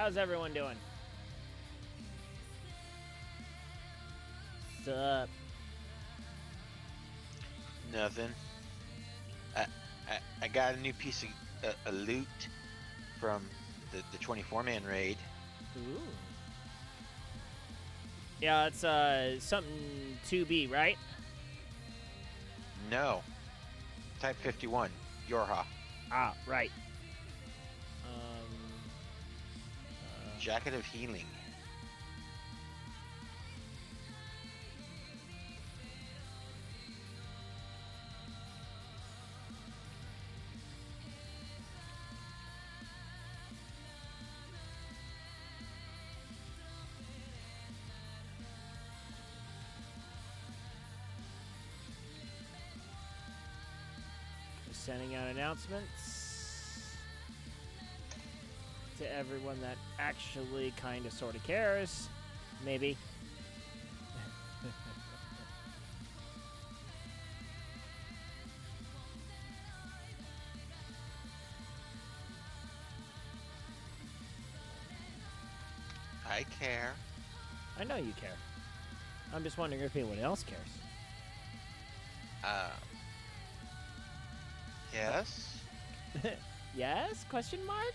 How's everyone doing? Sup? Nothing. I got a new piece of loot from the 24-man raid. Ooh. Yeah, it's something 2B, right? No. Type 51. Yorha. Ah, right. Jacket of Healing. Just sending out announcements to everyone that actually kind of sort of cares. Maybe. I care. I know you care. I'm just wondering if anyone else cares. Yes? Yes? Question mark?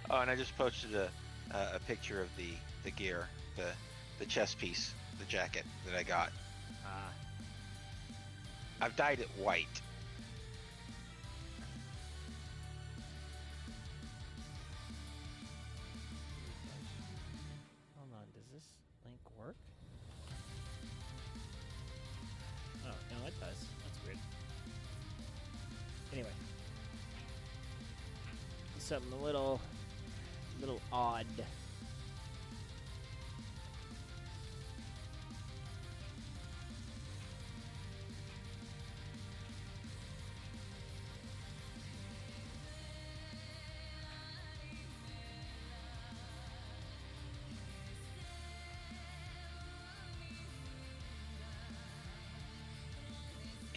Oh, and I just posted a picture of the gear, the chest piece, the jacket that I got. Ah. I've dyed it white. Hold on, does this link work? Oh, no, it does. That's weird. Anyway. Something a little odd.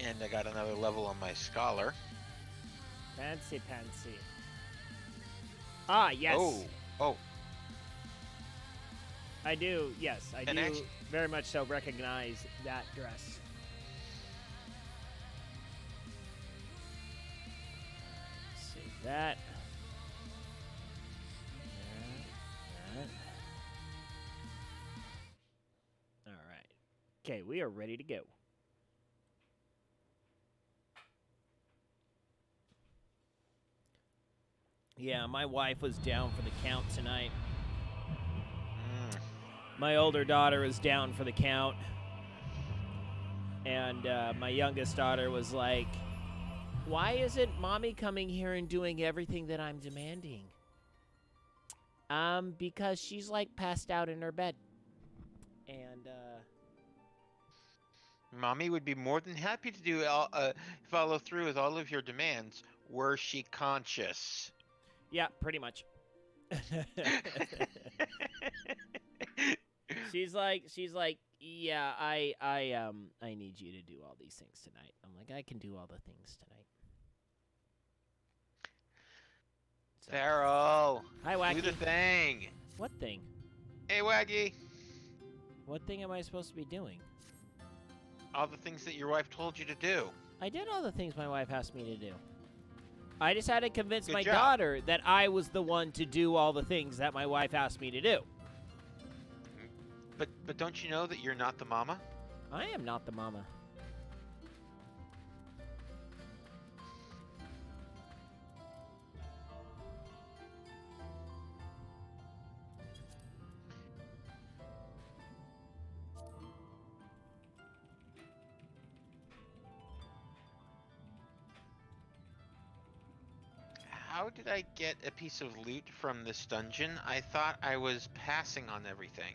And I got another level on my scholar. Fancy pantsy. Ah, yes. Oh. I do, yes. I And do actually, very much so recognize that dress. Save that. That. All right. Okay, we are ready to go. Yeah, my wife was down for the count tonight. My older daughter is down for the count. And my youngest daughter was like, why isn't mommy coming here and doing everything that I'm demanding? Because she's like passed out in her bed. And, Mommy would be more than happy to do follow through with all of your demands. Were she conscious? yeah, pretty much. She's like, yeah, I need you to do all these things tonight. I'm like, I can do all the things tonight. So. Farrell. Hi, Wacky. Do the thing. What thing? Hey, Waggy. What thing am I supposed to be doing? All the things that your wife told you to do. I did all the things my wife asked me to do. I just had to convince Good my job. daughter that I was the one to do all the things that my wife asked me to do. But don't you know that you're not the mama? I am not the mama. How did I get a piece of loot from this dungeon? I thought I was passing on everything.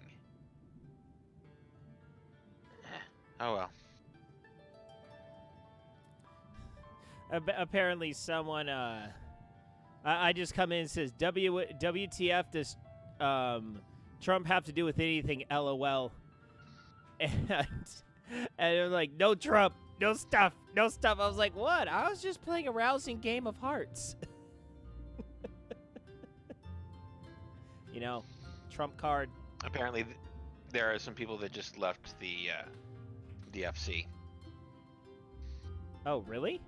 Oh well. Apparently someone, I just come in and says, WTF does Trump have to do with anything, LOL. And they're like, no Trump, no stuff. I was like, what? I was just playing a rousing game of hearts. You know, Trump card. Apparently, there are some people that just left the FC. Oh, really?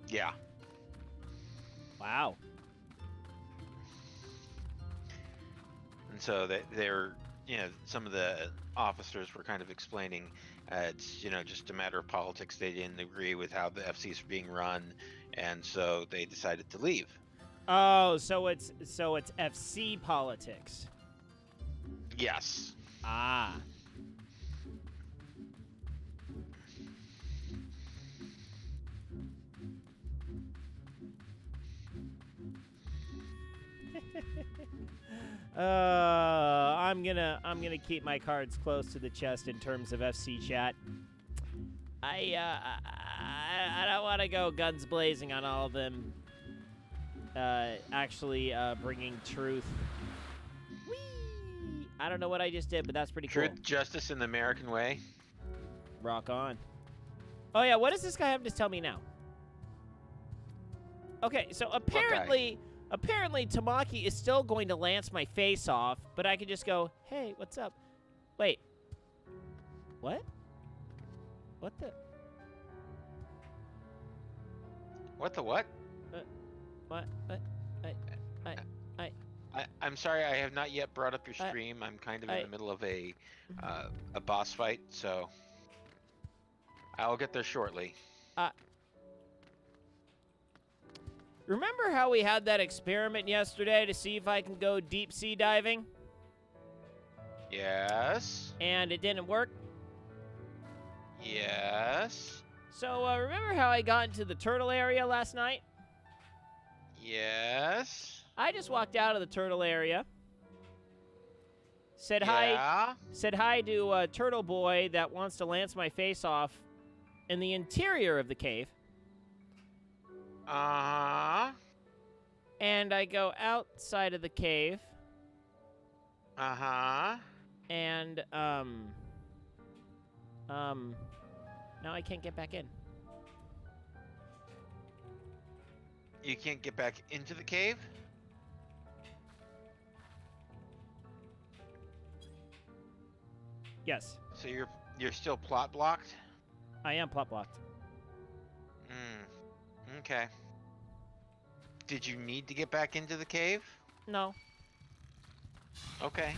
Yeah. Wow. And so they're, some of the officers were kind of explaining it's, just a matter of politics. They didn't agree with how the FCs are being run, and so they decided to leave. Oh, so it's FC politics. Yes. Ah. I'm gonna keep my cards close to the chest in terms of FC chat. I don't want to go guns blazing on all of them. Actually, bringing truth. Whee! I don't know what I just did, but that's pretty cool. Truth, justice, and the American way. Rock on. Oh yeah, what does this guy have to tell me now? Okay, so apparently Tamaki is still going to lance my face off, but I could just go, hey, what's up? Wait. What? What the? What the what? What? I'm sorry, I have not yet brought up your stream. I'm kind of in the middle of a boss fight, so I'll get there shortly. Remember how we had that experiment yesterday to see if I can go deep sea diving? Yes. And it didn't work? Yes. So, remember how I got into the turtle area last night? Yes. I just walked out of the turtle area. Said yeah. hi to Turtle Boy that wants to lance my face off in the interior of the cave. Uh-huh. And I go outside of the cave. Uh-huh. And, now I can't get back in. You can't get back into the cave? Yes. So you're still plot blocked? I am plot blocked. Okay. Did you need to get back into the cave? No. Okay.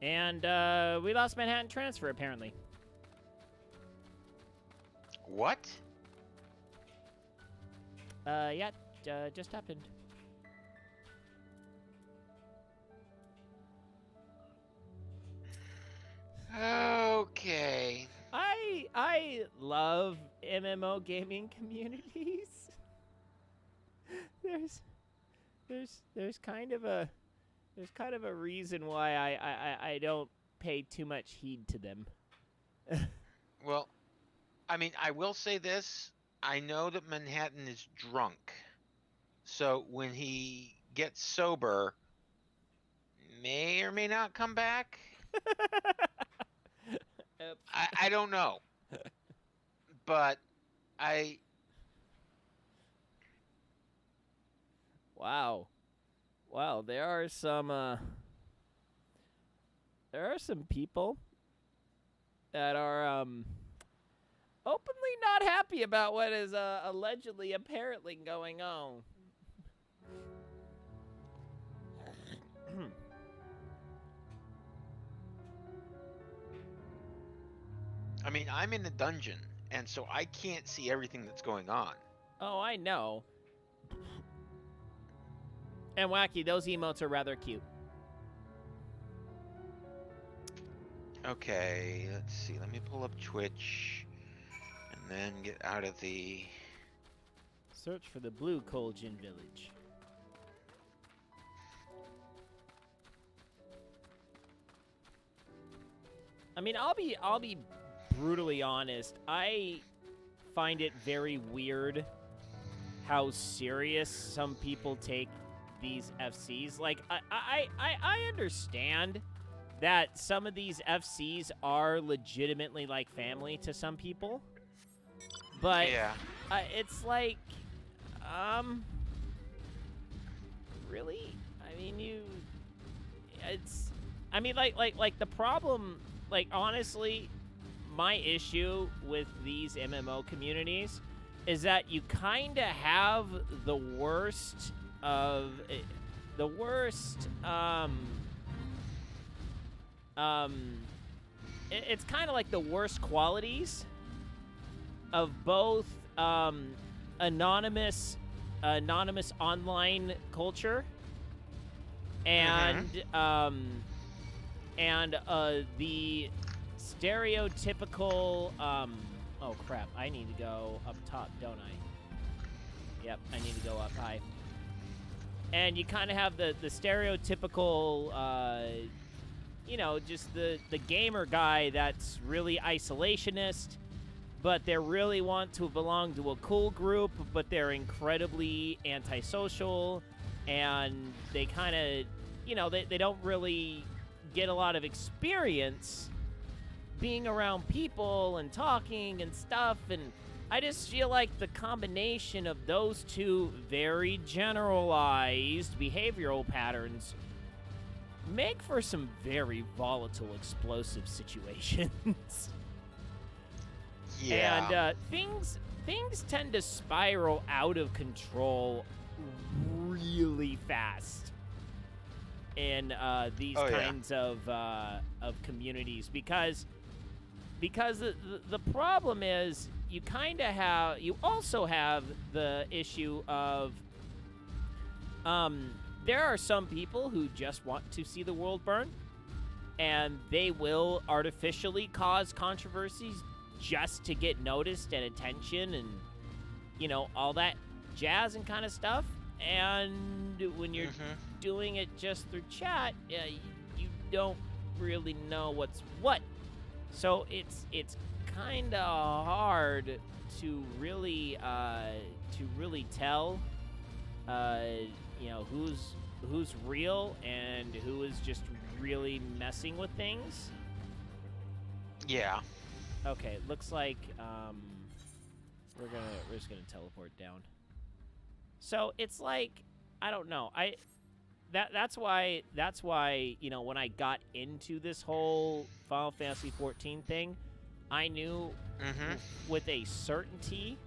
And we lost Manhattan Transfer, apparently. What? Yeah, just happened. Okay. I love MMO gaming communities. There's kind of a reason why I don't pay too much heed to them. Well, I mean, I will say this. I know that Manhattan is drunk. So when he gets sober, may or may not come back. I don't know. But Wow, there are some people that are openly not happy about what is allegedly apparently going on. I mean, I'm in a dungeon, and so I can't see everything that's going on. Oh, I know. And Wacky, those emotes are rather cute. Okay, let's see. Let me pull up Twitch, and then get out of the... Search for the Blue Colgin Village. I mean, I'll be brutally honest. I find it very weird how serious some people take these FCs. Like, I understand that some of these FCs are legitimately like family to some people, but Yeah. it's like, really? I mean, like the problem, like, honestly, my issue with these MMO communities is that you kind of have the worst of it's kind of like the worst qualities of both anonymous online culture and the stereotypical oh crap, I need to go up top, don't I? Yep, I need to go up high. And you kind of have the stereotypical you know, just the gamer guy that's really isolationist, but they really want to belong to a cool group, but they're incredibly antisocial, and they kind of, you know, they don't really get a lot of experience being around people and talking and stuff, and I just feel like the combination of those two very generalized behavioral patterns make for some very volatile, explosive situations. Yeah. And things tend to spiral out of control really fast in these kinds of communities, because the problem is you also have the issue of there are some people who just want to see the world burn, and they will artificially cause controversies just to get noticed and attention and, you know, all that jazz and kind of stuff. And when you're doing it just through chat, you don't really know what's what. So it's kind of hard to really tell, you know, who's real and who is just really messing with things. Yeah. Okay, looks like we're just gonna teleport down. So it's like, I don't know. That's why you know, when I got into this whole Final Fantasy 14 thing, I knew with a certainty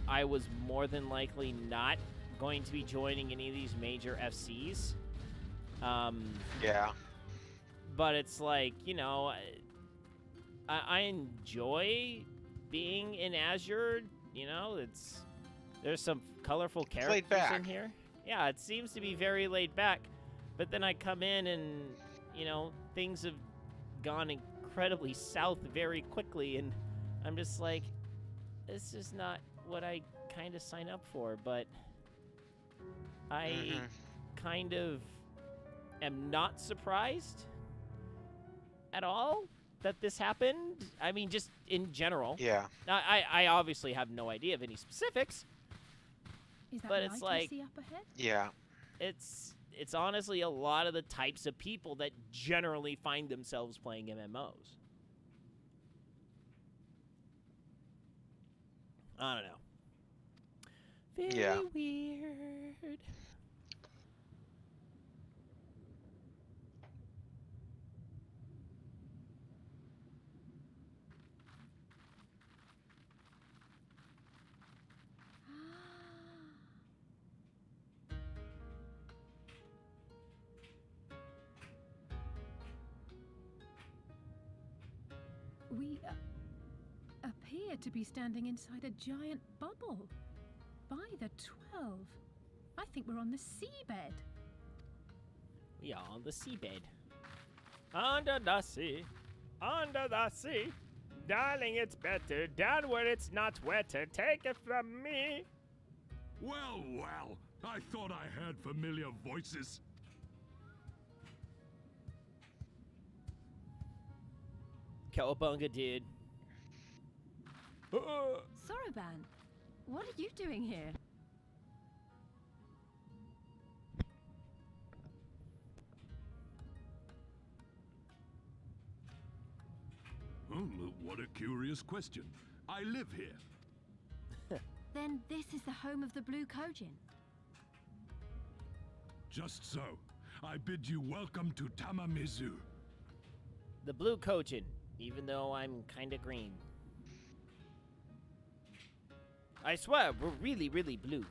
I was more than likely not going to be joining any of these major FCs. Yeah. But it's like, you know, I enjoy being in Azure. You know, there's some colorful characters in here. Yeah, it seems to be very laid back. But then I come in and, you know, things have gone incredibly south very quickly, and I'm just like, this is not what I kind of sign up for. But I kind of am not surprised at all that this happened. I mean, just in general. Yeah. I obviously have no idea of any specifics. Is that but it's like, see up ahead? Yeah. It's honestly a lot of the types of people that generally find themselves playing MMOs. I don't know. Very weird. We appear to be standing inside a giant bubble. By the 12. I think we're on the seabed. We are on the seabed. Under the sea. Under the sea. Darling, it's better down where it's not wetter. Take it from me. Well, well. I thought I heard familiar voices. Cowabunga, dude. Soroban, What are you doing here? What a curious question. I live here. Then this is the home of the Blue Kojin. Just so. I bid you welcome to Tamamizu. The Blue Kojin, even though I'm kinda green. I swear, we're really, really blue.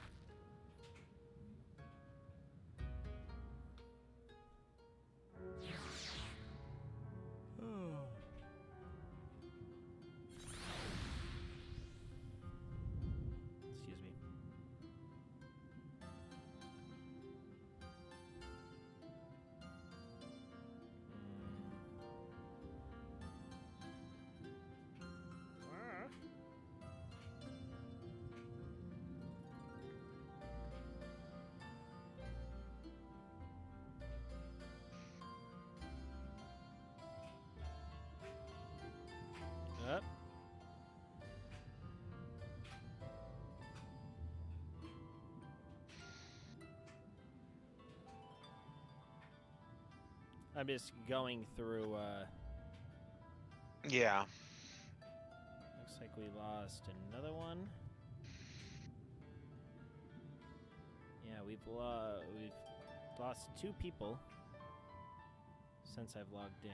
Excuse me. Up. I'm just going through, Yeah. looks like we lost another one. Yeah, we've lost 2 people since I've logged in.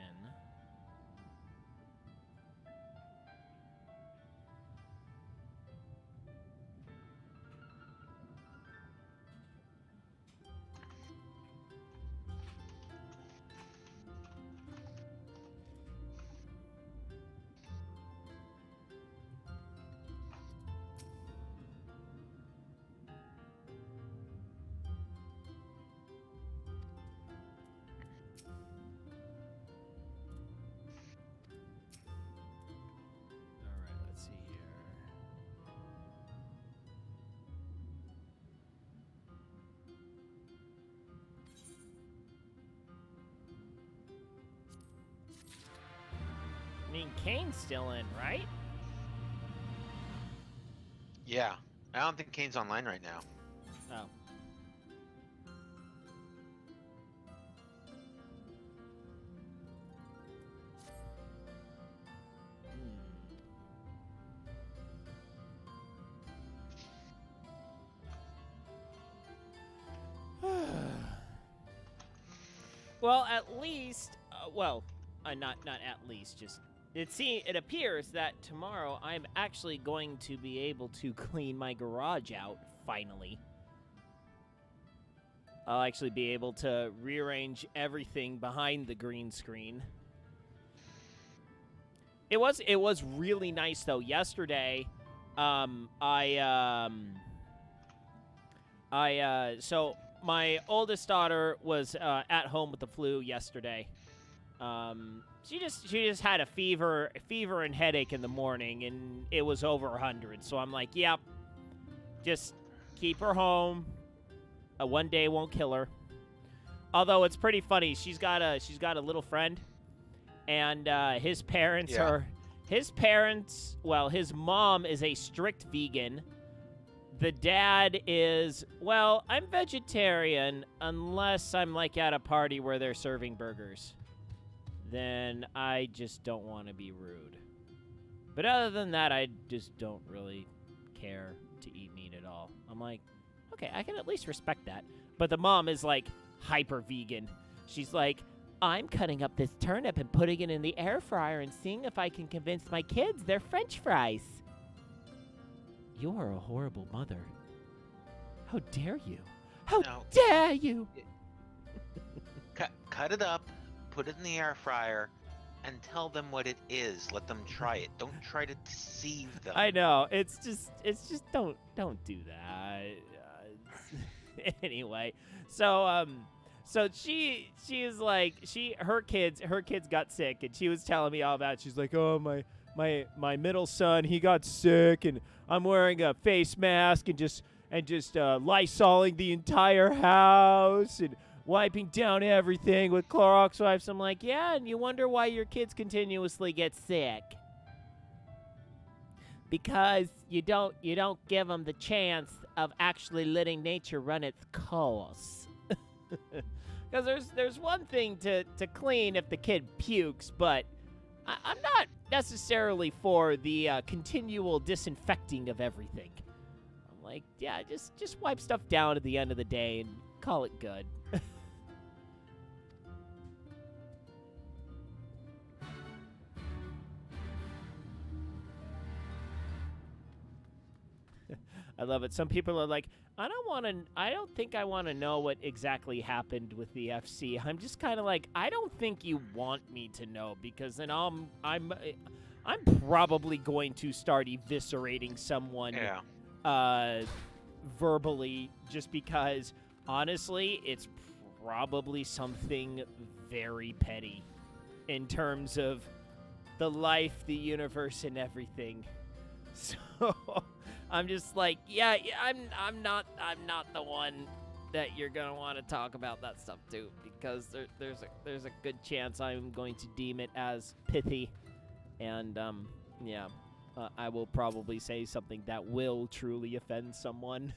Alright, let's see here. I mean, Kane's still in, right? Yeah. I don't think Kane's online right now. Oh. Well, at least, not at least, just it appears that tomorrow I'm actually going to be able to clean my garage out finally. I'll actually be able to rearrange everything behind the green screen. It was really nice though. Yesterday, so my oldest daughter was at home with the flu yesterday. She just had a fever and headache in the morning, and it was over 100. So I'm like, yep, just keep her home. One day won't kill her. Although it's pretty funny, she's got a little friend, and his parents his mom is a strict vegan. The dad is, well, I'm vegetarian unless I'm like at a party where they're serving burgers. Then I just don't want to be rude. But other than that, I just don't really care to eat meat at all. I'm like, okay, I can at least respect that. But the mom is like hyper vegan. She's like, I'm cutting up this turnip and putting it in the air fryer and seeing if I can convince my kids they're French fries. You are a horrible mother. How dare you? How dare you? Cut it up, put it in the air fryer, and tell them what it is. Let them try it. Don't try to deceive them. I know. It's just don't do that. Anyway, so she is like her kids got sick, and she was telling me all about it. She's like, oh, my middle son, he got sick, and I'm wearing a face mask and just Lysoling the entire house and wiping down everything with Clorox wipes. I'm like, yeah, and you wonder why your kids continuously get sick. because you don't give them the chance of actually letting nature run its course. Because there's one thing to clean if the kid pukes, but I'm not necessarily for the continual disinfecting of everything. I'm like, yeah, just wipe stuff down at the end of the day and call it good. I love it. Some people are like, I don't think I want to know what exactly happened with the FC. I'm just kind of like, I don't think you want me to know, because then I'm probably going to start eviscerating someone verbally, just because honestly, it's probably something very petty in terms of the life, the universe, and everything. So I'm just like, yeah, I'm not the one that you're gonna want to talk about that stuff to, because there's a good chance I'm going to deem it as pithy, and I will probably say something that will truly offend someone.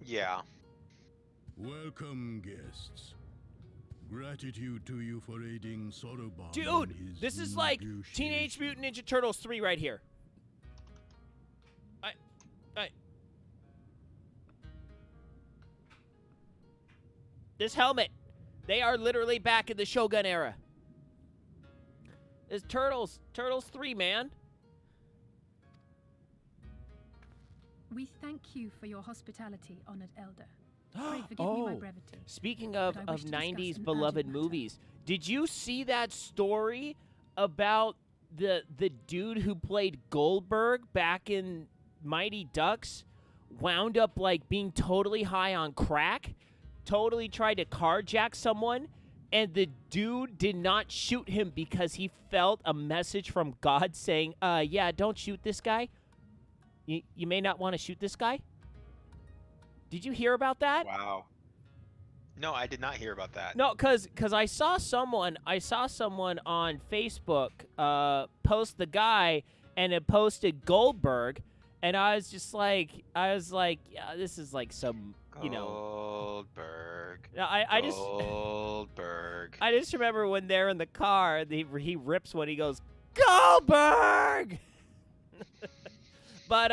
Yeah. Welcome, guests. Gratitude to you for aiding Sorobon. Dude, this is like Teenage Mutant Ninja Turtles 3 right here. This helmet. They are literally back in the Shogun era. It's Turtles 3, man. We thank you for your hospitality, honored elder. Pray forgive me my brevity. Speaking of but I wish to discuss 90s an beloved urgent matter. movies, did you see that story about the dude who played Goldberg back in Mighty Ducks wound up like being totally high on crack, totally tried to carjack someone, and the dude did not shoot him because he felt a message from God saying, yeah, don't shoot this guy. You may not want to shoot this guy. Did you hear about that? Wow. No, I did not hear about that. No, cause I saw someone on Facebook post the guy, and it posted Goldberg, and I was like, yeah, this is like some, Goldberg. Goldberg. I just remember when they're in the car, he rips when he goes Goldberg. But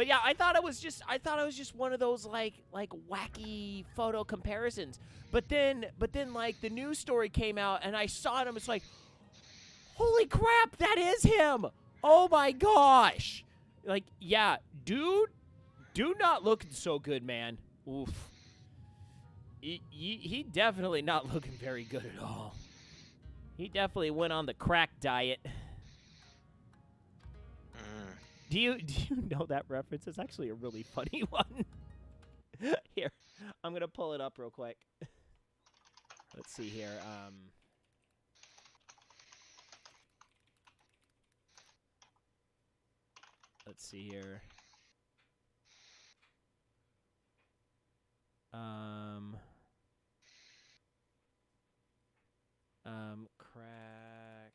yeah, I thought it was just one of those like wacky photo comparisons. But then like the news story came out, and I saw it, and it's like, holy crap, that is him! Oh my gosh! Like, yeah, dude not looking so good, man. Oof. He definitely not looking very good at all. He definitely went on the crack diet. Do you know that reference? It's actually a really funny one. Here, I'm gonna pull it up real quick. Let's see here. Let's see here. Crack.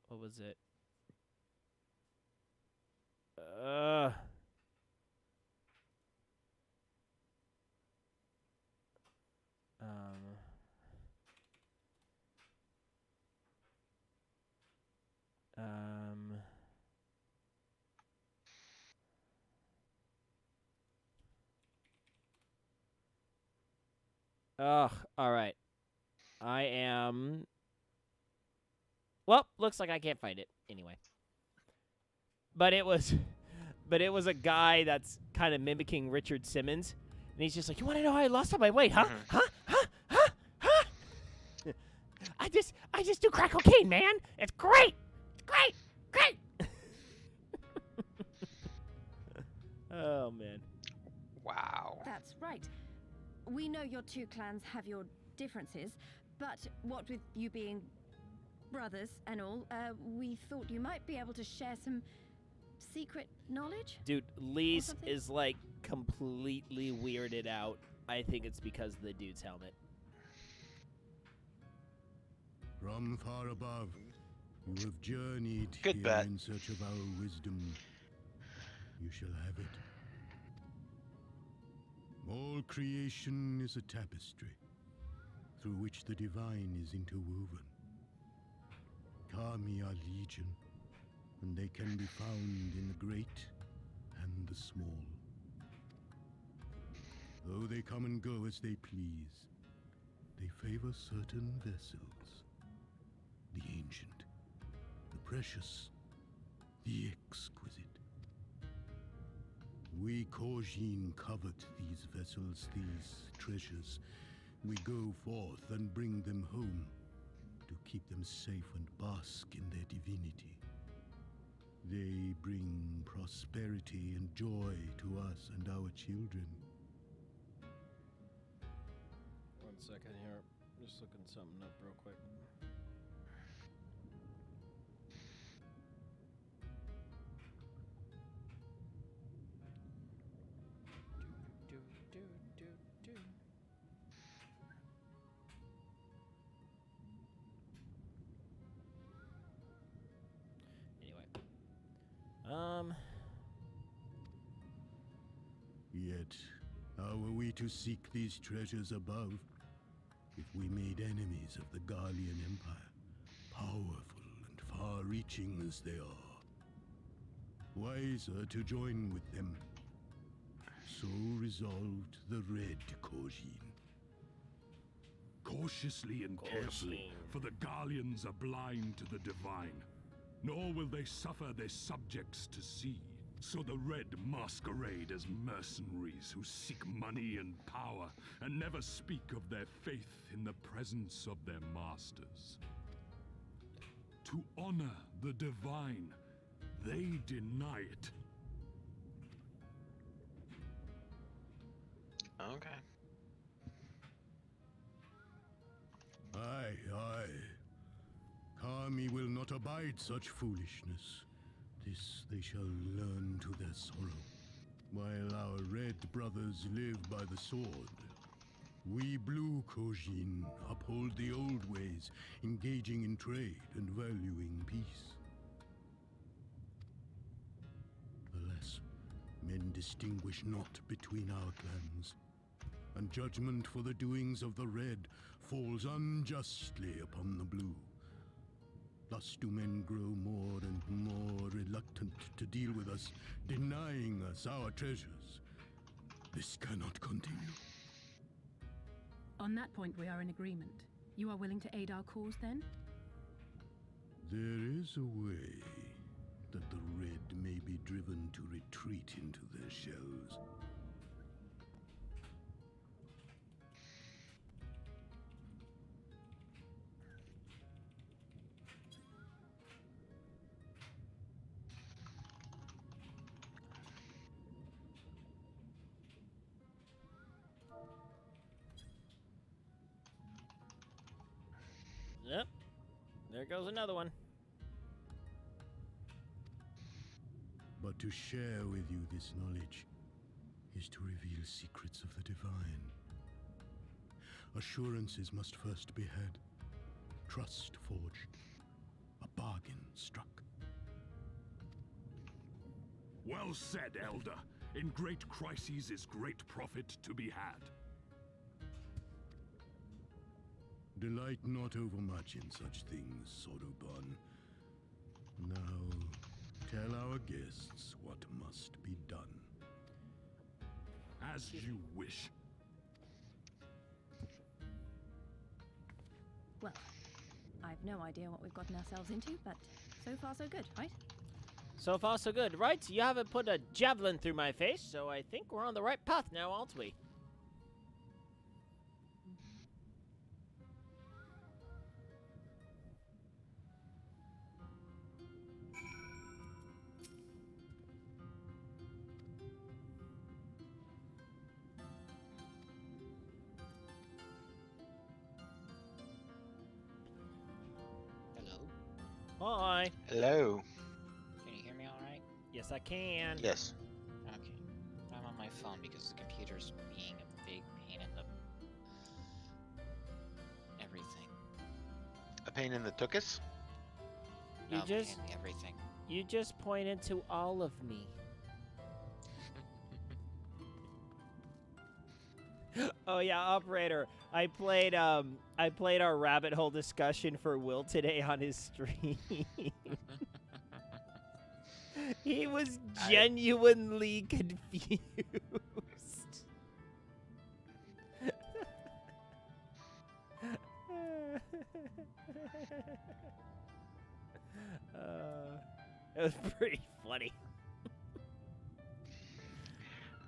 What was it? All right. I am... Well, looks like I can't find it anyway. But it was a guy that's kind of mimicking Richard Simmons, and he's just like, "You want to know how I lost all my weight, huh? Huh? I just do crack cocaine, man. It's great. It's great. Oh man. Wow. That's right. We know your two clans have your differences, but what with you being brothers and all, we thought you might be able to share some secret knowledge? Dude, Lise is like completely weirded out. I think it's because of the dude's helmet. From far above, You have journeyed Good here bet. in search of our wisdom. You shall have it. All creation is a tapestry through which the divine is interwoven. Kami are legion, and they can be found in the great and the small. Though they come and go as they please, they favor certain vessels. The ancient, the precious, the exquisite. We Korjin covet these vessels, these treasures. We go forth and bring them home to keep them safe and bask in their divinity. They bring prosperity and joy to us and our children. 1 second here. Just looking something up real quick. Anyway. Yet, how were we to seek these treasures above if we made enemies of the Garlean Empire, powerful and far-reaching as they are? Wiser to join with them. So resolved the Red Korjin. Cautiously and carefully, for the Garleans are blind to the divine, nor will they suffer their subjects to see. So the Red masquerade as mercenaries who seek money and power, and never speak of their faith in the presence of their masters. To honor the divine, they deny it. Okay. Aye, aye. Kami will not abide such foolishness. This they shall learn to their sorrow. While our red brothers live by the sword, we blue Korjin uphold the old ways, engaging in trade and valuing peace. Alas, men distinguish not between our clans, and judgment for the doings of the red falls unjustly upon the blue. Thus do men grow more and more reluctant to deal with us, denying us our treasures. This cannot continue. On that point, we are in agreement. You are willing to aid our cause, then? There is a way that the red may be driven to retreat into their shells. Yep. There goes another one. But to share with you this knowledge is to reveal secrets of the divine. Assurances must first be had, trust forged, a bargain struck. Well said, Elder. In great crises is great profit to be had. Delight not overmuch in such things, Sodoban. Now, tell our guests what must be done. As you wish. Well, I've no idea what we've gotten ourselves into, but so far so good, right? So far, so good, right? You haven't put a javelin through my face, so I think we're on the right path now, aren't we? Hello? Hi. Hello. Can you hear me all right? Yes, I can. Yes. Okay. I'm on my phone because the computer's being a big pain in the... everything. A pain in the tuchus? You No, just mainly everything. you just pointed to all of me. Oh yeah, operator. I played our rabbit hole discussion for Will today on his stream. He was genuinely confused. It was pretty funny.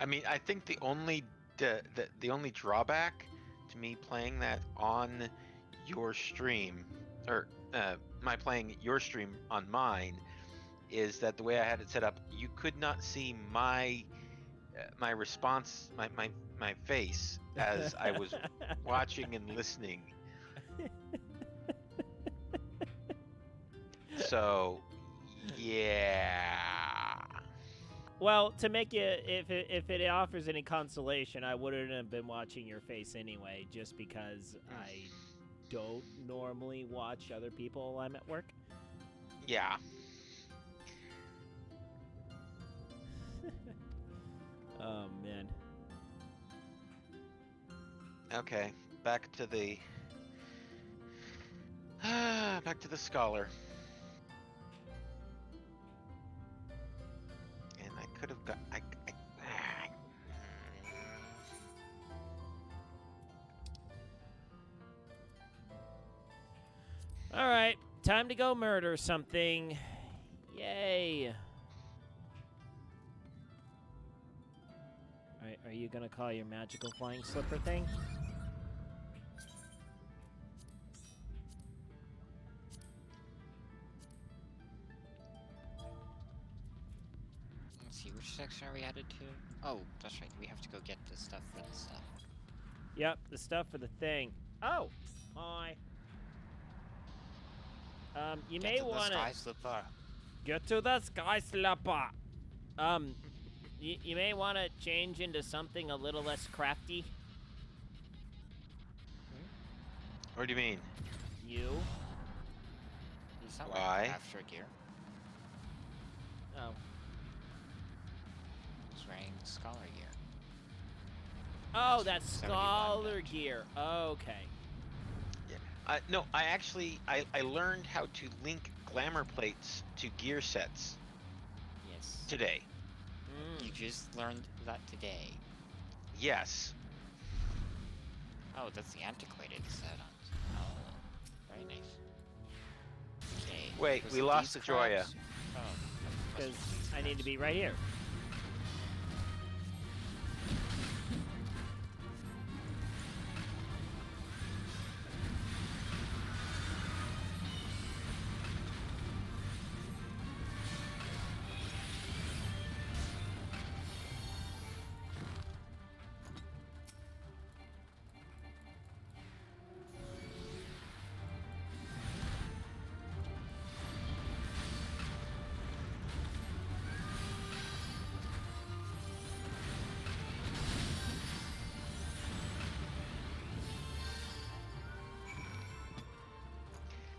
I mean, I think the only drawback to me playing that on your stream, or my playing your stream on mine, is that the way I had it set up, you could not see my my response, my face as I was watching and listening. So, yeah. Well, to make it, if it offers any consolation, I wouldn't have been watching your face anyway, just because I don't normally watch other people while I'm at work. Yeah. Oh man. Okay, back to the scholar. And I could have got All right, time to go murder something. Yay. All right, are you gonna call your magical flying slipper thing? Let's see, which section are we headed to? Oh, that's right. We have to go get the stuff for the stuff. Yep, the stuff for the thing. Oh, hi. You may want to Sky slipper. get to the sky slipper. You may want to change into something a little less crafty. What do you mean? You? He's not Why? wearing after gear. Oh. He's wearing scholar gear. Oh, that's 71 scholar damage. gear. Okay. No, I learned how to link glamour plates to gear sets Yes. today. You just learned that today. Yes. Oh, that's the antiquated set on. Oh, very nice. Okay. Wait, was we it lost these the Joya. crabs? Oh, Because I need to be right here.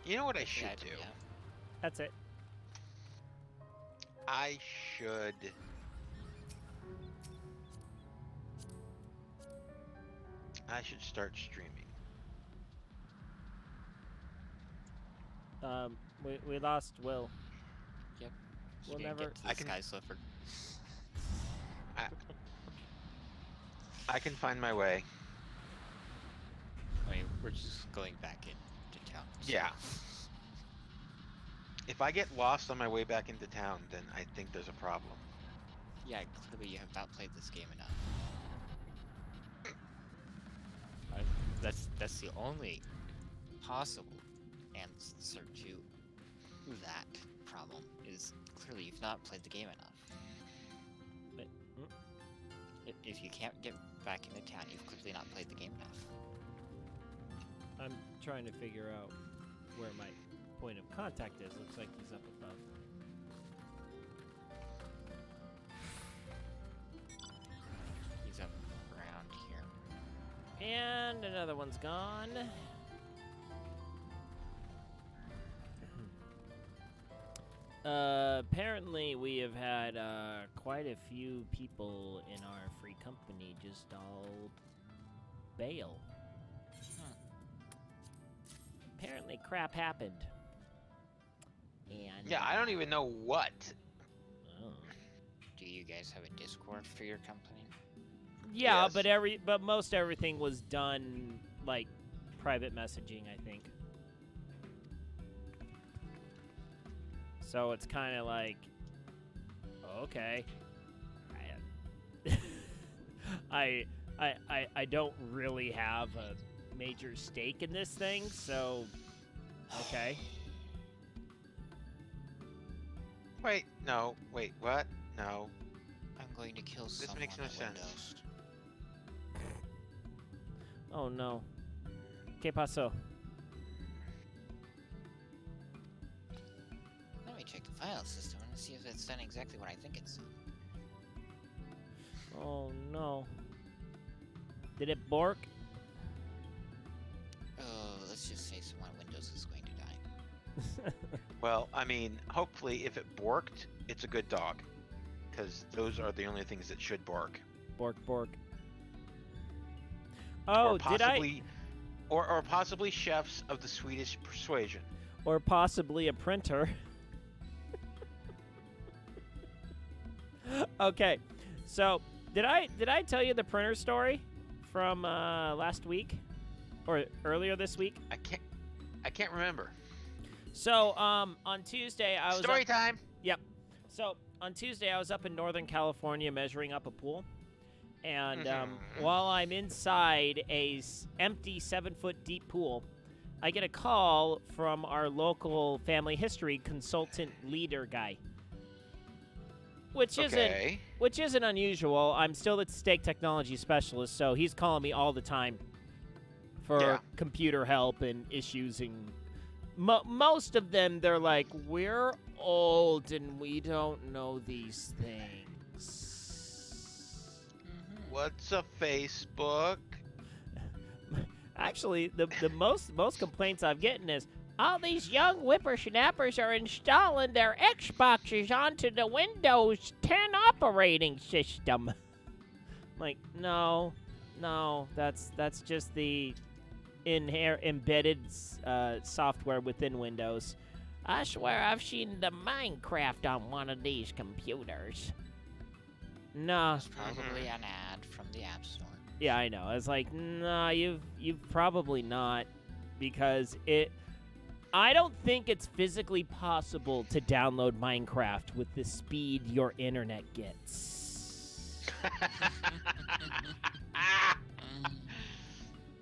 You know what I should yeah, do? yeah. That's it. I should. I should start streaming. We lost Will. Yep. He We'll didn't never- get to the I can- sky slipper. I can find my way. I mean, we're just going back into town. So. Yeah. If I get lost on my way back into town, then I think there's a problem. Yeah, clearly you have not played this game enough. That's the only possible answer to that problem, is clearly you've not played the game enough. But, If you can't get back into town, you've clearly not played the game enough. I'm trying to figure out where my point of contact is. Looks like he's up above. He's up around here. And another one's gone. Apparently we have had quite a few people in our free company just all bail. Apparently crap happened. And Yeah, I don't even know what. oh. Do you guys have a Discord for your company? Yeah, Yes. but most everything was done like private messaging, I think. So it's kind of like, okay, I don't really have a major stake in this thing, so okay. Wait, no. Wait, what? No. I'm going to kill someone makes no at sense. Windows. Oh no. ¿Qué pasó? Let me check the file system and see if it's done exactly what I think it's done. Oh no. Did it bork? Oh, let's just say someone at Windows is going to die. Well, I mean, hopefully if it borked, it's a good dog. Because those are the only things that should bork. Bork, bork. Oh, or possibly, or possibly chefs of the Swedish persuasion. or possibly a printer. Okay, so did I tell you the printer story from last week or earlier this week? I can't remember. So on Tuesday I was Story up, time. Yep. So on Tuesday I was up in Northern California measuring up a pool, and while I'm inside a empty 7-foot deep pool, I get a call from our local family history consultant leader guy. Which isn't unusual. I'm still the stake technology specialist, so he's calling me all the time for computer help and issues. And most of them, they're like, "We're old and we don't know these things." What's a Facebook? Actually, the most complaints I'm getting is, all these young whippersnappers are installing their Xboxes onto the Windows 10 operating system. Like, no, that's just the embedded software within Windows. I swear I've seen the Minecraft on one of these computers. No. It's probably an ad from the App Store. Yeah, I know. It's like, no, you've probably not, because I don't think it's physically possible to download Minecraft with the speed your internet gets.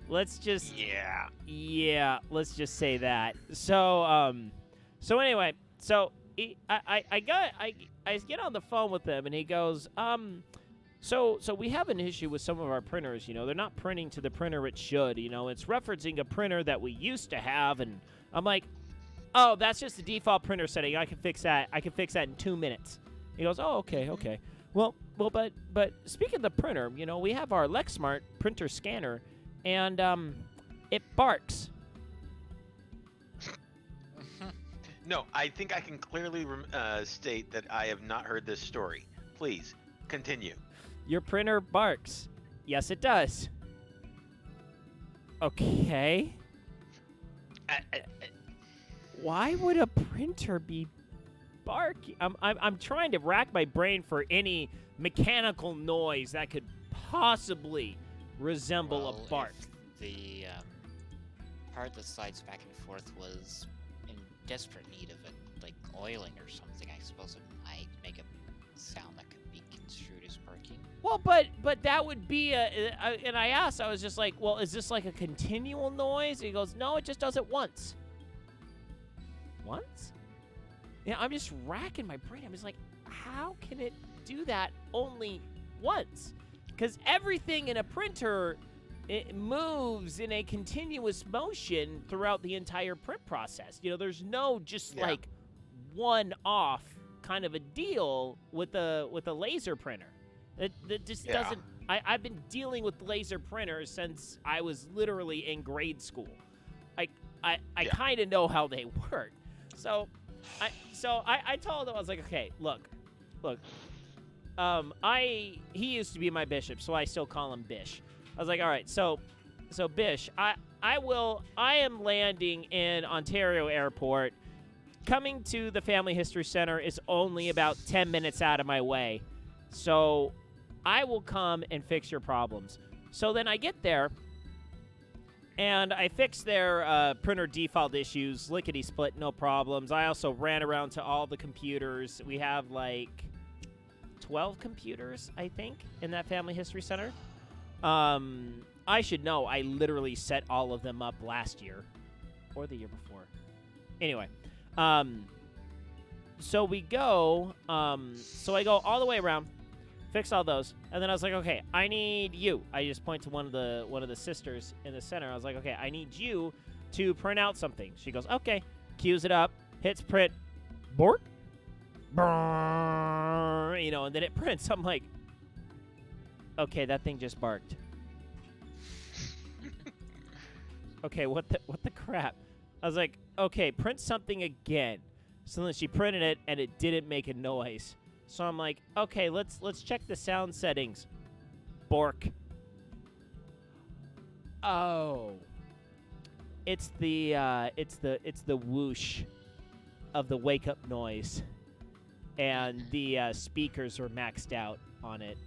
Let's just let's just say that. So anyway, so I get on the phone with him and he goes, so we have an issue with some of our printers, they're not printing to the printer it should, it's referencing a printer that we used to have. And I'm like, oh, that's just the default printer setting. I can fix that. I can fix that in 2 minutes. He goes, oh, okay. Well, but speaking of the printer, we have our Lexmark printer scanner, and it barks. No, I think I can clearly state that I have not heard this story. Please, continue. Your printer barks. Yes, it does. Okay. Why would a printer be barking? I'm trying to rack my brain for any mechanical noise that could possibly resemble a bark. If the part that slides back and forth was in desperate need of it, like oiling or something, I suppose it might make a sound that could be construed as barking. Well, but that would be and I asked, I was just like, well, is this like a continual noise? And he goes, no, it just does it once. Once? Yeah, I'm just racking my brain. I'm just like, how can it do that only once? Because everything in a printer, it moves in a continuous motion throughout the entire print process. There's no just like one-off kind of a deal with a laser printer. It just doesn't. I've been dealing with laser printers since I was literally in grade school. I kind of know how they work. So I told him, I was like, okay, look. He used to be my bishop, so I still call him Bish. I was like, all right, so Bish, I am landing in Ontario Airport. Coming to the Family History Center is only about 10 minutes out of my way. So I will come and fix your problems. So then I get there, and I fix their printer default issues, lickety-split, no problems. I also ran around to all the computers. We have, like, 12 computers, I think, in that Family History Center. I should know. I literally set all of them up last year or the year before. Anyway, so we go, so I go all the way around, fix all those, and then I was like, okay, I need you. I just point to one of the sisters in the center. I was like, okay, I need you to print out something. She goes, okay, cues it up, hits print, bork, brrr, you know, and then it prints. I'm like, okay, that thing just barked. Okay, what the crap? I was like, okay, print something again. So then she printed it, and it didn't make a noise. So I'm like, okay, let's check the sound settings. Bork. Oh, it's the whoosh of the wake up noise, and the speakers are maxed out on it,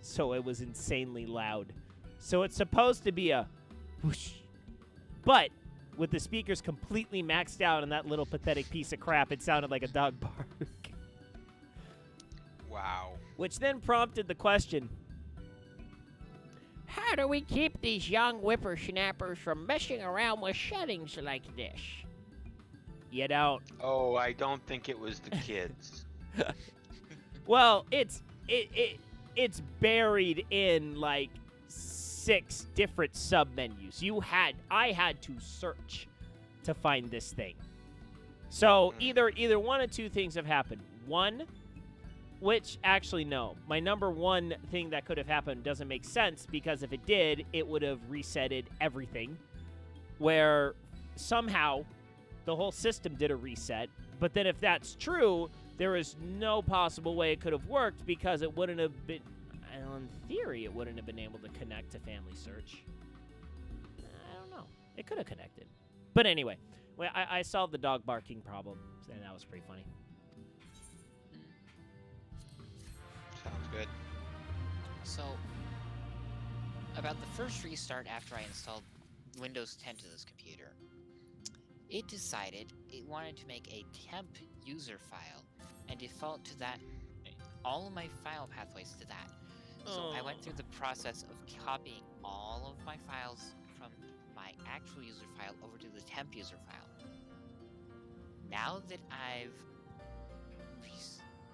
so it was insanely loud. So it's supposed to be a whoosh, but with the speakers completely maxed out and that little pathetic piece of crap, it sounded like a dog bark. Wow. Which then prompted the question, how do we keep these young whippersnappers from messing around with settings like this? You don't. Oh, I don't think it was the kids. Well, it's buried in like 6 different sub-menus. I had to search to find this thing. So either one of two things have happened. One, which actually no, my number one thing that could have happened doesn't make sense, because if it did, it would have resetted everything, where somehow the whole system did a reset. But then if that's true, there is no possible way it could have worked, because it wouldn't have been, in theory, it wouldn't have been able to connect to Family Search. I don't know. It could have connected. But anyway, I solved the dog barking problem, and that was pretty funny. Sounds good. So, about the first restart after I installed Windows 10 to this computer, it decided it wanted to make a temp user file and default to that, all of my file pathways to that. So I went through the process of copying all of my files from my actual user file over to the temp user file. Now that I've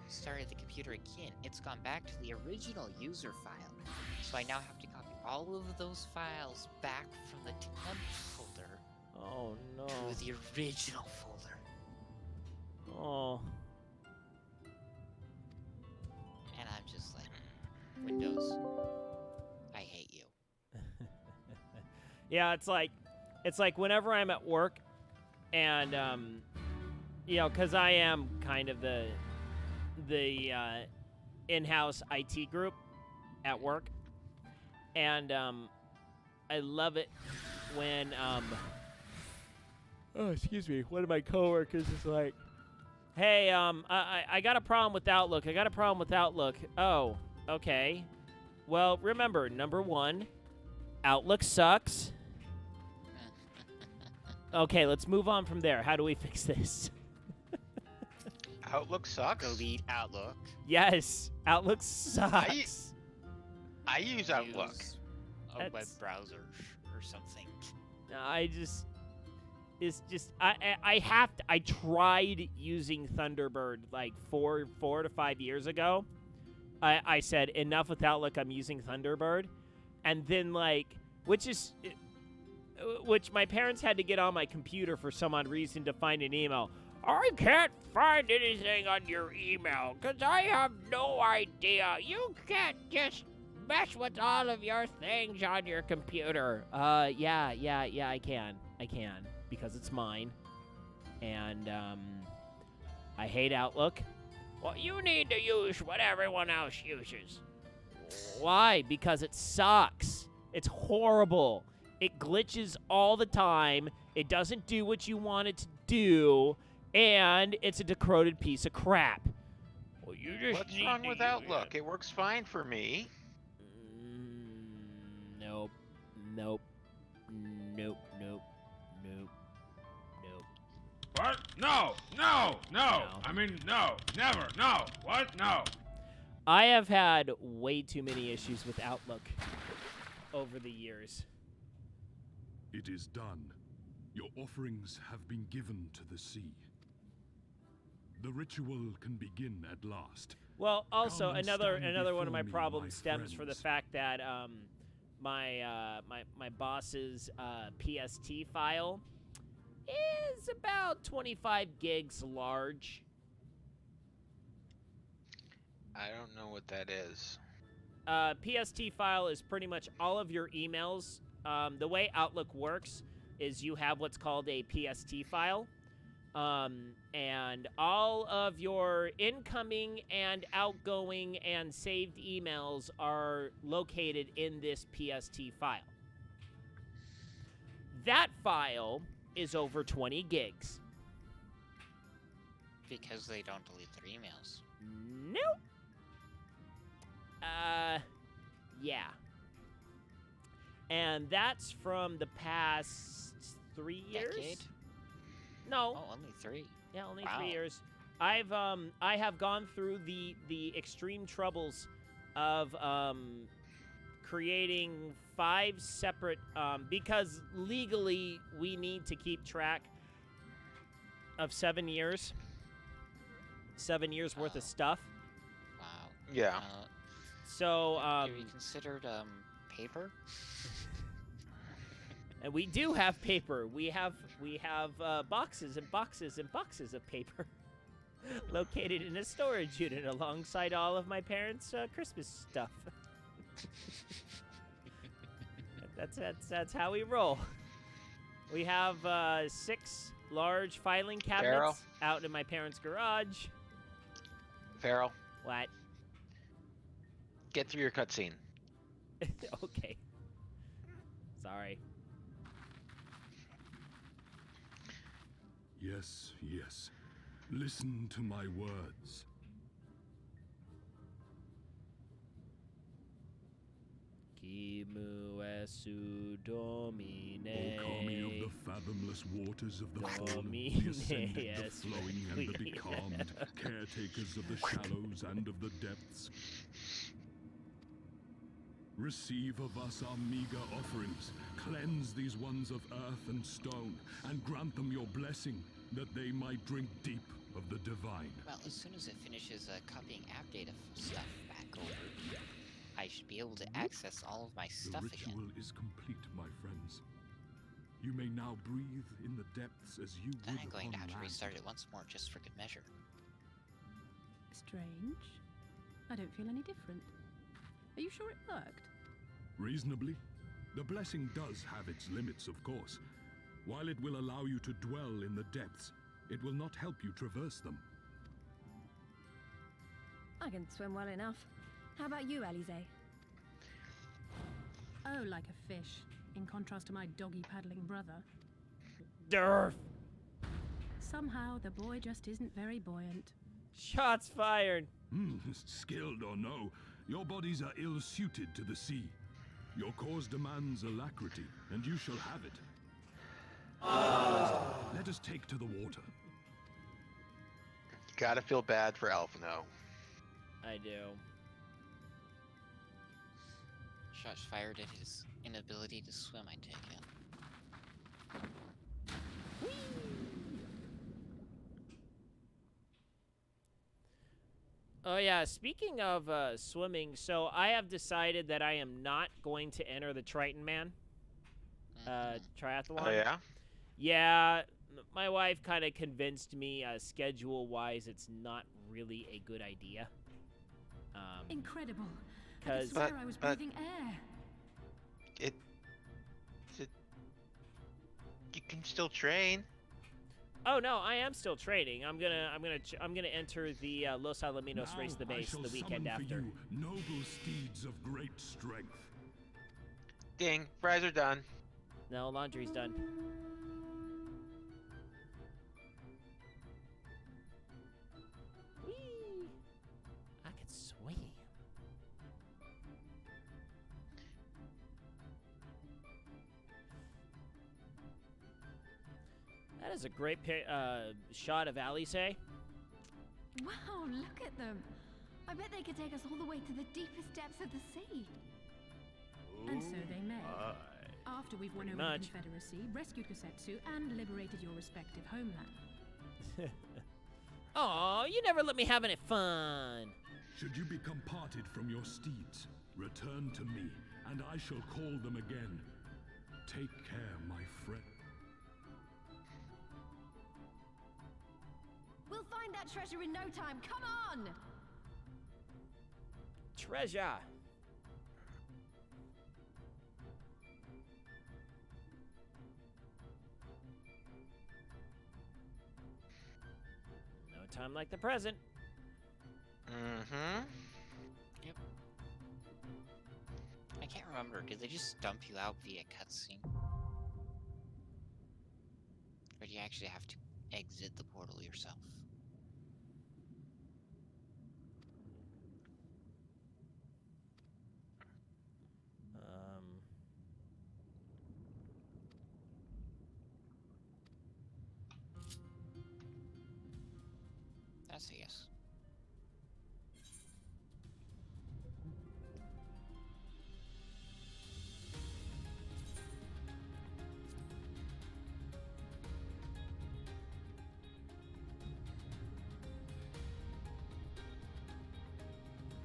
restarted the computer again, it's gone back to the original user file. So I now have to copy all of those files back from the temp folder to the original folder. Oh. And I'm just like, Windows, I hate you. Yeah, it's like whenever I'm at work, and you know, because I am kind of the in-house IT group at work, and I love it when oh, excuse me, one of my coworkers is like, hey, I got a problem with Outlook. Oh, okay. Well, remember, number 1, Outlook sucks. Okay, let's move on from there. How do we fix this? Outlook sucks. Delete Outlook. Yes, Outlook sucks. I use Outlook. Use a web browser or something. I tried using Thunderbird like 4 to 5 years ago. I said, enough with Outlook, I'm using Thunderbird. And then which my parents had to get on my computer for some odd reason to find an email. I can't find anything on your email because I have no idea. You can't just mess with all of your things on your computer. Yeah, I can. Because it's mine. And, I hate Outlook. Well, you need to use what everyone else uses. Why? Because it sucks. It's horrible. It glitches all the time. It doesn't do what you want it to do. And it's a decoded piece of crap. Well, you just What's need wrong to with use Outlook? It works fine for me. Nope. Nope. Nope. Nope. Nope. Nope. What? No. I mean, no. Never. No. What? No. I have had way too many issues with Outlook over the years. It is done. Your offerings have been given to the sea. The ritual can begin at last. Well, also Come and another stand one of my before me, problems my stems from the friends. fact that my boss's PST file is about 25 gigs large. I don't know what that is. PST file is pretty much all of your emails. The way Outlook works is you have what's called a PST file. And all of your incoming and outgoing and saved emails are located in this PST file. That file is over 20 gigs. Because they don't delete their emails. Nope. Yeah. And that's from the past 3 years? Decade? No. Oh, only 3. Yeah, only Wow. 3 years. I have gone through the extreme troubles of creating 5 separate because legally we need to keep track of 7 years. 7 years worth of Oh. stuff. Wow. Yeah. So Have you considered paper? and we do have paper. We have boxes and boxes and boxes of paper located in a storage unit alongside all of my parents' Christmas stuff. That's how we roll. We have 6 large filing cabinets Farrell? out in my parents' garage. Farrell, What? get through your cutscene. Okay. Sorry. Yes, yes. Listen to my words. Kimu esu domine. O kami of the fathomless waters of the fallen, Domine, the ascended, the yes, flowing, and the we- becalmed, caretakers of the shallows and of the depths. Receive of us our meager offerings, cleanse these ones of earth and stone, and grant them your blessing, that they might drink deep of the divine. Well, as soon as it finishes copying app data stuff back over, I should be able to access all of my The stuff ritual again. is complete, my friends. You may now breathe in the depths as you Then would I'm going to upon have to land. restart it once more just for good measure. Strange. I don't feel any different. Are you sure it worked? Reasonably. The blessing does have its limits, of course. While it will allow you to dwell in the depths, it will not help you traverse them. I can swim well enough. How about you, Alize? Oh, like a fish, in contrast to my doggy paddling brother. Durf. Somehow, the boy just isn't very buoyant. Shots fired. Skilled or no, your bodies are ill-suited to the sea. Your cause demands alacrity, and you shall have it. Let us take to the water. Gotta feel bad for Alphino. I do. Shots fired at his inability to swim, I take it. Oh yeah, speaking of swimming, so I have decided that I am not going to enter the Triton Man triathlon. Oh yeah? Yeah, my wife kind of convinced me schedule-wise it's not really a good idea. Incredible. I 'Cause- could swear But- I was but- breathing air. You can still train. Oh no, I am still training. I'm gonna enter the Los Alamitos race the base the weekend after. You noble steeds of great strength. Ding, fries are done. No, laundry's done. Whee! I can swim. That is a great shot of Alice. Wow, look at them. I bet they could take us all the way to the deepest depths of the sea. And so they may. After we've won over the Confederacy, rescued Kosetsu, and liberated your respective homeland. Aw, you never let me have any fun. Should you become parted from your steeds, return to me, and I shall call them again. Take care, my friend. We'll find that treasure in no time. Come on! Treasure. No time like the present. Mm-hmm. Yep. I can't remember. Did they just dump you out via cutscene? Or do you actually have to exit the portal yourself? That's a yes.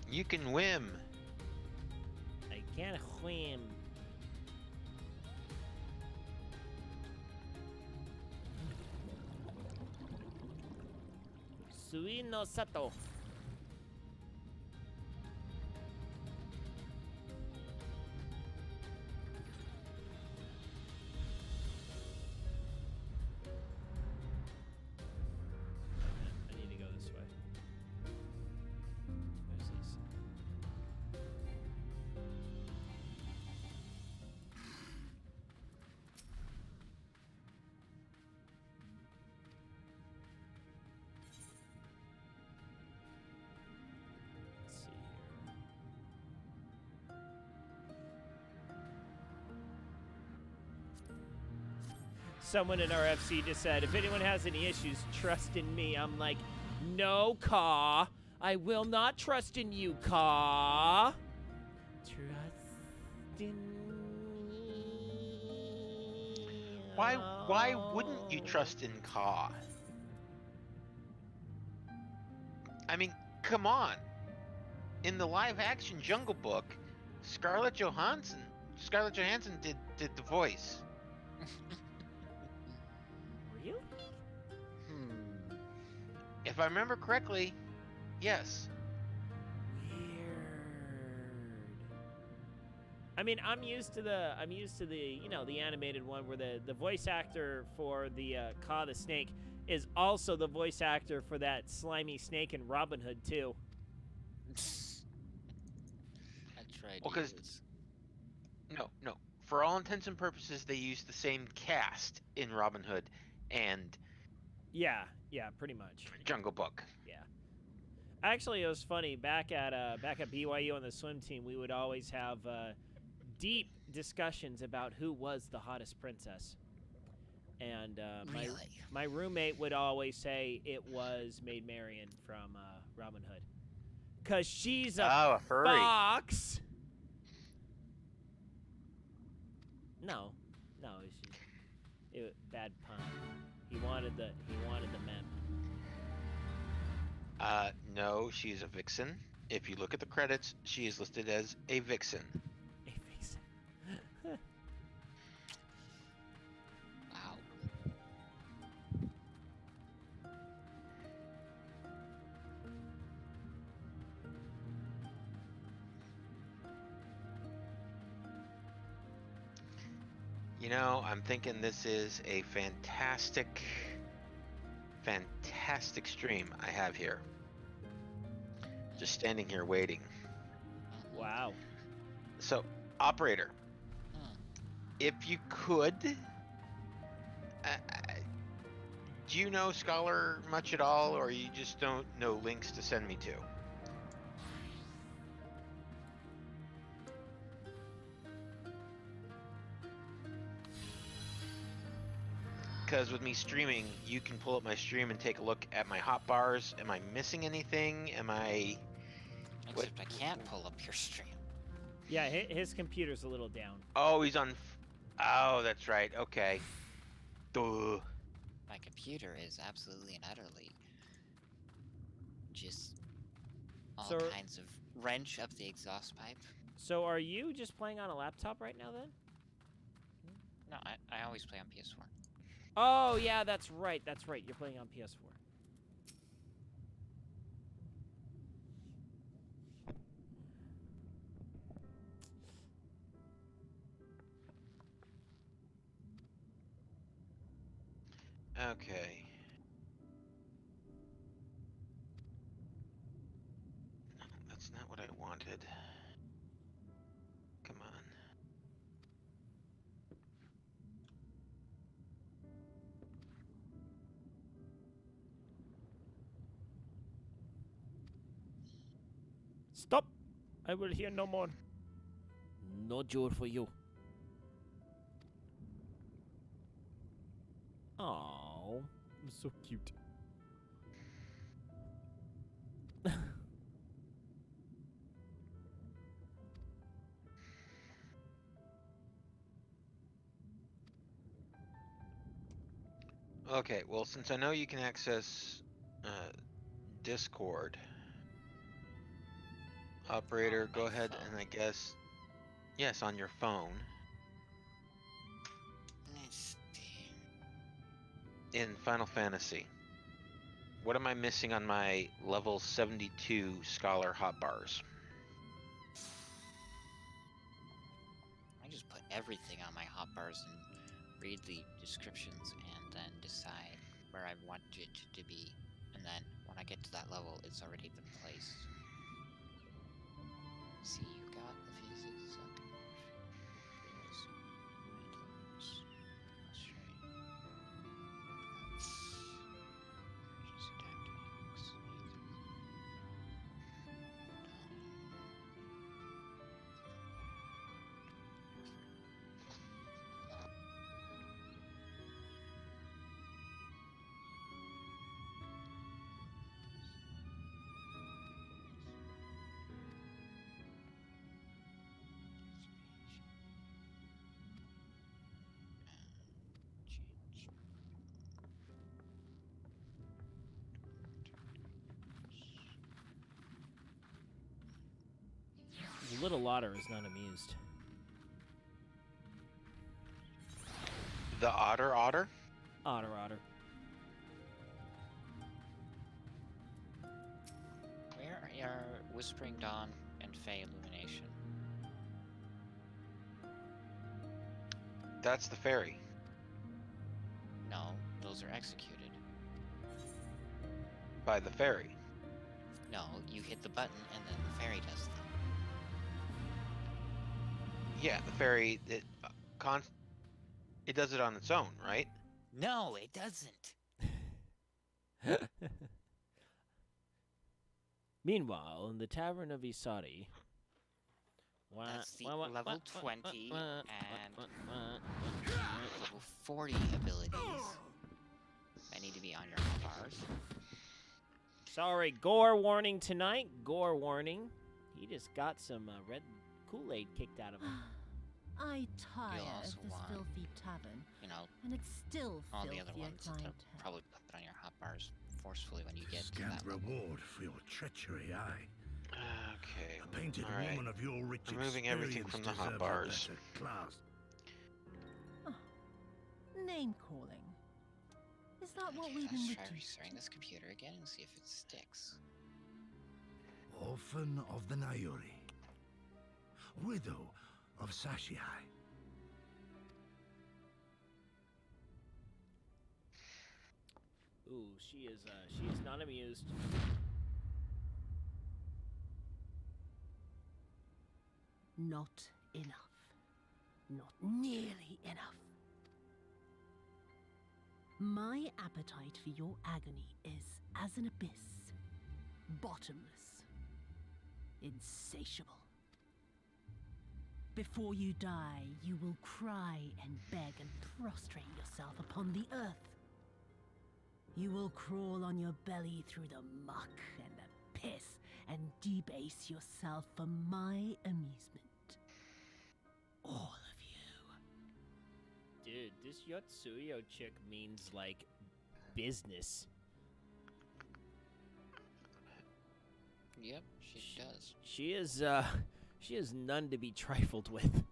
You can whim. I can't swim. Sui no Sato. I need to go this way. Where's this? Let's see here. Someone in our FC just said, if anyone has any issues, trust in me. I'm like, no, Ka. I will not trust in you, Ka. Trust in me. Why wouldn't you trust in Ka? I mean, come on. In the live action Jungle Book, Scarlett Johansson did the voice. Really? If I remember correctly, yes. Weird. I mean, I'm used to the you know, the animated one where the voice actor for the Ka the snake is also the voice actor for that slimy snake in Robin Hood too. I tried. Well, 'cause no. For all intents and purposes, they used the same cast in Robin Hood and Yeah, pretty much. Jungle Book. Yeah. Actually, it was funny back at BYU on the swim team. We would always have deep discussions about who was the hottest princess, and my roommate would always say it was Maid Marian from Robin Hood, 'cause she's a furry. fox. No, bad pun. He wanted the mem. No, she's a vixen. If you look at the credits, she is listed as a vixen. A vixen. Wow. You know, I'm thinking this is a fantastic fantastic stream I have here. Just standing here waiting. Wow. So, operator, if you could, do you know Scholar much at all, or you just don't know links to send me to? Because with me streaming, you can pull up my stream and take a look at my hotbars. Am I missing anything? Am I... Except I can't pull up your stream. Yeah, his computer's a little down. Oh, he's on... Oh, that's right. Okay. Duh. My computer is absolutely and utterly just all So- kinds of wrench up the exhaust pipe. So are you just playing on a laptop right now then? No, I always play on PS4. Oh, yeah, that's right. That's right. You're playing on PS4. Okay. No, that's not what I wanted. Come on. Stop! I will hear no more. No joy for you. Oh, so cute. Okay, well, since I know you can access Discord, operator, On go my ahead phone. and I guess, yes, on your phone Let's see. in Final Fantasy. What am I missing on my level 72 Scholar hotbars? I just put everything on my hotbars and read the descriptions and then decide where I want it to be. And then when I get to that level, it's already been placed. See, you got the physics up. The little otter is not amused. The otter? Otter. Where are Whispering Dawn and Fey Illumination? That's the fairy. No, those are executed. By the fairy. No, you hit the button and then the fairy does them. Yeah, the fairy, it does it on its own, right? No, it doesn't. Meanwhile, in the Tavern of Isari... That's the level 20 and level 40 abilities. I need to be on your bars. Sorry, gore warning tonight. Gore warning. He just got some red Kool-Aid kicked out of him. I tire You'll of also this want, filthy tavern, You know, and it's still all the filthier other ones that they'll clientele. probably put on your hotbars forcefully when you get to Scant that level. reward for your treachery, aye. Okay. A painted all right. woman of your rich Removing everything from the experience hotbars. deserves a better class. Name calling. Is that what Okay, we've been let's try reduced restarting to? this computer again and see if it sticks. Orphan of the Nayuri. Widow of Sashihai. Ooh, she is not amused. Not enough. Not nearly enough. My appetite for your agony is as an abyss. Bottomless. Insatiable. Before you die, you will cry and beg and prostrate yourself upon the earth. You will crawl on your belly through the muck and the piss and debase yourself for my amusement. All of you. Dude, this Yotsuyo chick means, like, business. Yep, she does. She is none to be trifled with.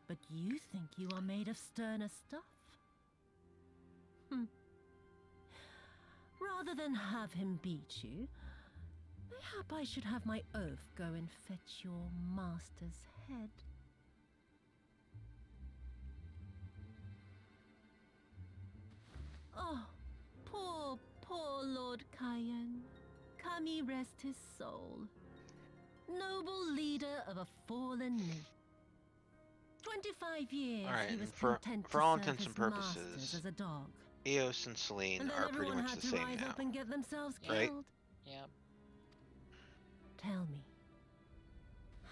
But you think you are made of sterner stuff? Rather than have him beat you, mayhap I should have my oaf go and fetch your master's head. Oh, poor Lord Cayenne. Kami rest his soul. Noble leader of a fallen nation. 25 years All right, he was and for content all to serve intents his and purposes, masters as a dog. Eos and Selene And then are pretty everyone much had the to same rise now. up and get themselves Right? killed. Yep. Tell me,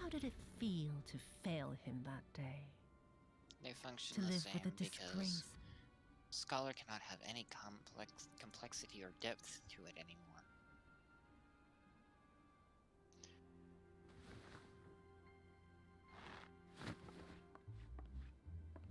how did it feel to fail him that day? They function To the live same with a because disgrace? Scholar cannot have any complexity or depth to it anymore.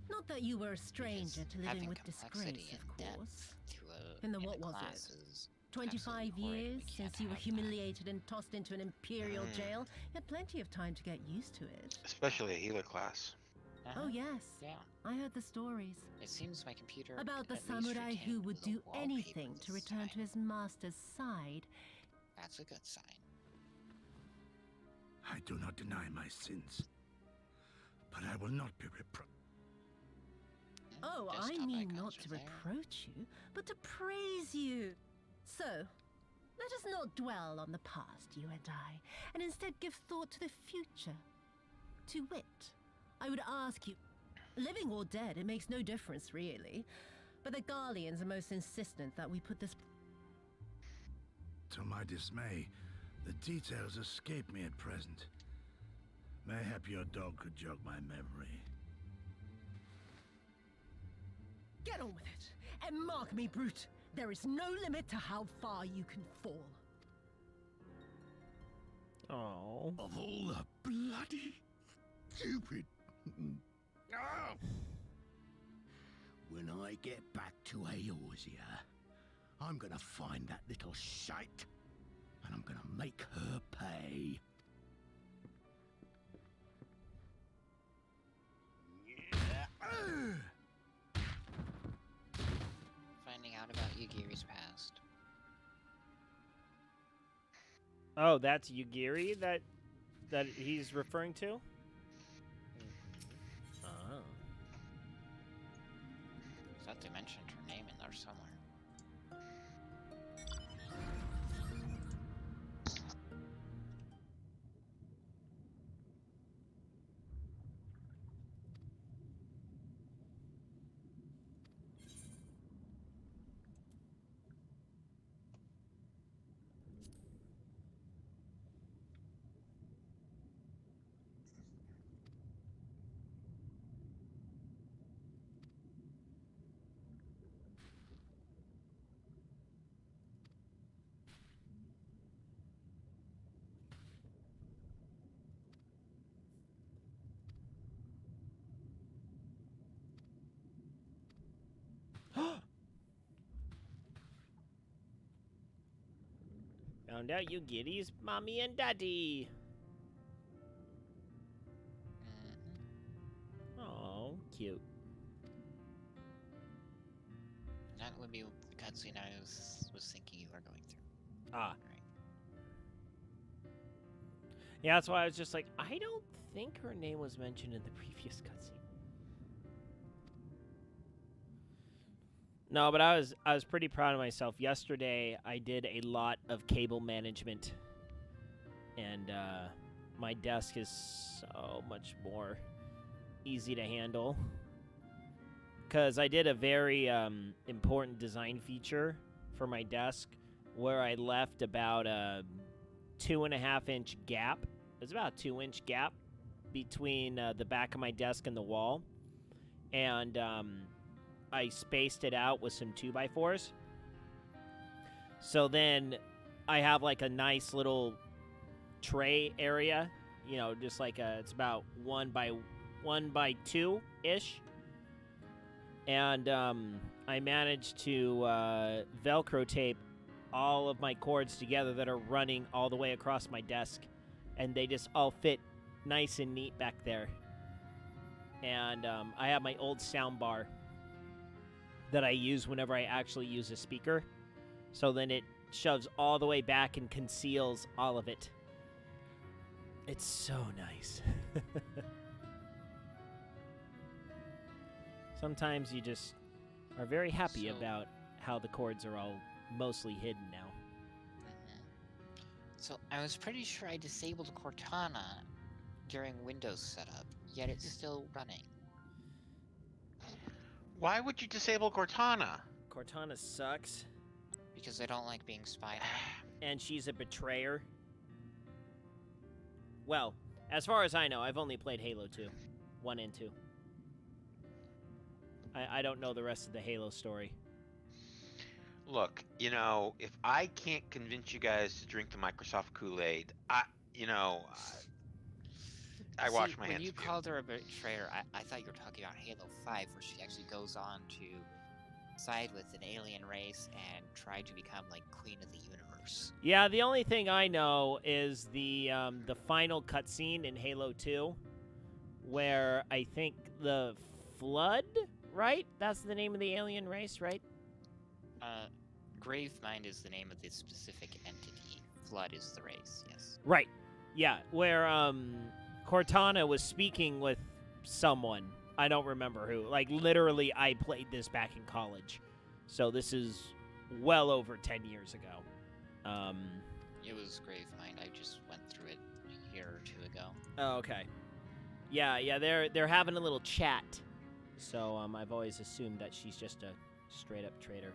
Not that you were a stranger Because to living having with complexity disgrace, of and course. depth to a In the in a what was class it? is 25 absolutely horrid. years We can't since you were have that. humiliated and tossed into an imperial Mm. jail. You had plenty of time to get used to it. Especially a healer class. Oh yes, Yeah. I heard the stories. It seems my computer About the at least samurai who retained would the do wallpaper anything to this return to time. his master's side. That's a good sign. I do not deny my sins, but I will not be Oh, I Desktop mean icons not are to there. reproach you, but to praise you. So, let us not dwell on the past, you and I, and instead give thought to the future. To wit, I would ask you, living or dead, it makes no difference really, but the Garleans are most insistent that we put this... To my dismay, the details escape me at present. Mayhap your dog could jog my memory. Get on with it, and mark me, brute. There is no limit to how far you can fall. Oh. Of all the bloody stupid... Ah! When I get back to Eorzea, I'm gonna find that little shite, and I'm gonna make her pay. Finding out about Yugiri's past. Oh, that's Yugiri that he's referring to? Oh. I thought they mentioned her name in there somewhere. Found out Yugiri's mommy and daddy. Oh, cute. That would be the cutscene I was thinking you were going through. Ah. Right. Yeah, that's why I was just like, I don't think her name was mentioned in the previous cutscene. No, but I was pretty proud of myself. Yesterday, I did a lot of cable management, and my desk is so much more easy to handle. Because I did a very important design feature for my desk where I left about a 2.5-inch gap. It's about a 2-inch gap between the back of my desk and the wall. And I spaced it out with some 2x4s. So then I have like a nice little tray area, you know, just like it's about 1 by 2-ish. And I managed to Velcro tape all of my cords together that are running all the way across my desk. And they just all fit nice and neat back there. And I have my old sound bar that I use whenever I actually use a speaker. So then it shoves all the way back and conceals all of it. It's so nice. Sometimes you just are very happy about how the cords are all mostly hidden now. So I was pretty sure I disabled Cortana during Windows setup, yet it's still running. Why would you disable Cortana? Cortana sucks. Because I don't like being spied on. And she's a betrayer. Well, as far as I know, I've only played Halo 2. 1 and 2. I don't know the rest of the Halo story. Look, you know, if I can't convince you guys to drink the Microsoft Kool-Aid, I wash my hands. When you of called her a betrayer, I thought you were talking about Halo 5, where she actually goes on to side with an alien race and try to become like Queen of the Universe. Yeah, the only thing I know is the final cutscene in Halo 2, where I think the Flood, right? That's the name of the alien race, right? Gravemind is the name of the specific entity. Flood is the race, yes. Right. Yeah, where Cortana was speaking with someone. I don't remember who. Like, literally, I played this back in college. So this is well over 10 years ago. It was Gravemind. I just went through it a year or two ago. Oh, okay. Yeah, they're having a little chat. So I've always assumed that she's just a straight-up traitor.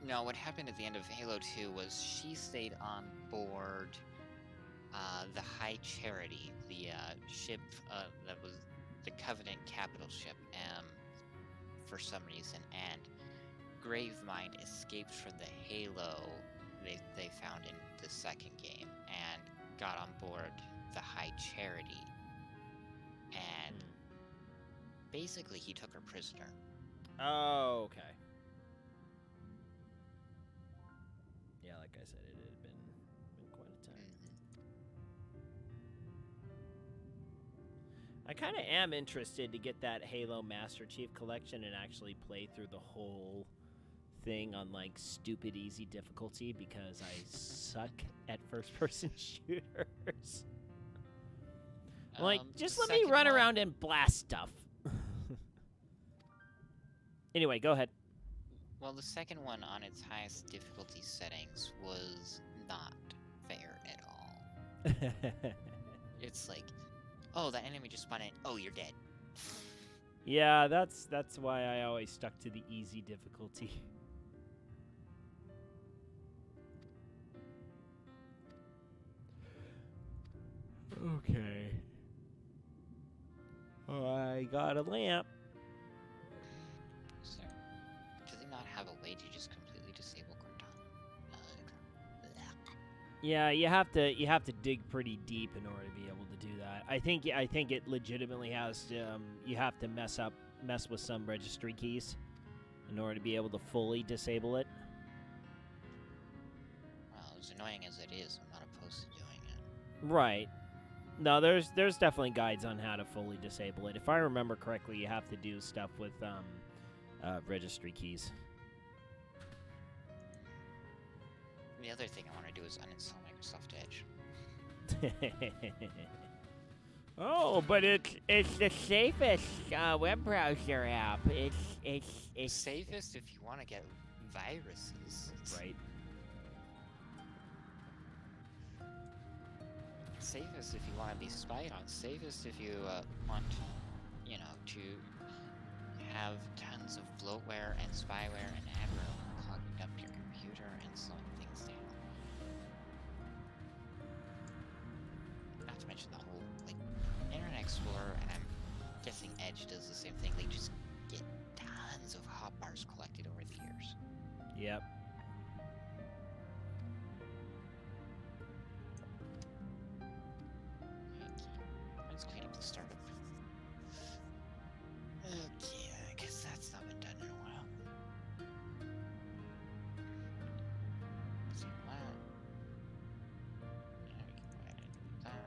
No, what happened at the end of Halo 2 was she stayed on board the High Charity, the ship that was the Covenant capital ship, for some reason, and Gravemind escaped from the Halo they found in the second game and got on board the High Charity, and basically he took her prisoner. Oh, okay. Yeah, like I said, it had been quite a time. I kind of am interested to get that Halo Master Chief Collection and actually play through the whole thing on, like, stupid easy difficulty because I suck at first-person shooters. Like, just let me run around and blast stuff. Anyway, go ahead. Well, the second one on its highest difficulty settings was not fair at all. It's like, oh, that enemy just spawned in. Oh, you're dead. Yeah, that's why I always stuck to the easy difficulty. Okay. I got a lamp. So, do they not have a way to just completely disable Cortana? Yeah, you have to dig pretty deep in order to be able to do that. I think it legitimately has to. You have to mess with some registry keys in order to be able to fully disable it. Well, as annoying as it is, I'm not opposed to doing it. Right. No, there's definitely guides on how to fully disable it. If I remember correctly, you have to do stuff with registry keys. The other thing I want to do is uninstall Microsoft Edge. Oh, but it's the safest web browser app. It's Safest if you want to get viruses. right. Safest if you want to be spied on. Safest if you want, you know, to have tons of bloatware and spyware and aggro clogging up your computer and slowing things down. Not to mention the whole, like, Internet Explorer, and I'm guessing Edge does the same thing. They just get tons of hotbars collected over the years. Yep. Let's clean up the startup. Okay, I guess that's not been done in a while. Let's do that. And we can go ahead and do that.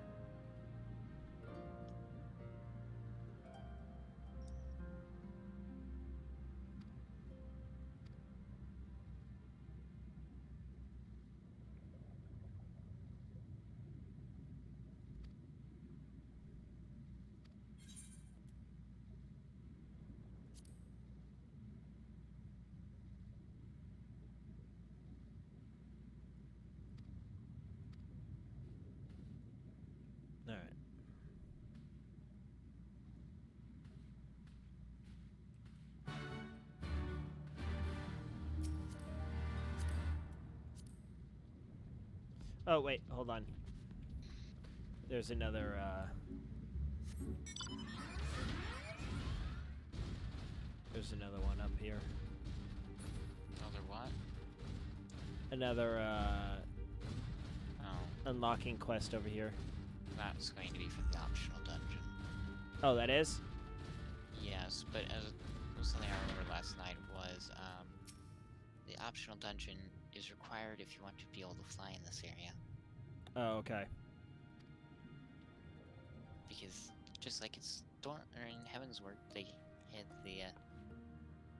All right. Oh wait, hold on. There's another. There's another one up here. Another what? Another Oh, unlocking quest over here. that's going to be for the optional dungeon. Oh, that is? Yes, but as something I remember last night was the optional dungeon is required if you want to be able to fly in this area. Oh, okay. Because just like it's in Heaven's Word, they hid the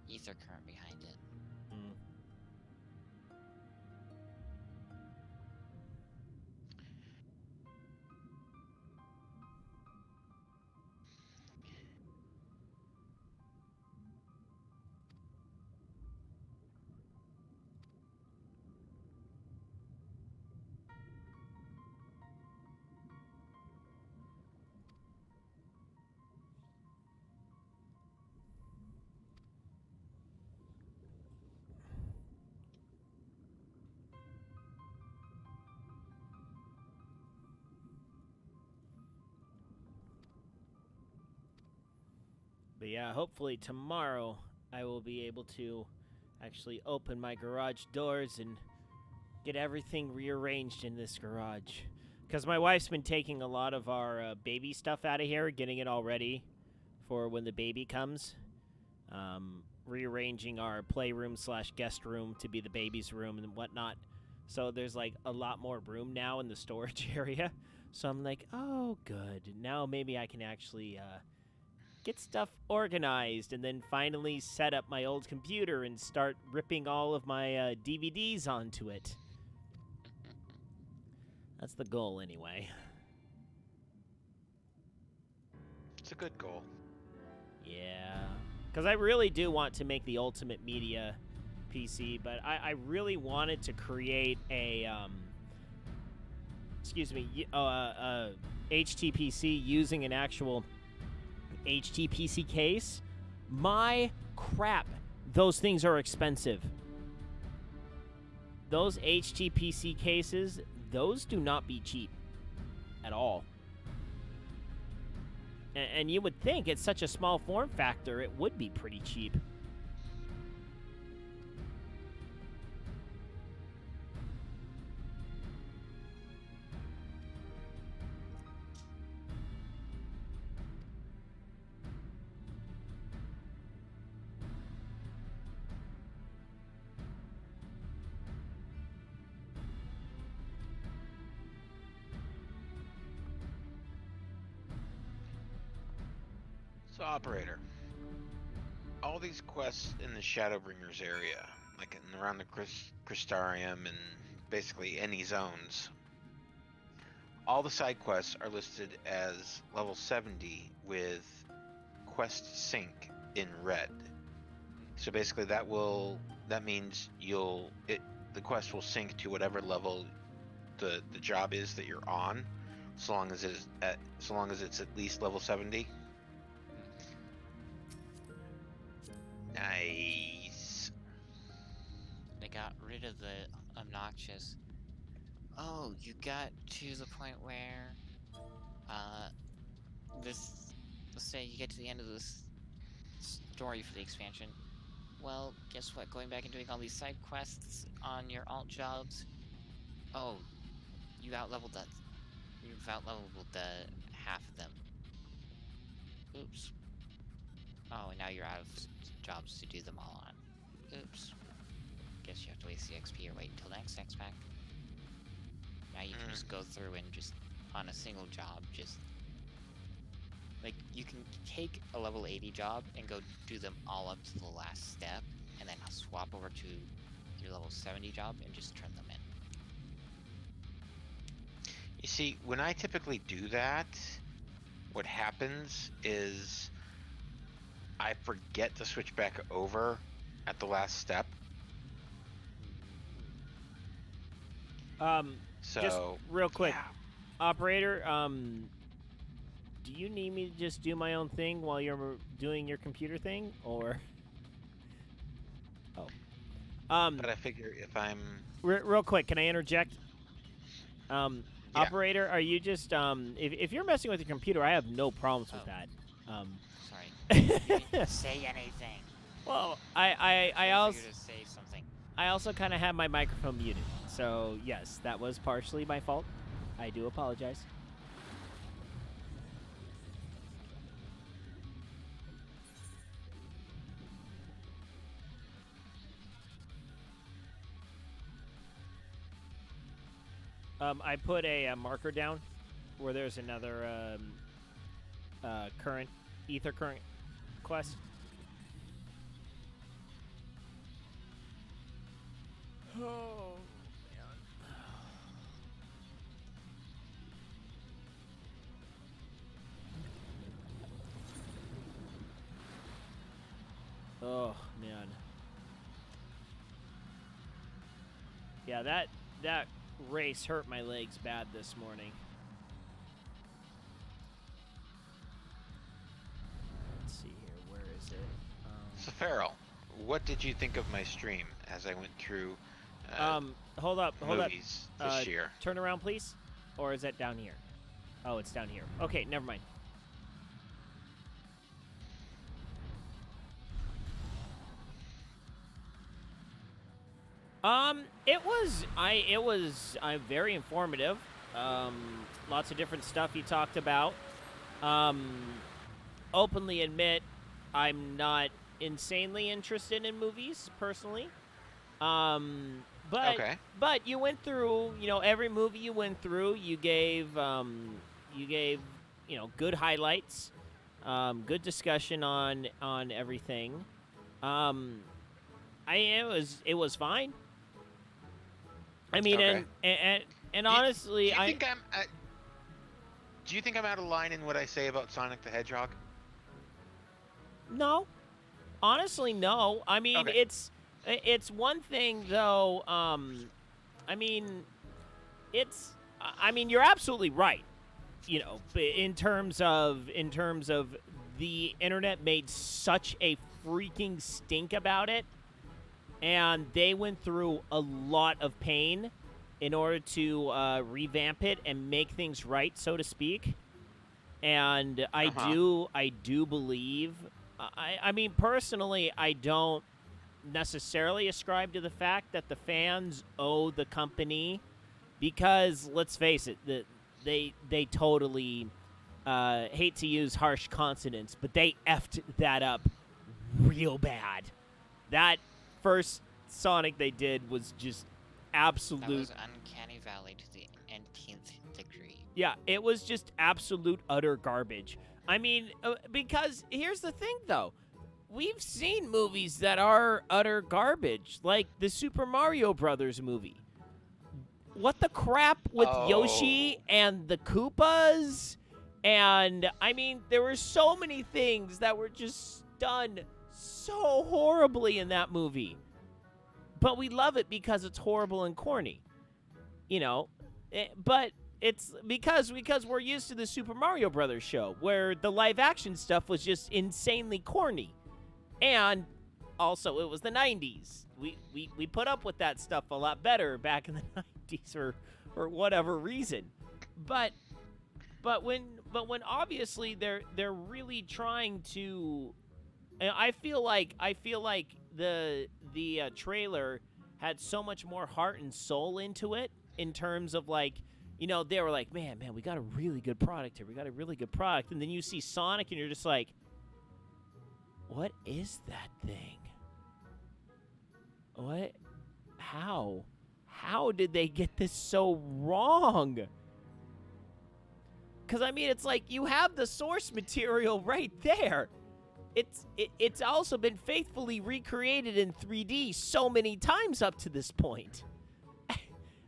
ether current behind it. Mm. But yeah, hopefully tomorrow I will be able to actually open my garage doors and get everything rearranged in this garage. Because my wife's been taking a lot of our baby stuff out of here, getting it all ready for when the baby comes. Rearranging our playroom / guest room to be the baby's room and whatnot. So there's like a lot more room now in the storage area. So I'm like, oh, good. Now maybe I can actually get stuff organized and then finally set up my old computer and start ripping all of my DVDs onto it. That's the goal anyway. It's a good goal. Yeah. Because I really do want to make the Ultimate Media PC, but I really wanted to create a, HTPC using an actual HTPC case. My crap, those things are expensive. Those HTPC cases, those do not be cheap at all. And you would think it's such a small form factor, it would be pretty cheap. So, operator, all these quests in the Shadowbringers area, like around the Crystarium and basically any zones, all the side quests are listed as level 70 with quest sync in red. So basically that means the quest will sync to whatever level the job is that you're on, so long as it's at least level 70. Nice. They got rid of the obnoxious. Oh, you got to the point where, let's say you get to the end of this story for the expansion. Well, guess what? Going back and doing all these side quests on your alt jobs. Oh, you've outleveled half of them. Oops. Oh, and now you're out of jobs to do them all on. Oops. Guess you have to waste the XP or wait until next X pack. Now you can just go through and just on a single job, just like you can take a level 80 job and go do them all up to the last step, and then swap over to your level 70 job and just turn them in. You see, when I typically do that, what happens is I forget to switch back over at the last step. So just real quick, yeah. operator, do you need me to just do my own thing while you're doing your computer thing, or? Oh. But I figure if I'm real quick, can I interject? Yeah. Operator, are you just if you're messing with your computer, I have no problems with that. Sorry. You didn't say anything. Well, I also You to say something. I also kind of have my microphone muted, so yes, that was partially my fault. I do apologize. I put a marker down where there's another ether current quest. Oh, man. Oh, man. Yeah, that race hurt my legs bad this morning. Let's see here. Where is it? So Farrell, what did you think of my stream as I went through hold up. movies this year? Turn around, please. Or is that down here? Oh, it's down here. Okay, never mind. It was very informative. Lots of different stuff you talked about. Openly admit, I'm not insanely interested in movies personally. But Okay. but you went through, every movie you went through, you gave good highlights, good discussion on everything. It was fine. I mean, Okay. and honestly, do you think I'm out of line in what I say about Sonic the Hedgehog? No, honestly, no. I mean, Okay. it's one thing though. I mean, you're absolutely right. In terms of the internet made such a freaking stink about it, and they went through a lot of pain in order to revamp it and make things right, so to speak. And I do believe. I mean, personally, I don't necessarily ascribe to the fact that the fans owe the company, because let's face it, they totally hate to use harsh consonants, but they effed that up real bad. That first Sonic they did was just absolute. That was uncanny valley to the nth degree. Yeah, it was just absolute utter garbage. I mean, because here's the thing, though. We've seen movies that are utter garbage, like the Super Mario Brothers movie. what the crap with Yoshi Oh. and the Koopas? And, I mean, there were so many things that were just done so horribly in that movie. But we love it because it's horrible and corny. You know? But it's because we're used to the Super Mario Brothers show, where the live-action stuff was just insanely corny. And also, it was the 90s. We put up with that stuff a lot better back in the 90s or whatever reason. But when obviously they're really trying to, and I feel like the trailer had so much more heart and soul into it, in terms of, like, you know, they were like, man, we got a really good product here. We got a really good product. And then you see Sonic and you're just like, what is that thing? What? How? How did they get this so wrong? Because, I mean, it's like you have the source material right there. It's also been faithfully recreated in 3D so many times up to this point.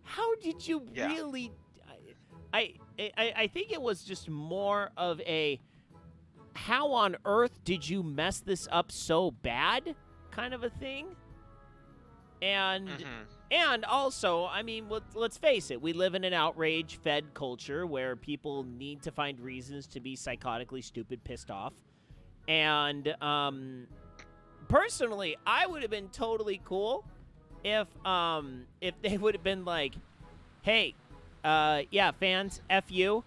How did you really... I think it was just more of a, how on earth did you mess this up so bad kind of a thing? And and also, I mean, let's face it, we live in an outrage-fed culture where people need to find reasons to be psychotically stupid, pissed off. And personally, I would have been totally cool if they would have been like, hey, yeah, fans, F you.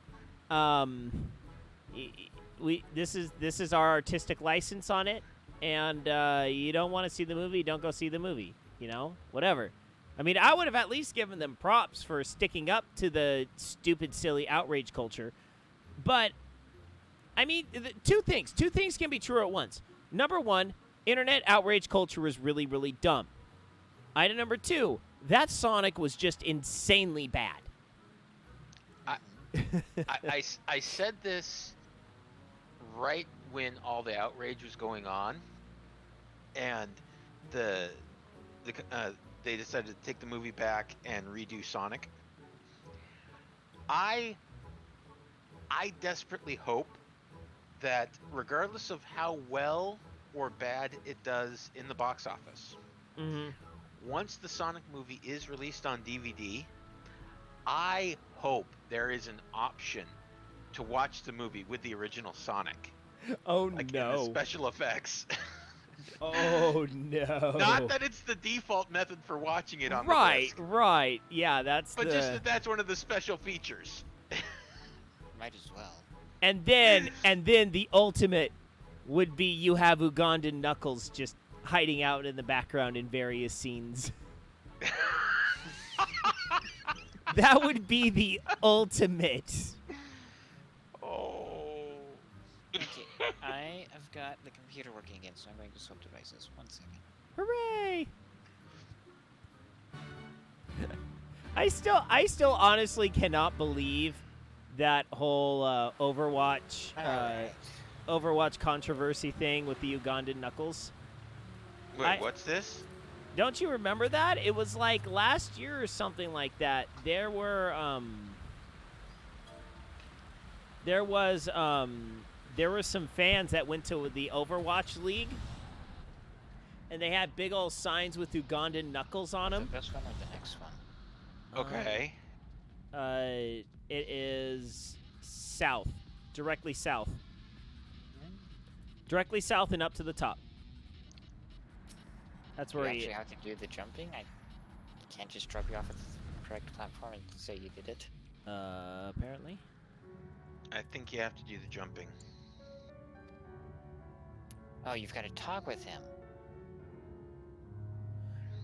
This is our artistic license on it, and you don't want to see the movie, don't go see the movie. You know, whatever. I mean, I would have at least given them props for sticking up to the stupid, silly outrage culture. But, I mean, two things can be true at once. Number one, internet outrage culture was really, really dumb. Item number two, that Sonic was just insanely bad. I said this right when all the outrage was going on, and they decided to take the movie back and redo Sonic. I desperately hope that regardless of how well or bad it does in the box office, once the Sonic movie is released on DVD, I hope there is an option to watch the movie with the original Sonic. Oh, like no. in the special effects. Oh, no. Not that it's the default method for watching it on the disc. Right. Yeah, that's just that's one of the special features. Might as well. And then the ultimate would be you have Ugandan Knuckles just hiding out in the background in various scenes. That would be the ultimate. Oh. Okay, I have got the computer working again, so I'm going to swap devices. 1 second. Hooray! I still honestly cannot believe that whole Overwatch Overwatch controversy thing with the Ugandan Knuckles. Wait, what's this? Don't you remember that? It was like last year or something like that. There were some fans that went to the Overwatch League, and they had big old signs with Ugandan Knuckles on them. The best one or the next one? Okay. It is south, directly south. Directly south and up to the top. That's where you actually have to do the jumping? I can't just drop you off at the correct platform and say you did it. Apparently. I think you have to do the jumping. Oh, you've got to talk with him.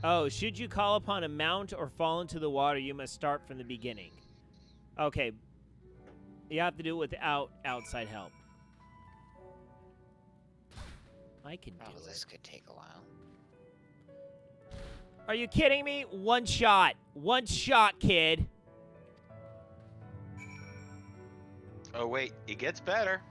Oh, should you call upon a mount or fall into the water, you must start from the beginning. Okay. You have to do it without outside help. I can do it. This could take a while. Are you kidding me? One shot. One shot, kid. Oh, wait. It gets better.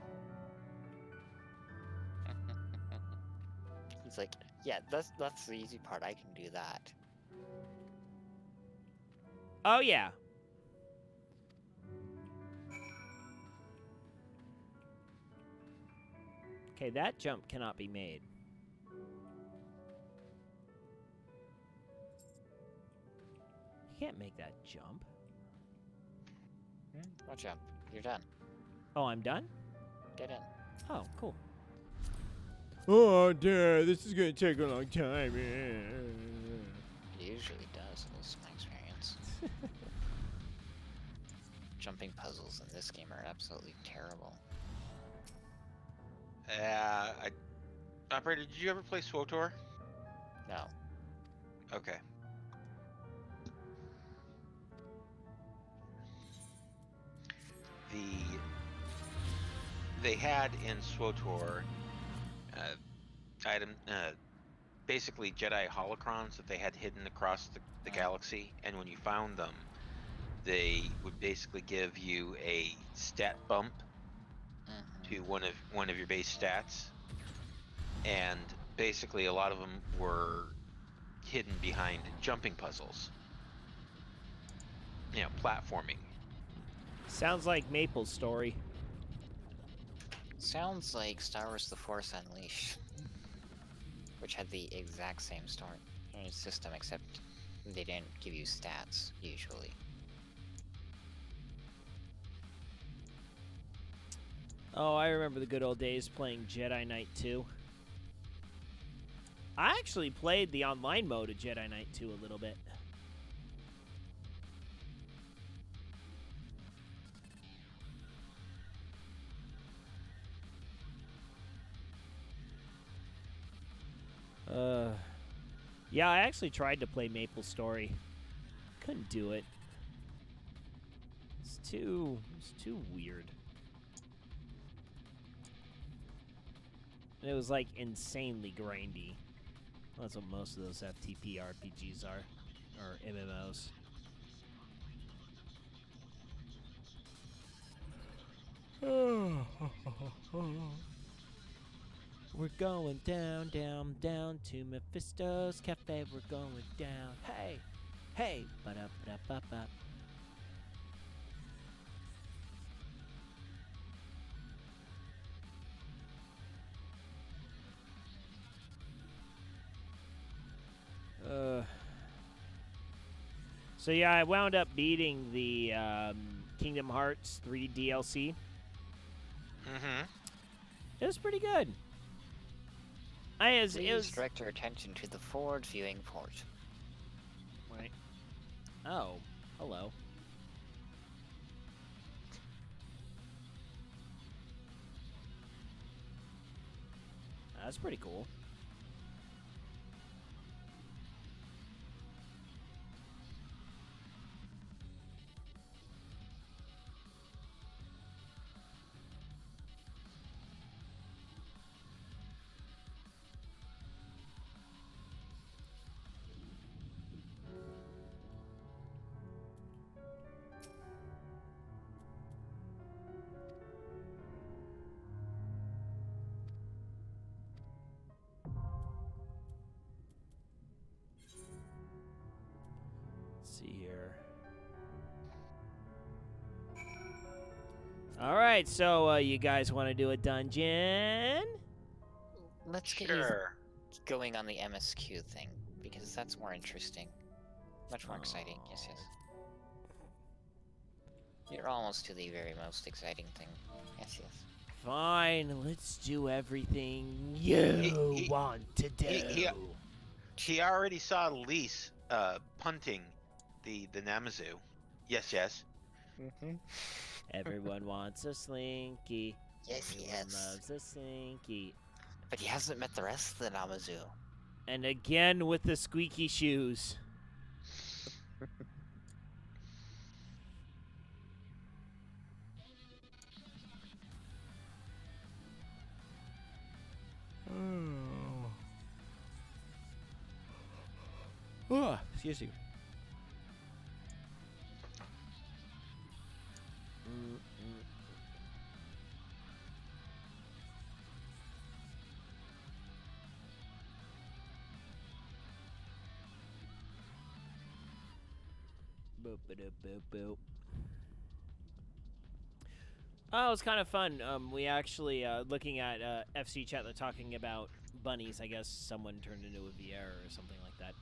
He's like, yeah, that's the easy part. I can do that. Oh, yeah. Okay, that jump cannot be made. You can't make that jump. What jump? You're done. Oh, I'm done? Get in. Oh, cool. Oh, Dad, this is going to take a long time. It usually does, at least in my experience. Jumping puzzles in this game are absolutely terrible. Operator, did you ever play SWOTOR? No. Okay. They had in SWOTOR basically Jedi holocrons that they had hidden across the galaxy, and when you found them, they would basically give you a stat bump to one of your base stats, and basically a lot of them were hidden behind jumping puzzles. You know, platforming. Sounds like Maple's story. Sounds like Star Wars The Force Unleashed, which had the exact same story system, except they didn't give you stats, usually. Oh, I remember the good old days playing Jedi Knight 2. I actually played the online mode of Jedi Knight 2 a little bit. Yeah, I actually tried to play Maple Story. Couldn't do it. It's too weird. And it was like insanely grindy. That's what most of those FTP RPGs are, or MMOs. We're going down, down, down to Mephisto's Cafe. We're going down. Hey, hey, ba-da-ba-da-ba-ba. So yeah, I wound up beating the Kingdom Hearts 3 DLC. Mm-hmm. It was pretty good. Please direct your attention to the forward viewing port. Right. Oh, hello. That's pretty cool. See here. All right, so you guys want to do a dungeon? Let's get you going on the MSQ thing, because that's more interesting. Much more exciting, yes. You're almost to the very most exciting thing. Yes. Fine, let's do everything you want to do. He already saw Lise punting the Namazu. Yes. Mm-hmm. Everyone wants a slinky. Yes. Everyone loves a slinky. But he hasn't met the rest of the Namazu. And again with the squeaky shoes. Oh, excuse me. Boop, ba-doop, boop, boop. Oh, it was kind of fun. We actually looking at FC chat. They're talking about bunnies. I guess someone turned into a VR or something like that.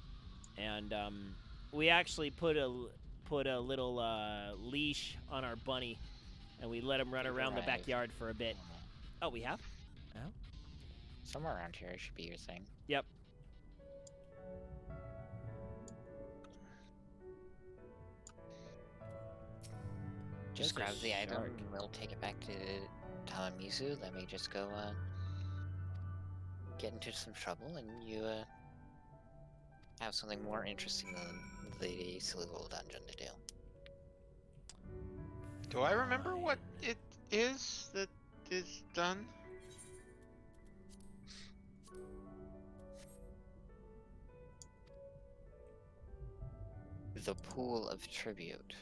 And we actually put a little leash on our bunny, and we let him run around the backyard for a bit. Oh, we have? Oh. Somewhere around here should be your thing. Yep. Just grab the item, and we'll take it back to Tamamizu, then we just go, get into some trouble, and you, have something more interesting than the silly little dungeon to do. Do I remember what it is that is done? The Pool of Tribute.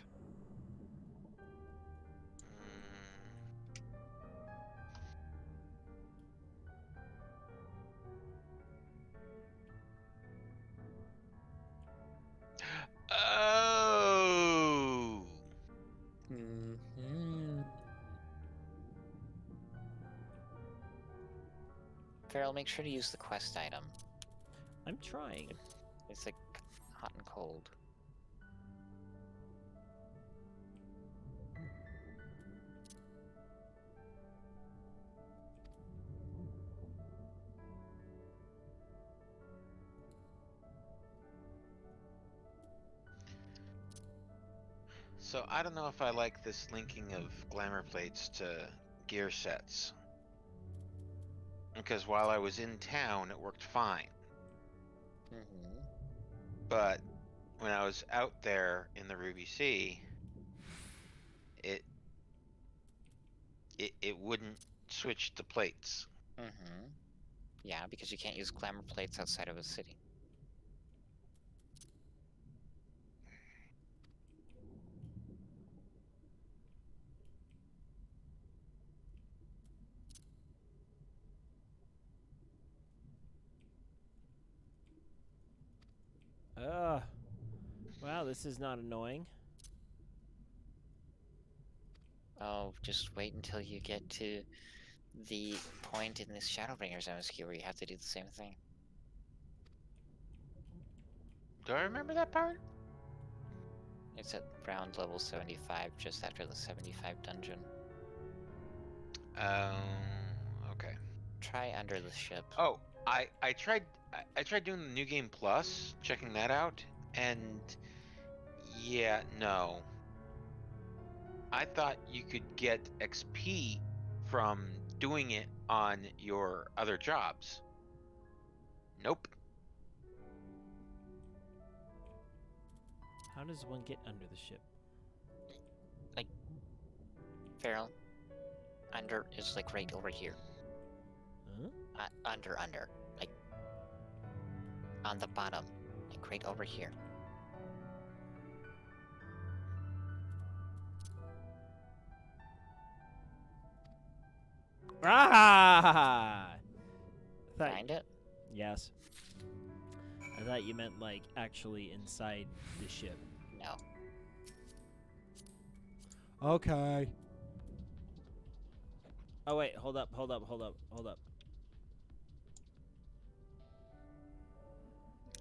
Oh. Farrell, make sure to use the quest item. I'm trying. It's like hot and cold. So I don't know if I like this linking of glamour plates to gear sets. Because while I was in town, it worked fine. But when I was out there in the Ruby Sea, it wouldn't switch the plates. Yeah, because you can't use glamour plates outside of a city. Wow, this is not annoying. Oh, just wait until you get to the point in this Shadowbringers MSQ where you have to do the same thing. Do I remember that part? It's at round level 75, just after the 75 dungeon. Okay. Try under the ship. Oh, I tried doing the New Game Plus, checking that out, and yeah, no. I thought you could get XP from doing it on your other jobs. Nope. How does one get under the ship? Like, Farrell, under is like right over here. Huh? Under, like on the bottom, like right over here. Ah! Find it? Yes. I thought you meant like actually inside the ship. No. Okay. Oh wait, hold up.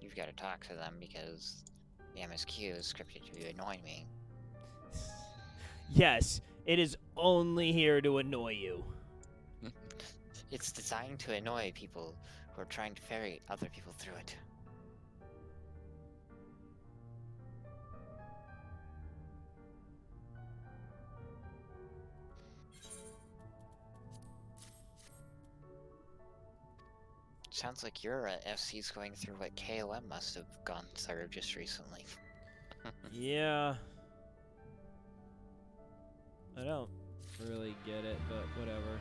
You've got to talk to them because the MSQ is scripted to annoy me. Yes, it is only here to annoy you. It's designed to annoy people who are trying to ferry other people through it. Sounds like your FC's going through what KOM must have gone through just recently. Yeah. I don't really get it, but whatever.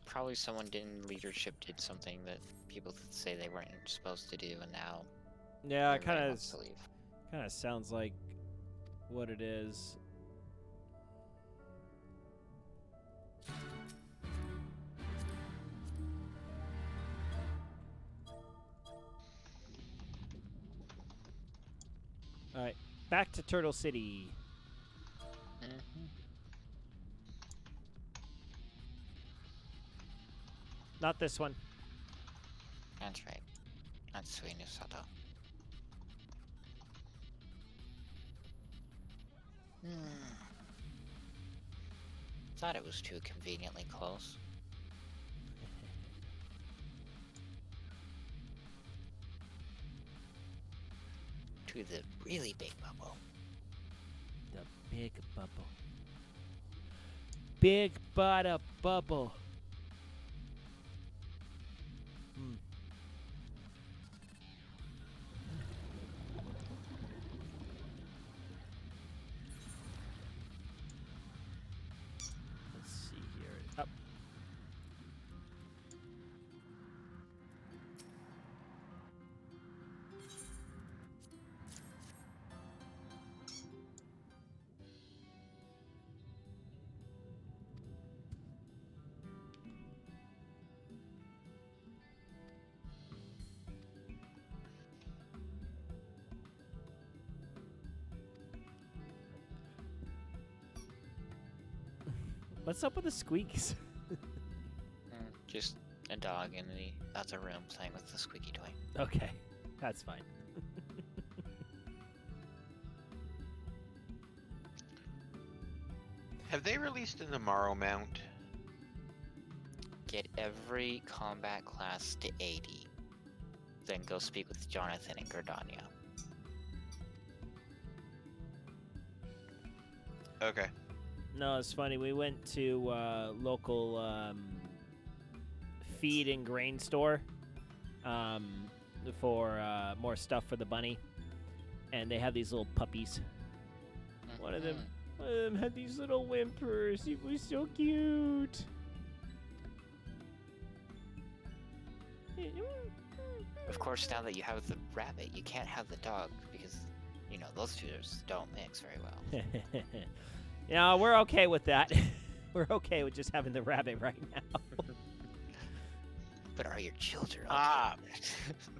Probably someone in leadership did something that people say they weren't supposed to do, and now Yeah, it everybody kind wants to leave. of sounds like what it is. Back to Turtle City. Not this one. That's right. That's Suinu Sato. Thought it was too conveniently close. To the really big bubble. The big bubble. Big butter bubble. Let's see here. Up. What's up with the squeaks? Just a dog in the other room playing with the squeaky toy. Okay, that's fine. Have they released an Amaro mount? Get every combat class to 80. Then go speak with Jonathan and Gardania. Okay. No, it's funny. We went to local feed and grain store for more stuff for the bunny, and they have these little puppies. One of them had these little whimpers. It was so cute. Of course, now that you have the rabbit, you can't have the dog because, you know, those two just don't mix very well. Yeah, we're okay with that. We're okay with just having the rabbit right now. But are your children okay?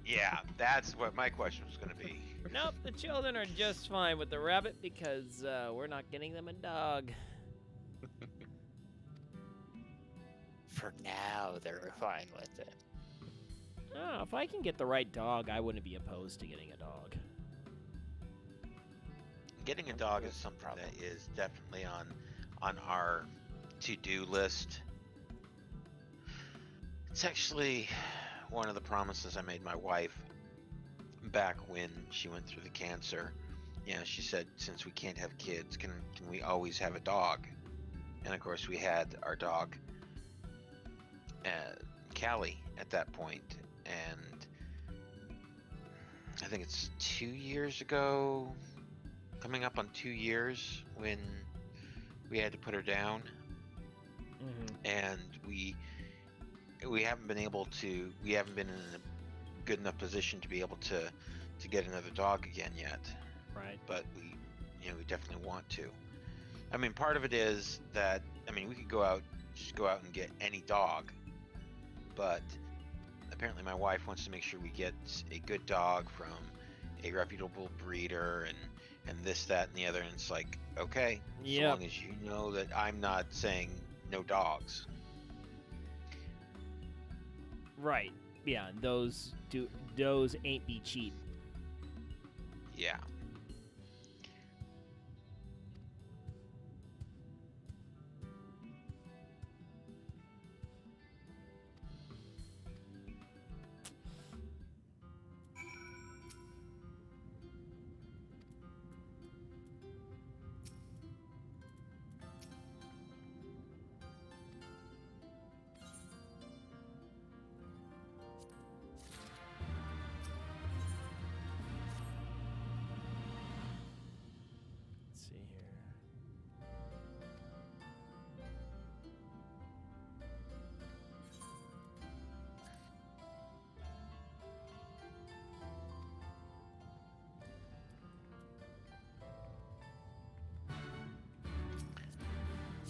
Yeah, that's what my question was going to be. Nope, the children are just fine with the rabbit because we're not getting them a dog. For now, they're fine with it. Oh, if I can get the right dog, I wouldn't be opposed to getting a dog. Getting a dog is something that is definitely on our to-do list. It's actually one of the promises I made my wife back when she went through the cancer. You know, she said, since we can't have kids, can we always have a dog? And of course, we had our dog, Callie, at that point. And I think it's 2 years ago, coming up on 2 years, when we had to put her down. And we haven't been able to, we haven't been in a good enough position to be able to get another dog again yet. Right. But we definitely want to. I mean, part of it is that, I mean, we could just go out and get any dog, but apparently my wife wants to make sure we get a good dog from a reputable breeder and this, that, and the other. And it's like, okay, so long as you know that I'm not saying no dogs. Right. Yeah, those ain't be cheap. Yeah. Let's see here.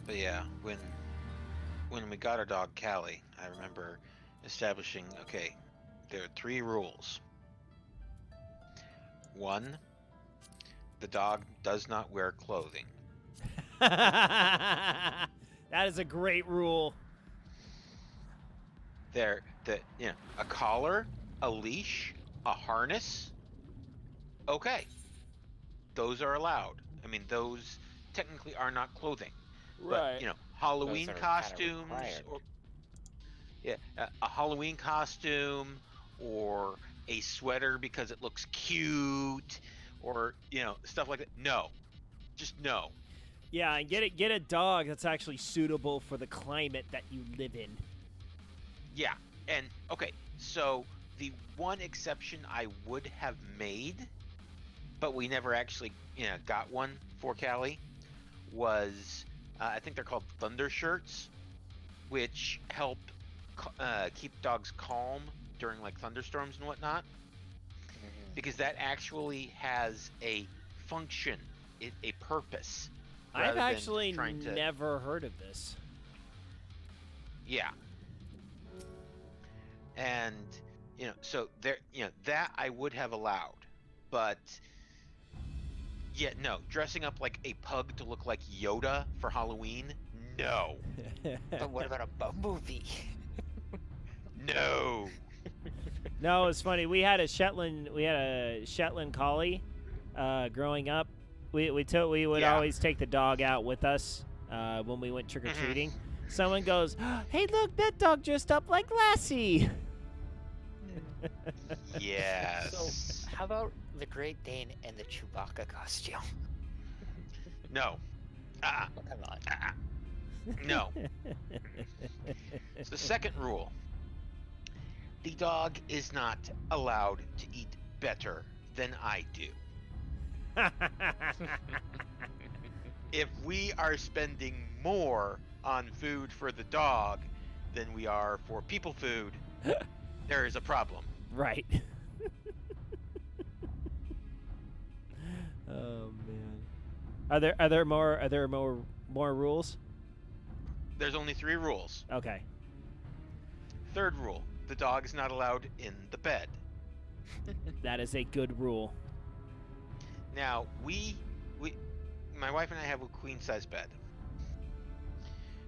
But yeah, when we got our dog Callie, I remember establishing, okay, there are 3 rules. 1, The dog does not wear clothing. That is a great rule. A collar, a leash, a harness. Okay, those are allowed. I mean, those technically are not clothing. Right. But Halloween Those are kinda costumes, required. or a Halloween costume, or a sweater because it looks cute, or stuff like that. No, just no. Yeah, and get a dog that's actually suitable for the climate that you live in. Yeah, and okay, so the one exception I would have made, but we never actually got one for Callie, was I think they're called thunder shirts, which help keep dogs calm during like thunderstorms and whatnot, because that actually has a function, a purpose. I've rather than actually trying to, never heard of this. yeah. And so there, that I would have allowed, but yeah, no, dressing up like a pug to look like Yoda for Halloween, no. But what about a bumblebee? No. No, it's funny. We had a Shetland collie growing up. We would always take the dog out with us when we went trick or treating. Someone goes, "Hey, look, that dog dressed up like Lassie." Yes. So, how about the Great Dane and the Chewbacca costume? No. Oh, come on. No. It's the second rule. The dog is not allowed to eat better than I do. If we are spending more on food for the dog than we are for people food, there is a problem. Right. Oh man. Are there more rules? There's only 3 rules. Okay. Third rule: the dog is not allowed in the bed. That is a good rule. Now, my wife and I have a queen size bed.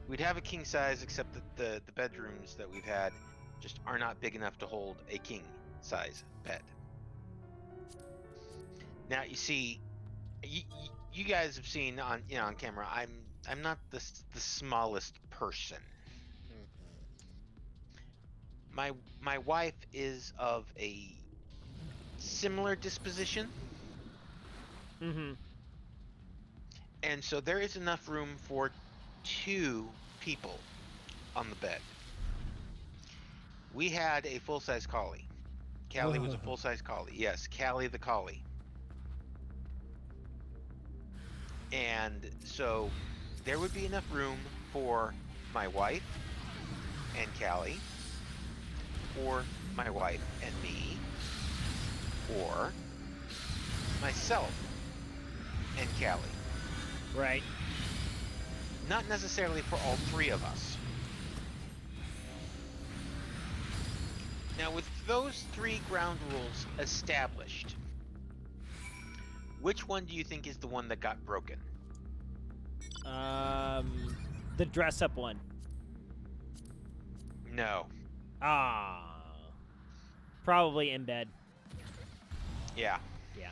We'd have a king size, except that the bedrooms that we've had just are not big enough to hold a king size bed. Now, you see, you guys have seen on camera, I'm not the smallest person. My wife is of a similar disposition. Mm-hmm. And so there is enough room for 2 people on the bed. We had a full-size collie. Callie was a full-size collie. Yes, Callie the collie. And so there would be enough room for my wife and Callie, or my wife and me, or myself and Callie. Right. Not necessarily for all 3 of us. Now, with those 3 ground rules established, which one do you think is the one that got broken? The dress-up one. No. Probably in bed. Yeah. Yeah.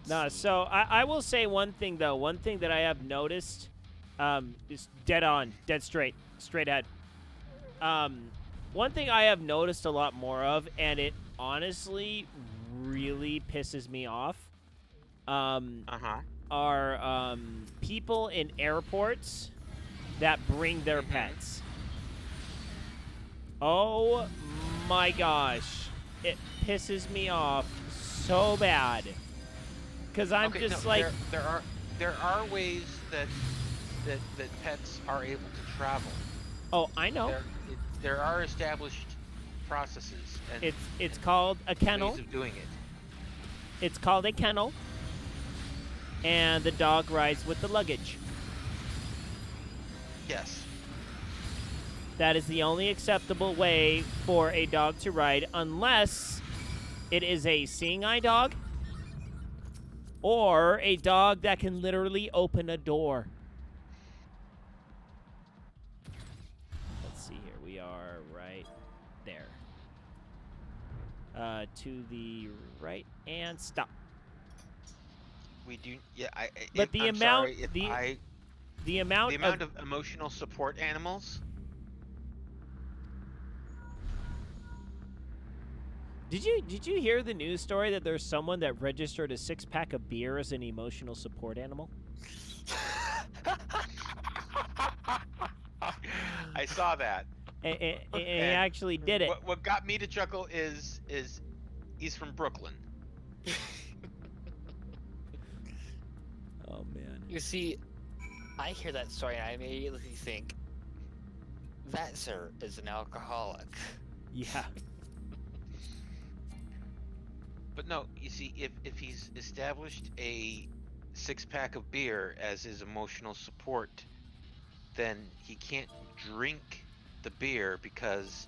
No, so I will say one thing, though. One thing that I have noticed is dead on, dead straight ahead. One thing I have noticed a lot more of, and it honestly really pisses me off, are people in airports that bring their pets. Oh my gosh. It pisses me off so bad. Because I'm just like... There are ways that pets are able to travel. Oh, I know. There are established processes. And it's called a kennel. Ways of doing it. It's called a kennel. And the dog rides with the luggage. Yes. That is the only acceptable way for a dog to ride, unless it is a seeing eye dog or a dog that can literally open a door. Let's see here. We are right there. To the right and stop. We do, yeah. But the I'm amount, sorry if the amount of emotional support animals. Did you hear the news story that there's someone that registered a 6-pack of beer as an emotional support animal? I saw that. And he actually did it. What got me to chuckle is he's from Brooklyn. Oh man. You see, I hear that story and I immediately think, that sir is an alcoholic. Yeah. But no, you see, if he's established a 6-pack of beer as his emotional support, then he can't drink the beer because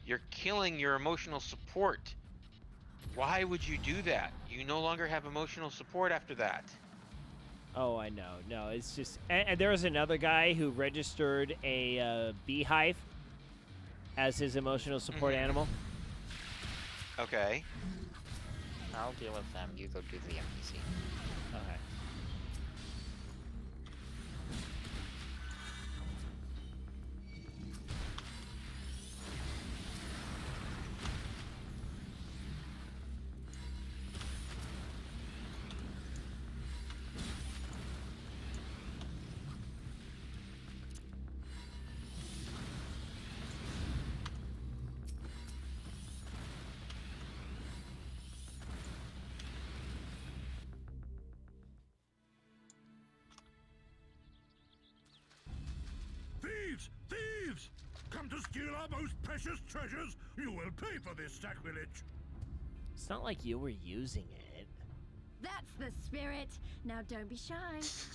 you're killing your emotional support. Why would you do that? You no longer have emotional support after that. Oh, I know. No, it's just... And there was another guy who registered a beehive as his emotional support animal. Okay. I'll deal with them. You go do the NPC. Okay. Thieves! Thieves! Come to steal our most precious treasures? You will pay for this sacrilege. It's not like you were using it. That's the spirit. Now don't be shy.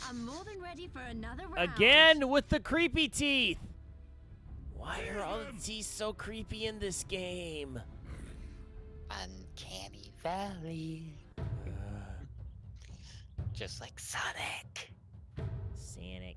I'm more than ready for another round. Again with the creepy teeth. Why are all the teeth so creepy in this game? Uncanny Valley. Just like Sonic. Sonic.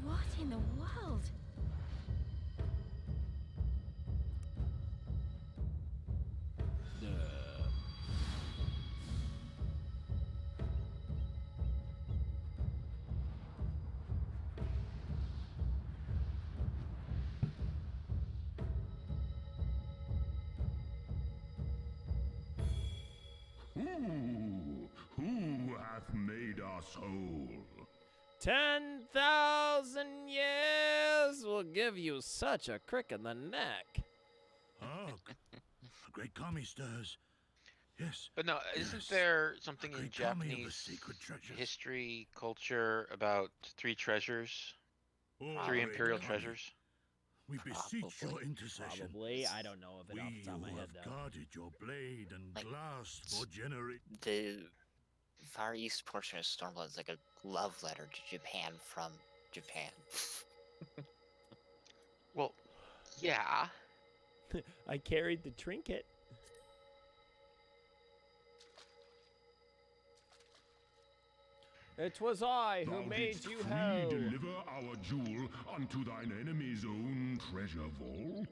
What in the world? Who hath made us whole? 10,000 years will give you such a crick in the neck. Hark! A great kami stirs. Yes. But no, isn't yes. there something A in great kami of the Japanese sacred treasures. history, culture about 3 treasures? Oh, 3 great imperial kami, treasures? We beseech your intercession. Probably. I don't know of it off the top of my who head, have though. guarded your blade and Like, glass for generations. The Far East portion of Stormblood is like a love letter to Japan from Japan. Well, yeah. I carried the trinket. It was I who Thou made didst you free hell. deliver our jewel unto thine enemy's own treasure vault?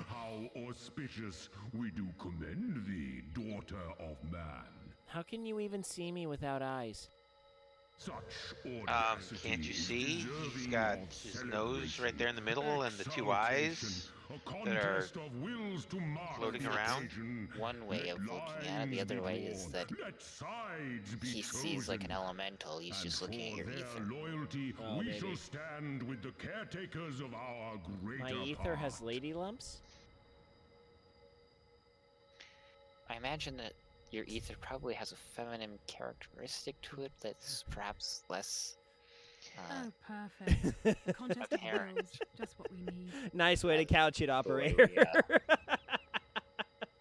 How auspicious! We do commend thee, daughter of man. How can you even see me without eyes? Such audacity Can't you is see? He's deserving got of his nose right celebration, there in the middle and the 2 eyes exaltation, a that are contest of wills to mark floating the around. occasion. One way Let of looking at it, the lines other be way is drawn, that let sides be he sees like an chosen. elemental, he's And just looking at for your their ether. loyalty, Oh, we maybe. shall stand with the caretakers of our greater My ether part. has lady lumps? I imagine that your ether probably has a feminine characteristic to it that's perhaps less Oh, perfect. The contest of Apparent. wills, just what we need. Nice way to couch it, Boy, operator.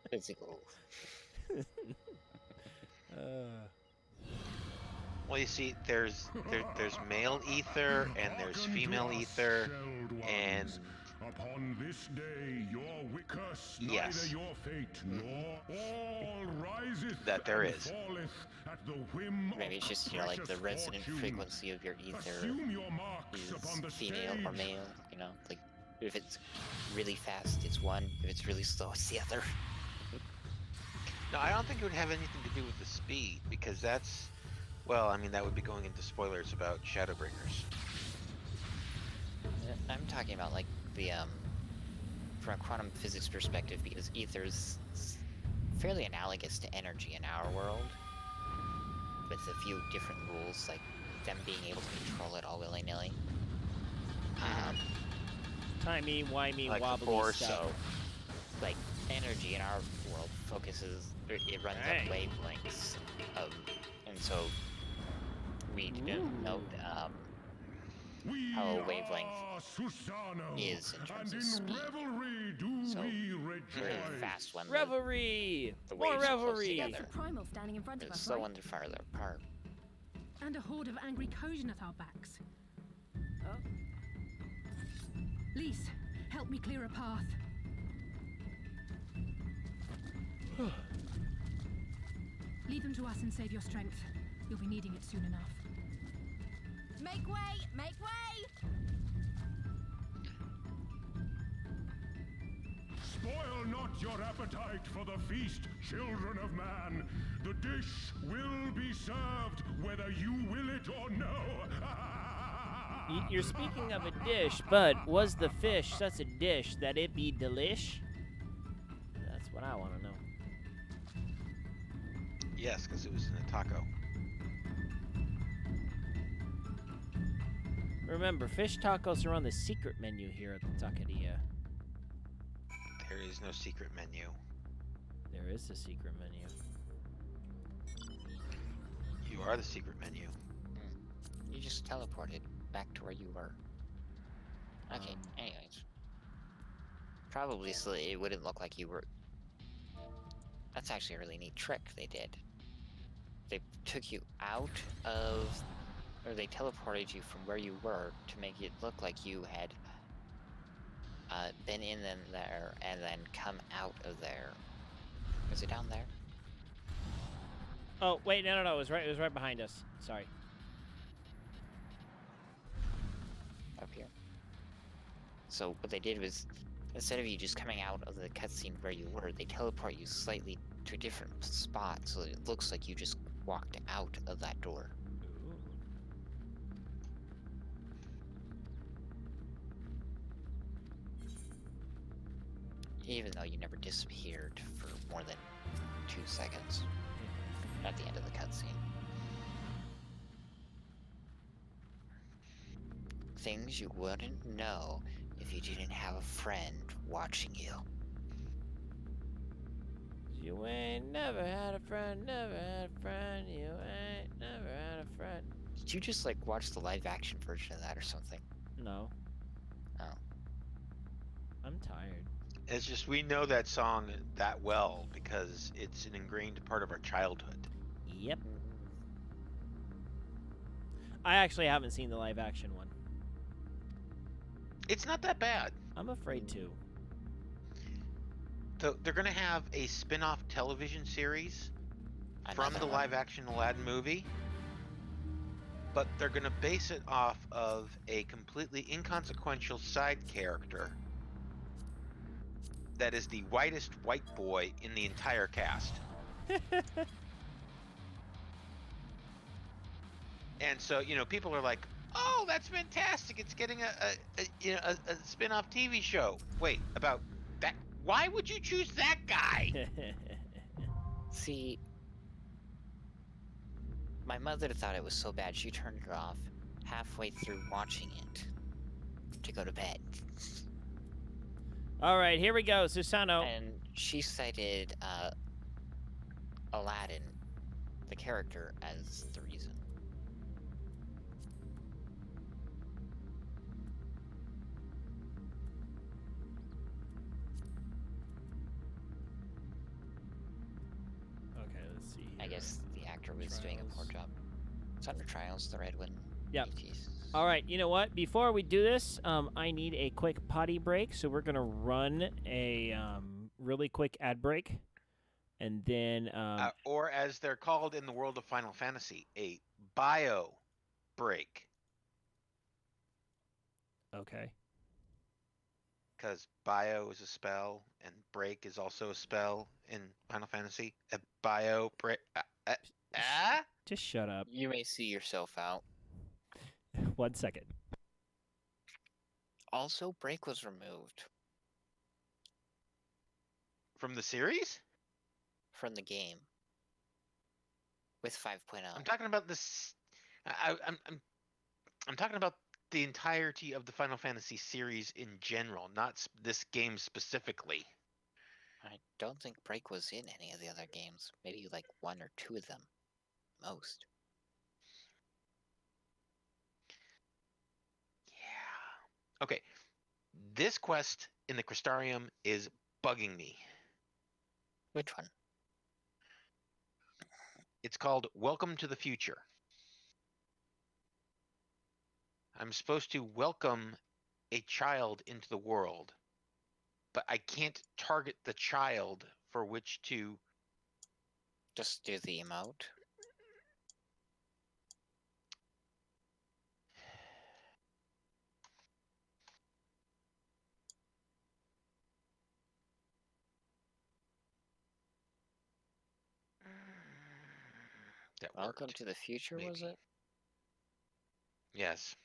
Physical. Well, you see, there's male ether and there's female ether, and upon this day your curse yes, neither your fate nor all riseth that there and is. falleth at the whim Maybe it's of just, you know, like the precious resonant fortune. frequency of your ether Assume your marks upon the is female or stage. male, you know? Like, if it's really fast, it's one. If it's really slow, it's the other. No, I don't think it would have anything to do with the speed, because that's, well, I mean, that would be going into spoilers about Shadowbringers. I'm talking about, like, the, from a quantum physics perspective, because ether's fairly analogous to energy in our world, with a few different rules, like them being able to control it all willy-nilly. Timey, wimey, Like the wobbly Force, stuff. So, like, energy in our world focuses, it runs Dang. up wavelengths of, and so we note We how a wavelength are Susano, is in terms and of in speed. revelry do So, we really rejoice. fast when Revelry! the More waves are close revelry! together. That's a primal standing in front of They're us, slow right? when they're farther apart. And a horde of angry Kojin at our backs. Lise, help me clear a path. Leave them to us and save your strength. You'll be needing it soon enough. Make way! Make way! Spoil not your appetite for the feast, children of man. The dish will be served whether you will it or no. You're speaking of a dish, but was the fish such a dish that it be delish? That's what I want to know. Yes, because it was in a taco. Remember, fish tacos are on the secret menu here at the Taqueria. There is no secret menu. There is a secret menu. You are the secret menu. You just teleported back to where you were. Okay, anyways. Probably so it wouldn't look like you were... That's actually a really neat trick they did. They took you out of... Or they teleported you from where you were to make it look like you had been in there and then come out of there. Was it down there? Oh, wait, no, it was right behind us. Sorry. Up here. So what they did was, instead of you just coming out of the cutscene where you were, they teleport you slightly to a different spot so that it looks like you just walked out of that door. Even though you never disappeared for more than 2 seconds at the end of the cutscene. Things you wouldn't know if you didn't have a friend watching you. You ain't never had a friend, never had a friend. You ain't never had a friend. Did you just like watch the live action version of that or something? No. Oh. I'm tired. It's just we know that song that well because it's an ingrained part of our childhood. Yep. I actually haven't seen the live action one. It's not that bad. I'm afraid to. So they're going to have a spin-off television series from Another the one? live-action Aladdin movie, but they're going to base it off of a completely inconsequential side character that is the whitest white boy in the entire cast. And so, you know, people are like, "Oh, that's fantastic! It's getting a spin-off TV show." Wait, about that? Why would you choose that guy? See, my mother thought it was so bad she turned it off halfway through watching it to go to bed. All right, here we go, Susano. And she cited Aladdin, the character, as the reason. actor was doing a poor job. It's under trials, the red one. Yep. ATs. All right, you know what? Before we do this, I need a quick potty break, so we're gonna run a really quick ad break, and then or as they're called in the world of Final Fantasy, a bio break. Okay. Because bio is a spell and break is also a spell in Final Fantasy. A bio break. Just shut up. You may see yourself out. 1 second. Also, break was removed From the series? from the game with 5.0. I'm talking about this. I'm talking about the entirety of the Final Fantasy series in general, not this game specifically. I don't think break was in any of the other games. Maybe like 1 or 2 of them, most. Yeah. Okay. This quest in the Crystarium is bugging me. Which one? It's called Welcome to the Future. I'm supposed to welcome a child into the world, but I can't target the child for which to... Just do the emote. That Welcome worked. to the future, maybe. was it? Yes.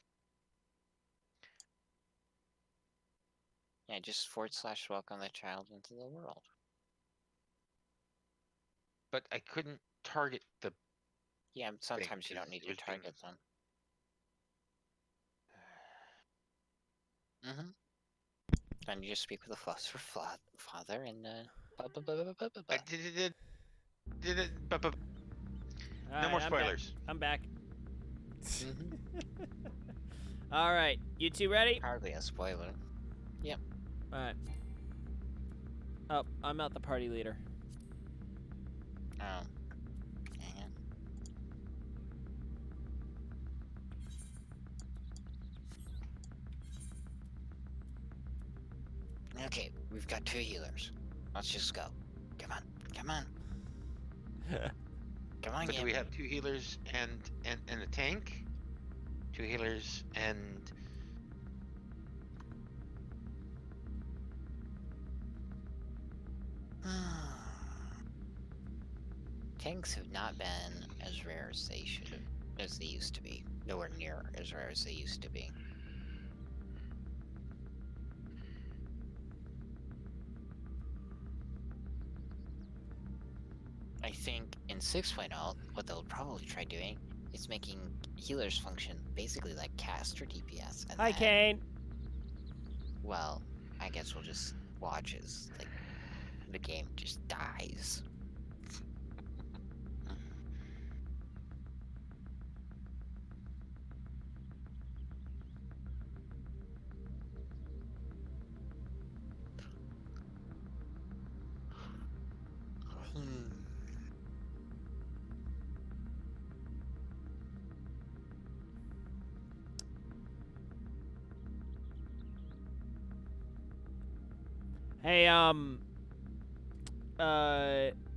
Yeah, just / welcome the child into the world. But I couldn't target the... Yeah, sometimes you don't because need it to was being- target them. Mm-hmm. Then you just speak with the foster father and blah, blah, blah, blah, blah, blah, blah. I did it, but All no right, more I'm spoilers. I'm back. Mhm. All right, you two ready? Hardly a spoiler. All right. Oh, I'm not the party leader. Oh. Hang on. Okay, we've got 2 healers. Let's just go. Come on. Come on. Come on, So do we Gambit. have 2 healers and a tank? 2 healers and... Tanks have not been as rare as they should have, as they used to be. Nowhere near as rare as they used to be. I think in 6.0, what they'll probably try doing is making healers function basically like cast or DPS. And Hi, then, Kane. well, I guess we'll just watch as like the game just dies. Hey,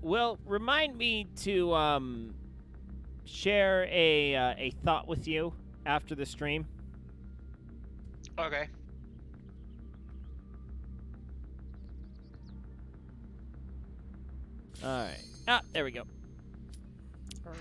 Will, remind me to share a thought with you after the stream. Okay. All right. Ah, there we go. Hooray.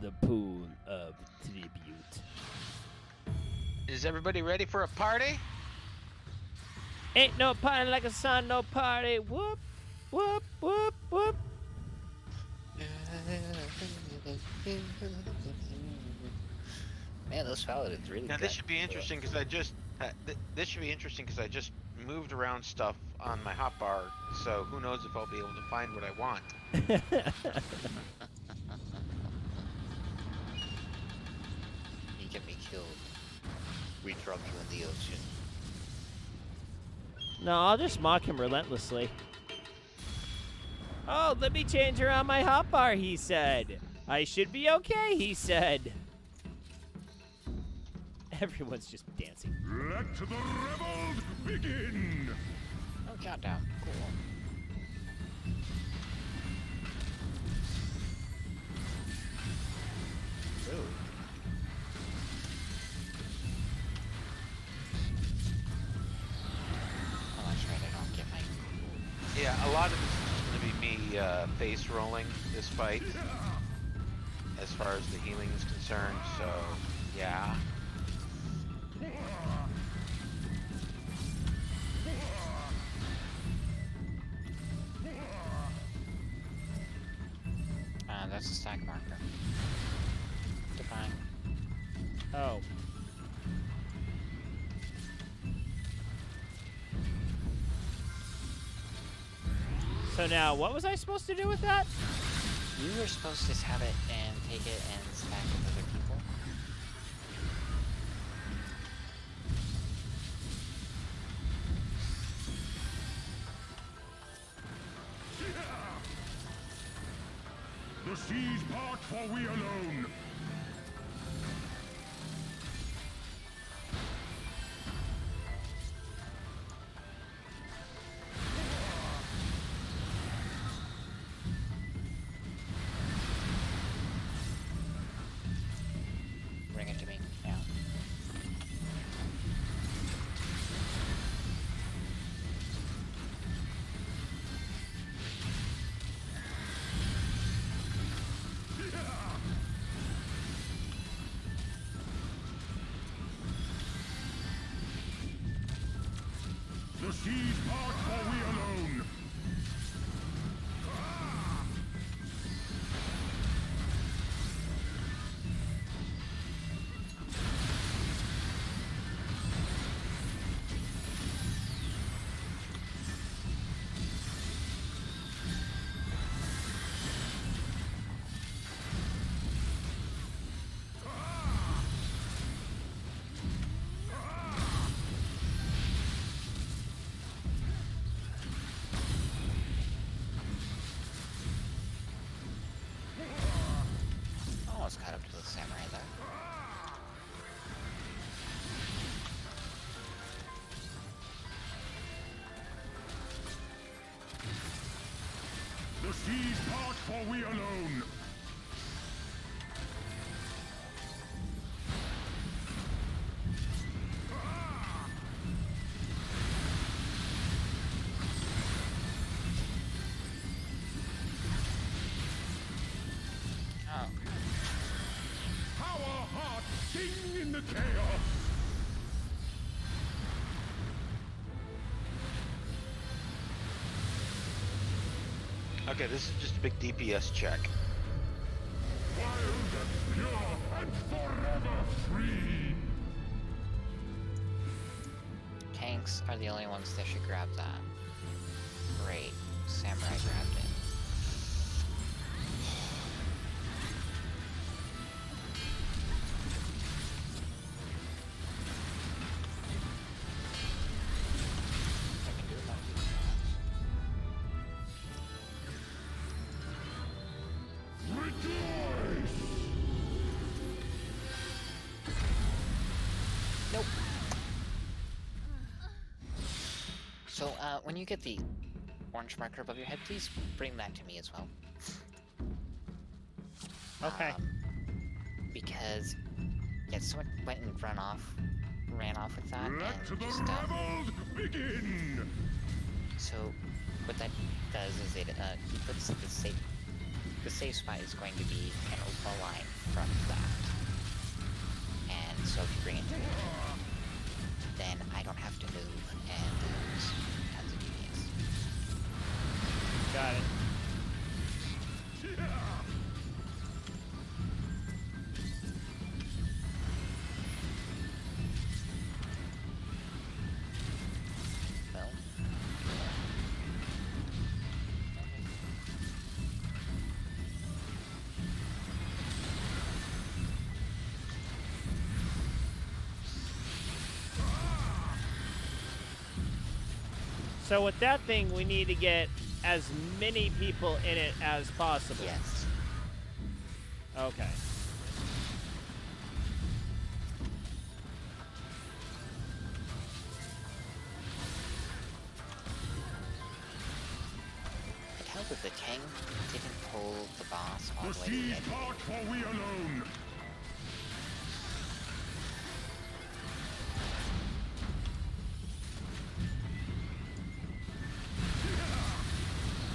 The pool of tribute. Is everybody ready for a party? Ain't no party like a sun, no party. Whoop, whoop, whoop, whoop. Man, those paladins really Now got this should be interesting because I just moved around stuff on my hotbar, so who knows if I'll be able to find what I want. You get me killed. We drop you in the ocean. No, I'll just mock him relentlessly. Oh, let me change around my hotbar, he said. I should be okay, he said. Everyone's just dancing. Let the revels begin! Oh, countdown. Cool. Ooh. Oh, that's right, I don't get my... Yeah, a lot of this is just going to be me face rolling this fight, as far as the healing is concerned, so yeah. That's a stack marker. Define. Oh. So now, what was I supposed to do with that? You were supposed to have it and take it and stack with other people. The seas part for we alone. Bring it to me now. The seas part for we alone. Almost caught up to the samurai there. The seas part for we alone. Oh. Our hearts sing in the chaos. Okay, this is just a big DPS check. Wild and pure and forever free. Tanks are the only ones that should grab that. Great. Samurai grabbed it. I can do it like this. Rejoice! Nope. So, when you get the orange marker above your head, please bring that to me as well. Okay. Because, yeah, someone went and ran off with that, Let and the just, revels begin! so, what that does is it, he puts the safe spot is going to be a line from that. And so if you bring it to me, then I don't have to move and lose tons of DPS. Got it. Well, So with that thing, we need to get as many people in it as possible. Yes. Okay. It helped if the king didn't pull the boss all The the way to the siege end. part for we alone.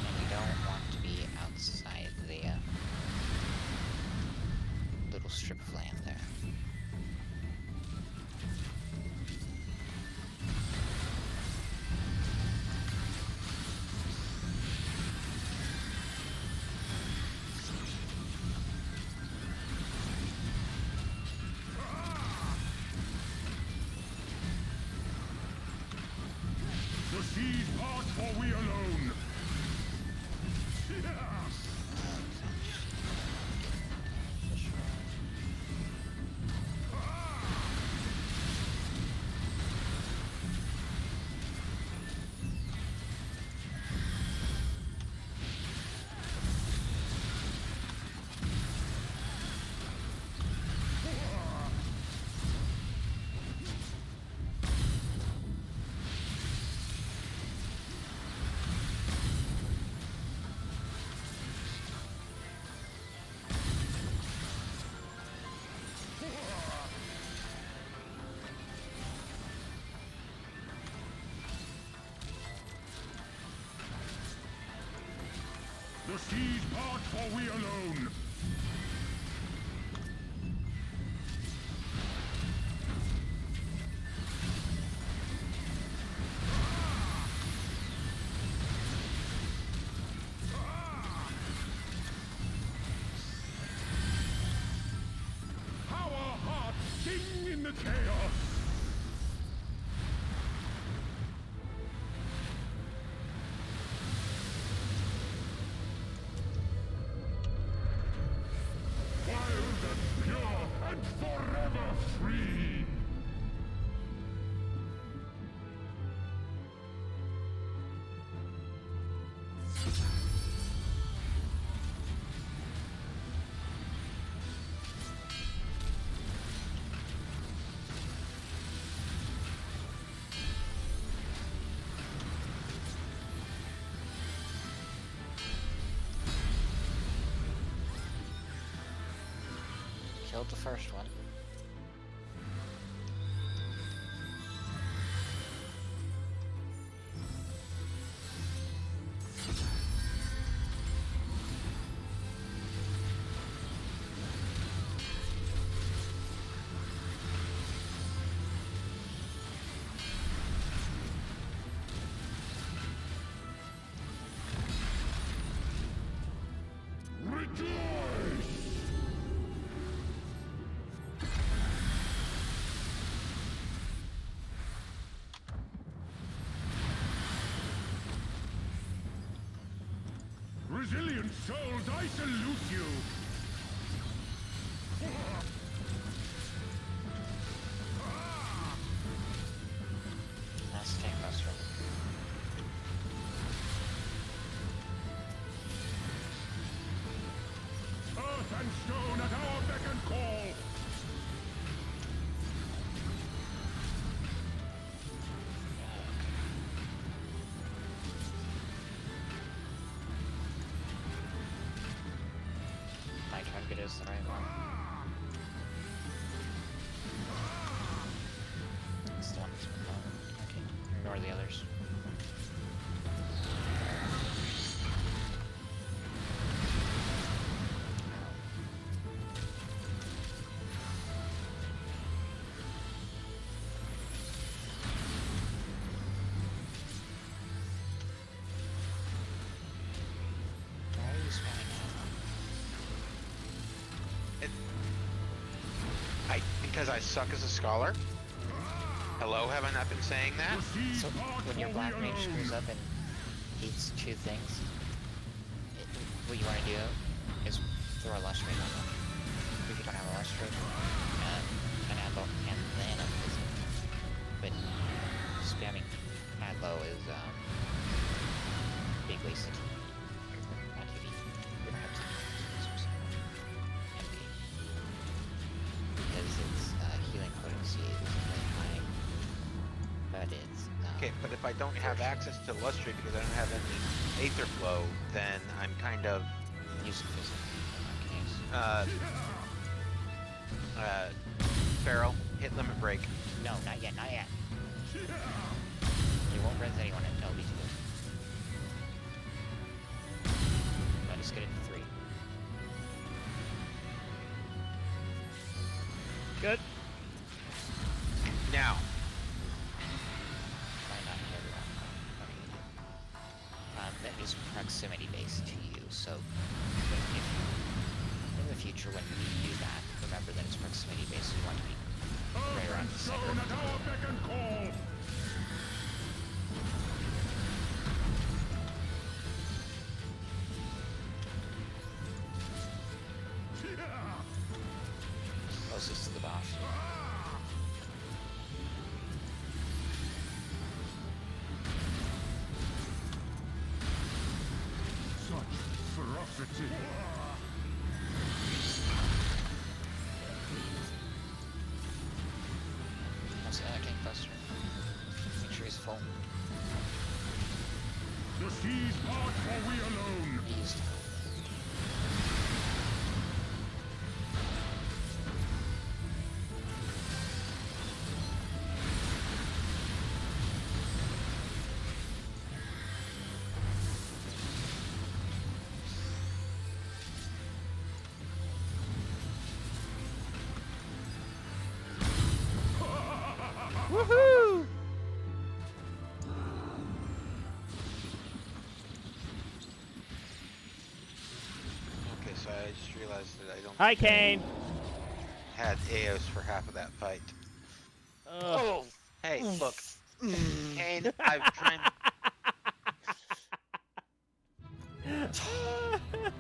And you don't want to be outside the little strip of land there. The siege part for we alone. The siege part for we alone. How our hearts sing in the chaos. Wild and pure and forever free. Killed the first one. Rejoice! Resilient souls, I salute you! That's Tank Buster. Earth and stone at our beck and call! My target is the right one. It's the one that's been done. Okay, ignore the others. Why are you spamming that? Because I suck as a scholar? Hello, have I not been saying that? The siege So part when your for we black mage screws alone. up and eats two things, what you want to do is throw a lustrate on them. If you don't have a lustrate, an apple, and then a physic. But spamming Hadlow is big wasted. Not TV. We don't have TV. Because its healing potency is really high. But it's Okay, but if I don't have access to Lustrate because I don't have any Aether Flow, then I'm kind of use of physics in that case. Pharaoh, hit limit break. No, not yet, not yet. It won't res anyone at no B2. Let us get it to 3. Good. Now. That is proximity based to you, so if in the future when you do that, remember that it's proximity based, so you want to be right around the center of the table. Closest to the boss. Ferocity. What's the other gangbuster? Make sure he's full. The seas part or we alone. He's Woohoo! Okay, so I just realized that I don't Hi, Kane. had Eos for half of that fight. Oh. Hey, look. Kane, I've tried.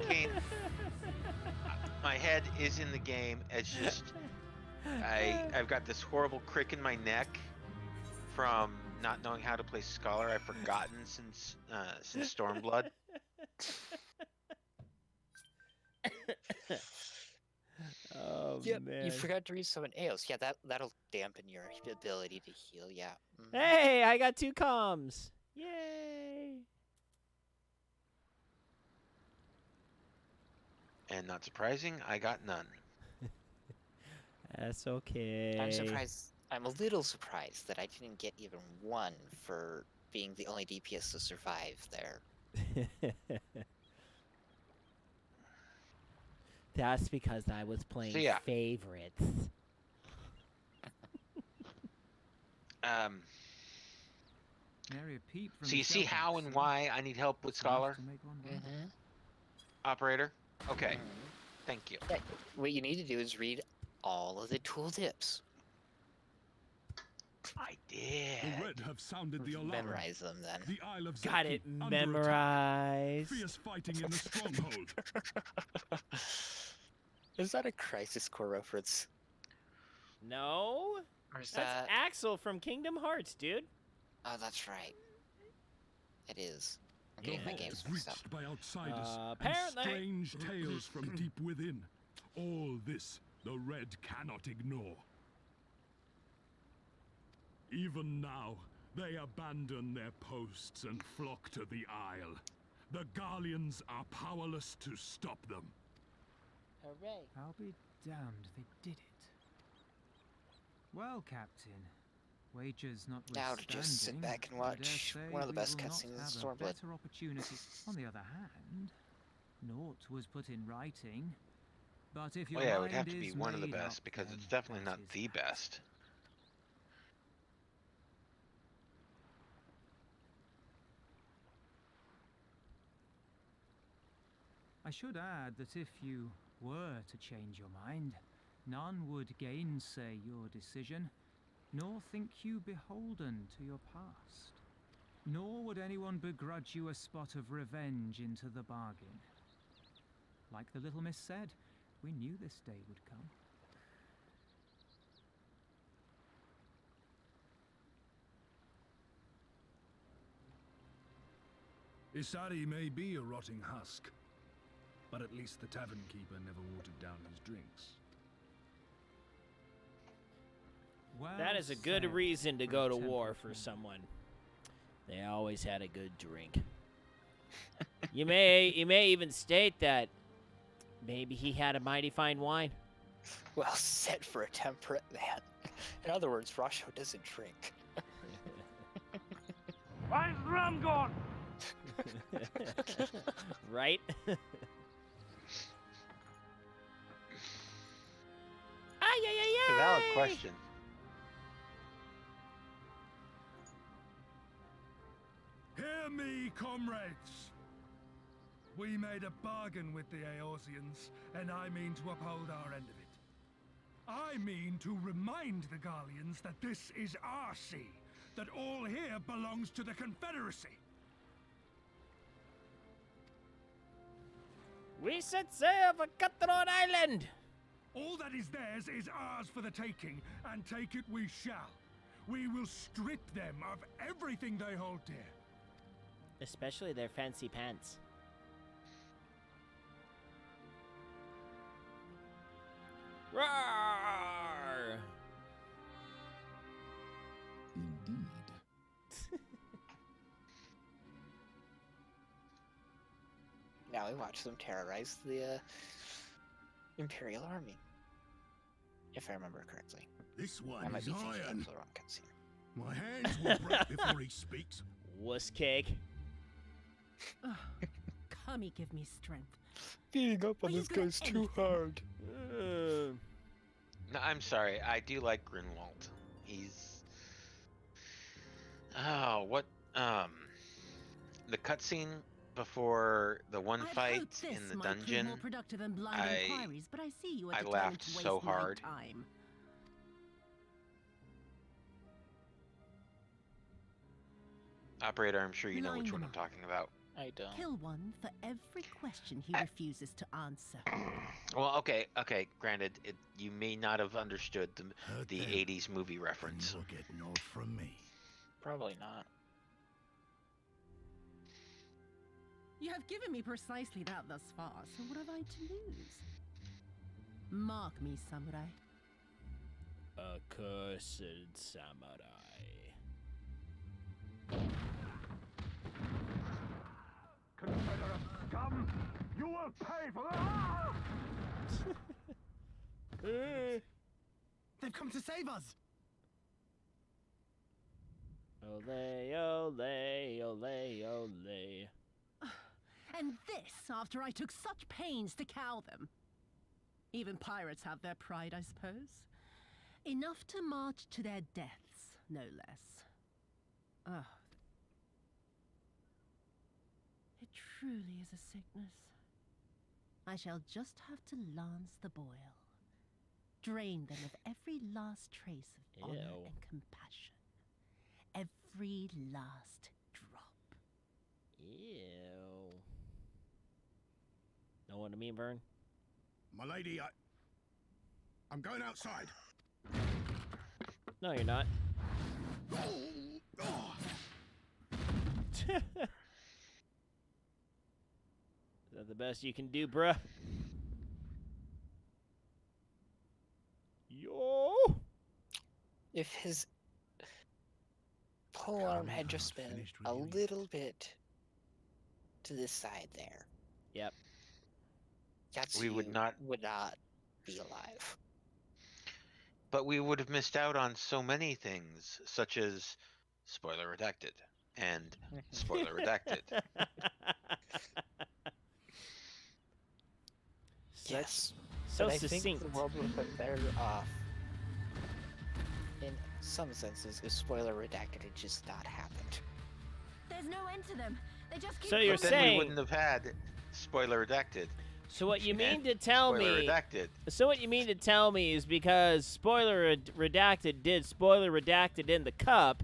Kane, my head is in the game. It's just I've got this horrible crick in my neck from not knowing how to play Scholar. I've forgotten since Stormblood. Oh yep, man. you forgot to resummon Eos. Yeah, that'll dampen your ability to heal. Yeah. Hey, I got 2 comms. Yay! And not surprising, I got none. That's okay. I'm surprised. I'm a little surprised that I didn't get even 1 for being the only DPS to survive there. That's because I was playing favorites. So you see how and why I need help with Scholar? Operator? Okay. Thank you. Yeah, what you need to do is read all of the tooltips. I did. The Red have sounded the alarm. Memorize them then. The Isle of Got Zeki it under attack. memorized. Fierce fighting in the stronghold. Is that a Crisis Core reference? No. Or is That's that Axel from Kingdom Hearts, dude. Oh, that's right. It is. I'm The getting my vault games mixed up. breached by outsiders and Apparently. strange tales from deep within. All this the Red cannot ignore. Even now, they abandon their posts and flock to the Isle. The Guardians are powerless to stop them. Hooray. I'll be damned they did it. Well, Captain, wagers notwithstanding, Now to just sit back and watch I dare say one of the we best will not cutscenes in have a Stormblood. better opportunity. On the other hand, naught was put in writing. But if your Well, yeah, it would have mind to be is one of the made best up, because then it's definitely that not is the that. best. I should add that if you were to change your mind, none would gainsay your decision, nor think you beholden to your past. Nor would anyone begrudge you a spot of revenge into the bargain. Like the little miss said, we knew this day would come. Isari may be a rotting husk, but at least the tavern keeper never watered down his drinks. Well That is a good said, reason to go to Red war Templeton. for someone. They always had a good drink. You may even state that maybe he had a mighty fine wine. Well said for a temperate man. In other words, Rasho doesn't drink. Why is the rum gone? Right? It's a valid question. Hear me, comrades! We made a bargain with the Eorzeans, and I mean to uphold our end of it. I mean to remind the Garleans that this is our sea, that all here belongs to the Confederacy. We set sail for Cutthroat Island! All that is theirs is ours for the taking, and take it we shall. We will strip them of everything they hold dear. Especially their fancy pants. Roar! Indeed. Now we watch them terrorize the Imperial Army. If I remember correctly. This I one might is be thinking iron. of the wrong cutscene. My hands will break before he speaks. Wuss cake. Kami, give me strength. Beating up on this guy's too hard. No, I'm sorry. I do like Grinwald. He's... Oh, what... The cutscene before the one I'd fight hoped this in the might prove dungeon, more productive than blind inquiries, but I see you are I determined laughed to waste so my hard. time. Operator, I'm sure you know Line which one them I'm up. talking about. I don't. Kill one for every question he refuses to answer. Well, okay, granted, you may not have understood Heard the them. 80s movie And reference. you'll get naught from me. Probably not. You have given me precisely that thus far, so what have I to lose? Mark me, samurai. Accursed samurai. Confederate scum! You will pay for that! They've come to save us! Ole, ole, ole, ole. And this after I took such pains to cow them. Even pirates have their pride, I suppose. Enough to march to their deaths, no less. Ah. It truly is a sickness. I shall just have to lance the boil. Drain them of every last trace of honor Ew. and compassion. Every last drop. Ew. Know what I mean, Vern? My lady, I'm going outside. No, you're not. Oh. Is that the best you can do, bruh? Yo! If his pole arm had just been Finished with a you? little bit to the side there, Yep. Yatsuyu would not- would not be alive. But we would have missed out on so many things, such as spoiler redacted and spoiler redacted. Yes. So but I succinct. think the world would have been better off, in some senses, if spoiler redacted had just not happened. There's no end to them. They just keep So you're But then saying- we wouldn't have had spoiler redacted. So what you mean And to tell spoiler me? redacted. So what you mean to tell me is because spoiler redacted did spoiler redacted in the cup,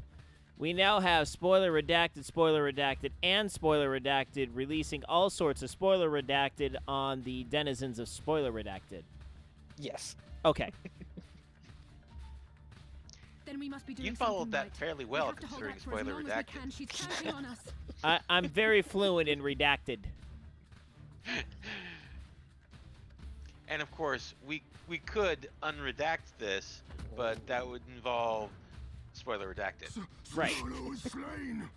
we now have spoiler redacted, and spoiler redacted releasing all sorts of spoiler redacted on the denizens of spoiler redacted. Yes. Okay. Then we must be doing You followed something that right. fairly We well, have to hold considering out for as spoiler long as we redacted. can. She's counting on us. I'm very fluent in redacted. And of course, we could unredact this, but that would involve spoiler redacted. Right. Solo is slain!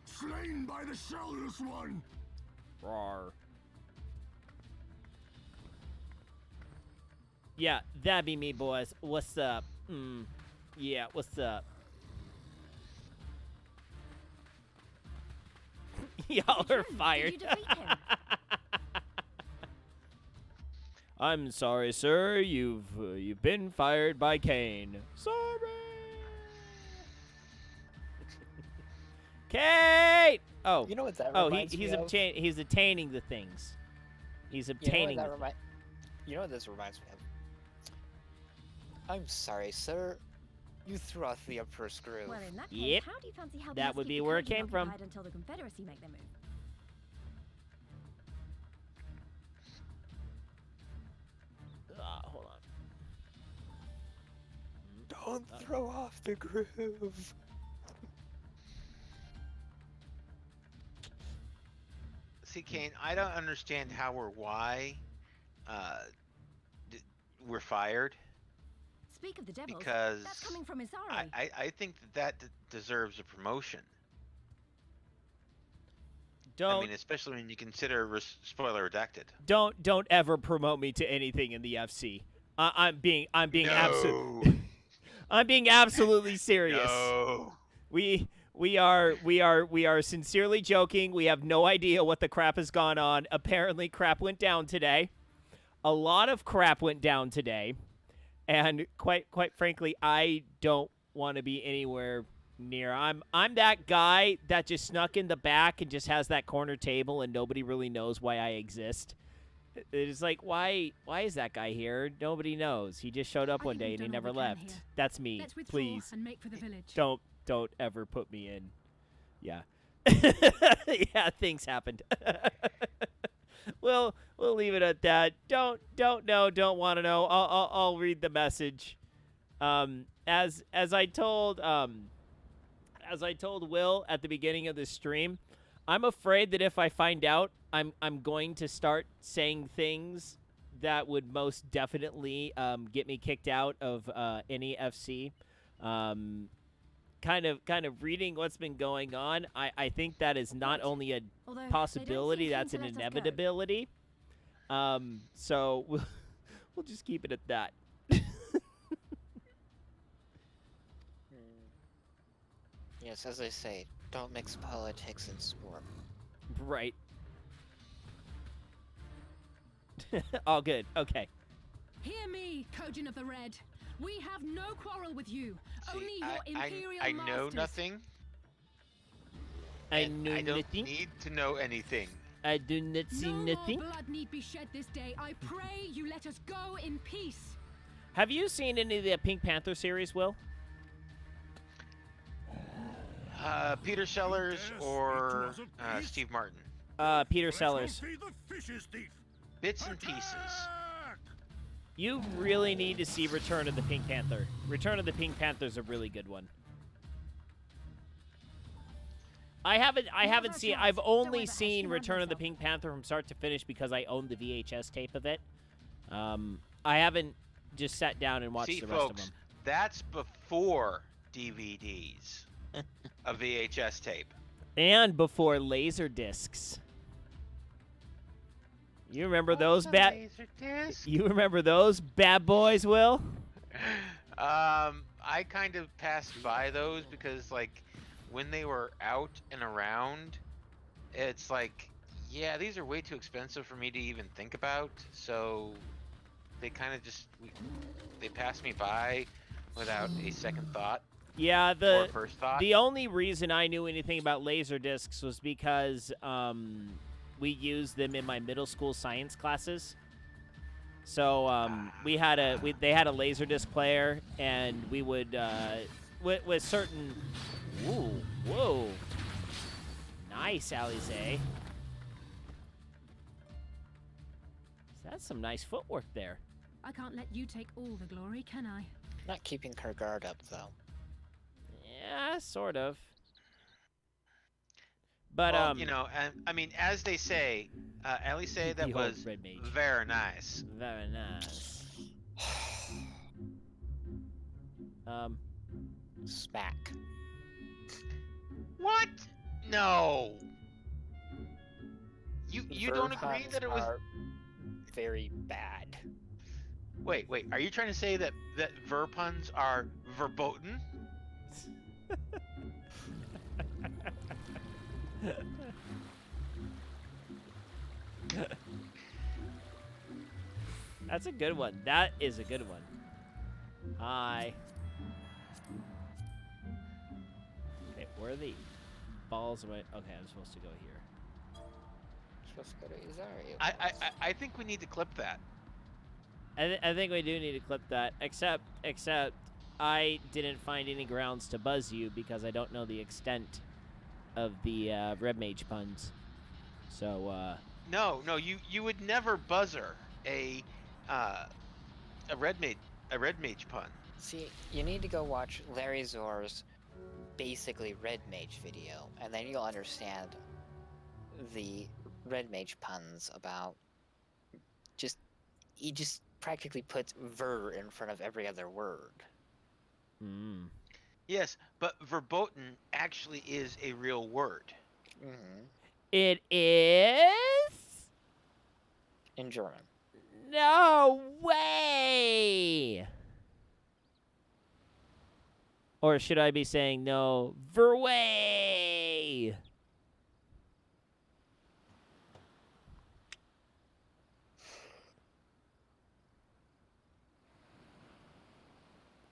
Slain by the Shellless One! Rawr. Yeah, that be me, boys. What's up? Yeah, what's up? Y'all are fired. Did you defeat him? I'm sorry, sir. You've been fired by Kane. Sorry. Kate. Oh. You know what that Oh, reminds he's me of? he's attaining the things. He's You know obtaining. what that You know what this reminds me of? I'm sorry, sir. You threw off the Emperor's groove. Well, in that case, Yep. how do you fancy helping That us would keep be the where it Kaiser came from. occupied until the Confederacy make their move? Hold on. Don't throw off the groove. See, Kane, I don't understand how or why we're fired. Speak of the devils. Because That's coming from Isari. I think that deserves a promotion. Don't I mean, especially when you consider don't spoiler redacted. don't ever promote me to anything in the FC. I'm being No. I'm being absolutely serious. No. We are sincerely joking. We have no idea what the crap has gone on. Apparently, crap went down today. A lot of crap went down today, and quite frankly, I don't want to be anywhere near. I'm that guy that just snuck in the back and just has that corner table, and nobody really knows why I exist. It's like, why is that guy here? Nobody knows. He just showed up one day and he never left. Here. That's me. Let's withdraw Please. and make for the village. Don't ever put me in. Yeah. Yeah, things happened. We'll leave it at that. Don't know, don't want to know. I'll read the message. As I told Will at the beginning of the stream, I'm afraid that if I find out, I'm going to start saying things that would most definitely get me kicked out of any FC. Kind of reading what's been going on, I think that is not only a Although, possibility, they don't that's seem an to let us go. inevitability. So we'll just keep it at that. Yes, as I say, don't mix politics and sport. Right. All good. Okay. Hear me, Kojin of the Red. We have no quarrel with you. See, Only your imperial I know masters. nothing. I and know I don't nothing. need to know anything. I do not see No nothing. more blood need be shed this day. I pray you let us go in peace. Have you seen any of the Pink Panther series, Will? Peter Sellers or Steve Martin? Peter Sellers. Bits and pieces. You really need to see Return of the Pink Panther. Return of the Pink Panther is a really good one. I haven't seen. I've only seen Return of the Pink Panther from start to finish because I own the VHS tape of it. I haven't just sat down and watched See, the rest folks, of them. that's before DVDs. A VHS tape. And before laser discs. You remember those bad? You remember those bad boys, Will? I kind of passed by those because, like, when they were out and around, it's like, yeah, these are way too expensive for me to even think about. So they kind of just they passed me by without a second thought. Yeah, or first thought. The only reason I knew anything about laser discs was because we used them in my middle school science classes. So they had a laser disc player, and we would with certain. Ooh, whoa, nice, Alize. That's some nice footwork there. I can't let you take all the glory, can I? Not keeping her guard up, though. Yeah, sort of. But well, you know, and I mean, as they say, Ellie say that Behold, was Red Mage. very nice. Very nice. Smack. What? No. You don't Verb agree puns that it was? are very bad. Wait. Are you trying to say that verpuns are verboten? That's a good one. That is a good one. Hi. Okay, where are the balls? Okay, I'm supposed to go here. Supposed to go to Isario. I think we need to clip that. I think we do need to clip that. Except I didn't find any grounds to buzz you because I don't know the extent of the Red Mage puns. So No, you would never buzzer a red mage pun. See, you need to go watch Larry Zor's basically Red Mage video, and then you'll understand the Red Mage puns about he just practically puts ver in front of every other word. Yes, but verboten actually is a real word. it is In German. no way. Or should I be saying no verway?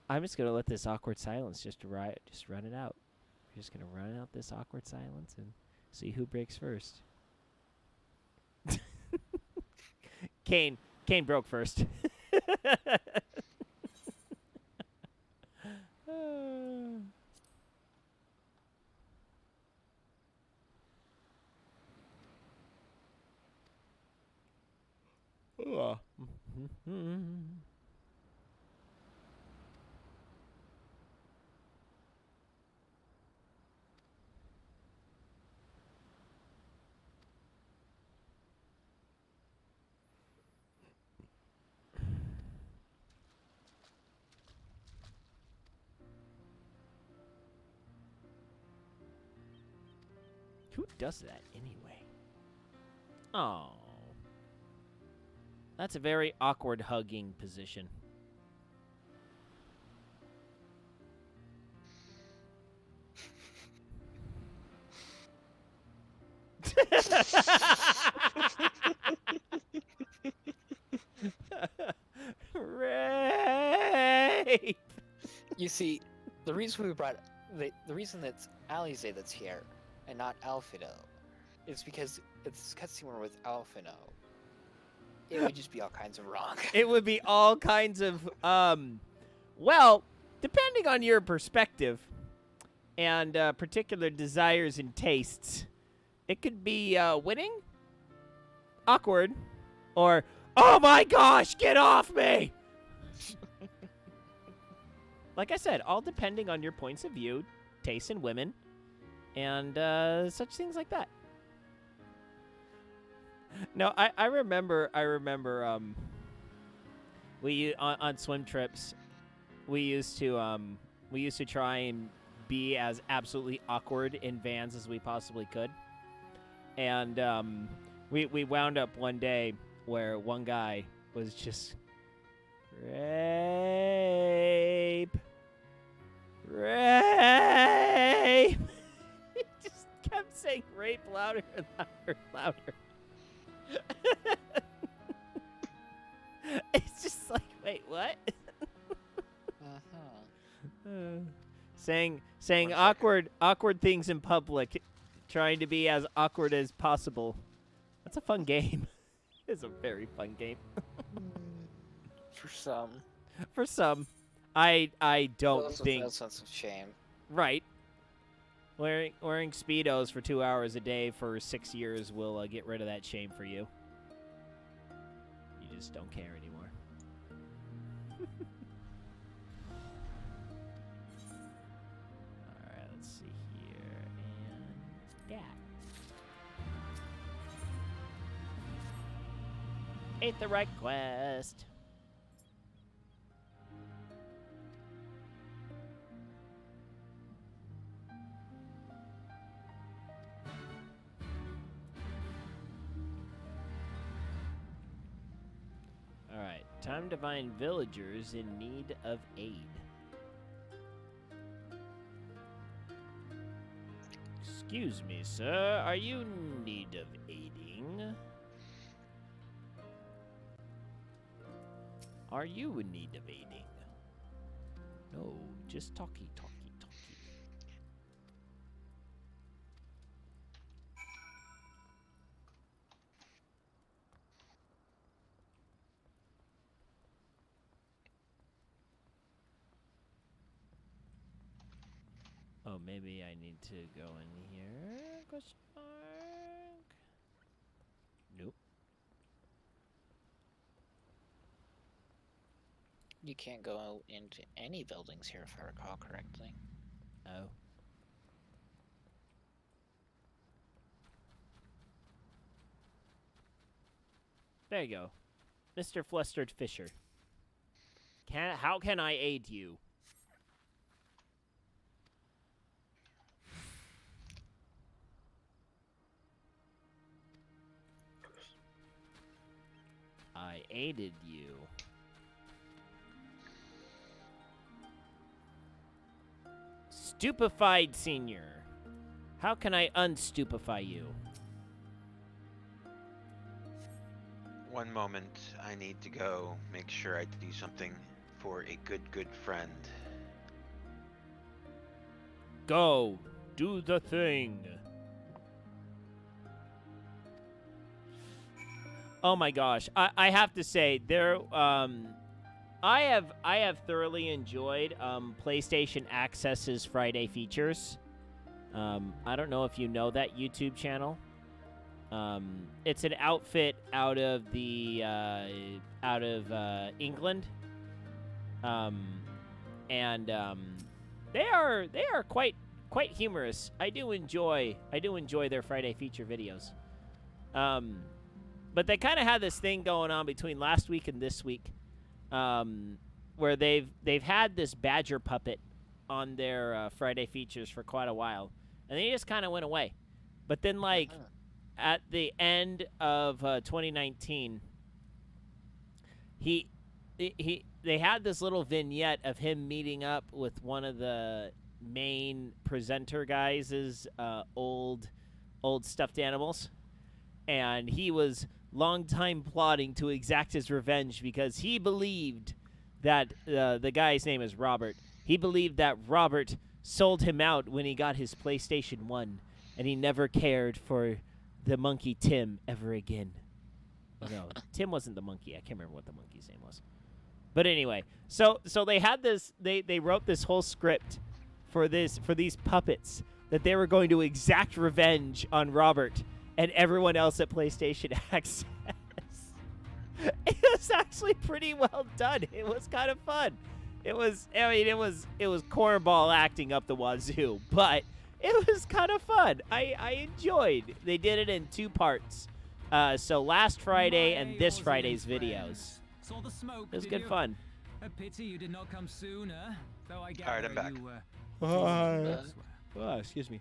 I'm just gonna let this awkward silence just run it out. We're just gonna run out this awkward silence and see who breaks first. Kane broke first. Who does that anyway? Oh. That's a very awkward hugging position. Rape! You see, the reason we brought the reason that's Alize that's here and not Alfido is because it's cutscene we're with Alfino. It would just be all kinds of wrong. It would be all kinds of well, depending on your perspective and particular desires and tastes, it could be winning, awkward, or oh my gosh, get off me! Like I said, all depending on your points of view, tastes in women, and such things like that. No, I remember we on swim trips we used to try and be as absolutely awkward in vans as we possibly could. And we wound up one day where one guy was just rape. He just kept saying rape louder and louder and louder. It's just like, wait, what? Saying awkward things in public, trying to be as awkward as possible. That's a fun game. It's a very fun game. For some. For some. I don't think no sense of shame. Right. Wearing Speedos for 2 hours a day for 6 years will get rid of that shame for you. You just don't care anymore. All Ate the right quest. Alright, time to find villagers in need of aid. Excuse me, sir. Are you in need of aiding? Are you in need of aiding? No, just talkie. Oh, maybe I need to go in here? Question mark? Nope. You can't go into any buildings here, if I recall correctly. Oh. There you go. Mr. Flustered Fisher. How can I aid you? I aided you. Stupefied senior. How can I unstupefy you? One moment, I need to go make sure I do something for a good friend. Go. Do the thing. Oh my gosh. I have to say, I have thoroughly enjoyed PlayStation Access's Friday features. I don't know if you know that YouTube channel. It's an outfit out of the England, and they are quite humorous. I do enjoy their Friday feature videos. But they kind of had this thing going on between last week and this week, where they've had this badger puppet on their Friday features for quite a while, and they just kind of went away. But then, like, at the end of 2019, they had this little vignette of him meeting up with one of the main presenter guys' old stuffed animals, and he was long time plotting to exact his revenge because he believed that the guy's name is Robert. He believed that Robert sold him out when he got his PlayStation 1, and he never cared for the monkey Tim ever again. Oh, no, Tim wasn't the monkey. I can't remember what the monkey's name was. But anyway, so they had this. They wrote this whole script for these puppets that they were going to exact revenge on Robert and everyone else at PlayStation Access. It was actually pretty well done. It was kind of fun. It was cornball acting up the wazoo, but it was kind of fun. I enjoyed. They did it in 2 parts. So last Friday and this Friday's videos. Saw the smoke, it was good fun. A pity you did not come sooner. Though I All right, I'm back. Excuse me.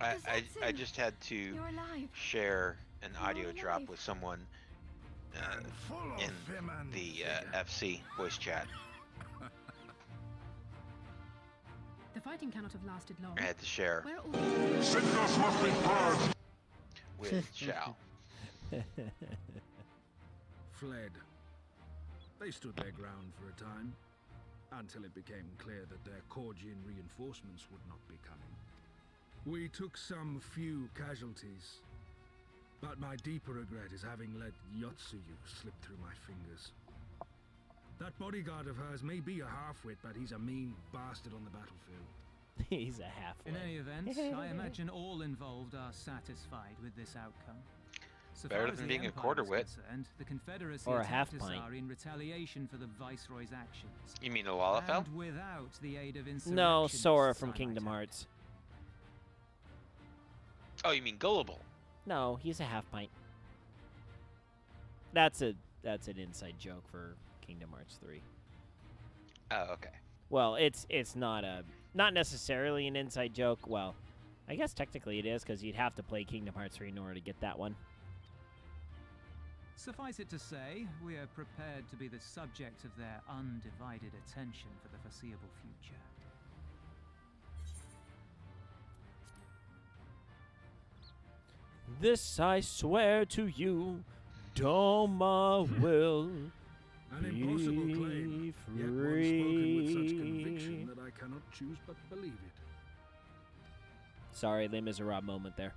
I just had to share an audio drop with someone in the FC voice chat. The fighting cannot have lasted long. I had to share Where are Sickness must be purged. with Shao. Fled. They stood their ground for a time, until it became clear that their Korgian reinforcements would not be coming. We took some few casualties, but my deeper regret is having let Yotsuyu slip through my fingers. That bodyguard of hers may be a half-wit, but he's a mean bastard on the battlefield. He's a half-wit. In any event, I imagine all involved are satisfied with this outcome. So Better far as than the being a Empire quarter is wit. concerned, the Confederacy Or a attacked half-pint. Asari in retaliation for the Viceroy's actions. You mean Lalafell? And without the aid of No, insurrectionists, Sora from I might Kingdom add. Hearts. Oh, you mean Gullible? No, he's a half pint. That's an inside joke for Kingdom Hearts 3. Oh, okay. Well, it's not necessarily an inside joke. Well, I guess technically it is because you'd have to play Kingdom Hearts 3 in order to get that one. Suffice it to say, we are prepared to be the subject of their undivided attention for the foreseeable future. This I swear to you, Doma will An impossible claim, be yet one spoken with such free. conviction that I cannot choose but believe it. Sorry, Les Miserables moment there.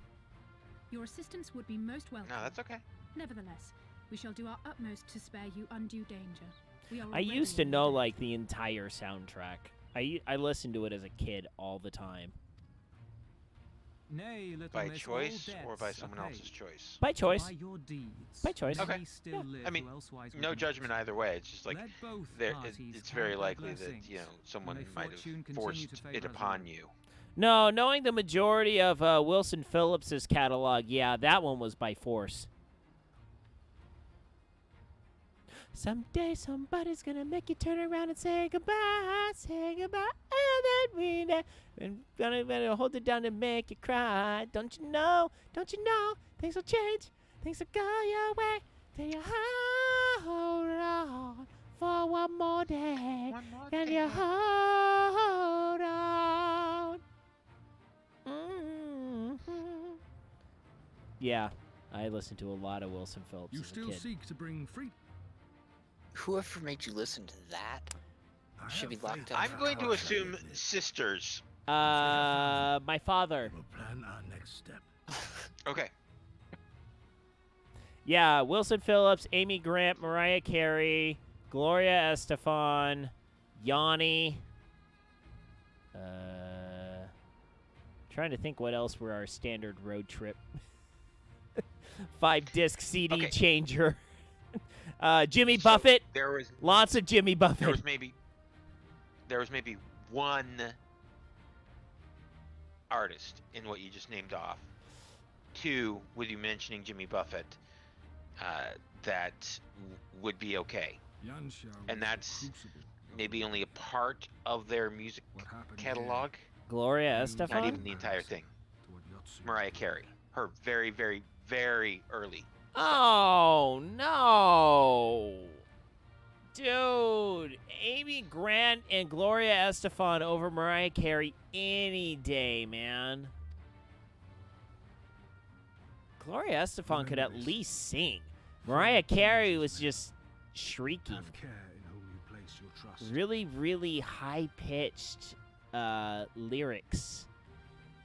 Your assistance would be most welcome. No, that's okay. Nevertheless, we shall do our utmost to spare you undue danger. We are I already used to in know debt. like the entire soundtrack. I listened to it as a kid all the time. Nay, little By miss, choice all or by debts someone are else's paid. choice? By choice. By your deeds. By choice. Many Okay. still Yeah. live I mean, who elsewise would no not. judgment either way. It's just like Let both there, parties it's count very their likely that blessings, someone may might fortune have continue forced to it favor us upon all. you. No, knowing the majority of Wilson Phillips's catalog, yeah, that one was by force. Someday somebody's gonna make you turn around and say goodbye, and then gonna hold it down and make you cry. Don't you know, things will change, things will go your way, then you hold on for one more day, One more and day. you hold on. Mm-hmm. Yeah, I listened to a lot of Wilson Phillips You as a still kid. seek to bring freedom. Whoever made you listen to that should be locked up. I'm going to assume sisters. My father. We'll plan our next step. Okay. Yeah, Wilson Phillips, Amy Grant, Mariah Carey, Gloria Estefan, Yanni. Trying to think what else were our standard road trip. 5-disc CD Okay. changer. Jimmy So Buffett. there was Lots of Jimmy Buffett. there was maybe one artist in what you just named off. Two, with you mentioning Jimmy Buffett, that would be okay. Yansha And was that's the crucible. Maybe only a part of their music What happened catalog, Gloria here, Estefan? not even the entire thing. to what Yotsu Mariah told Carey, me. her very, very, very early. Oh, no. Dude, Amy Grant and Gloria Estefan over Mariah Carey any day, man. Gloria Estefan could at least sing. Mariah Carey was just shrieking. Have care in whom you place your trust. Really, really high-pitched lyrics.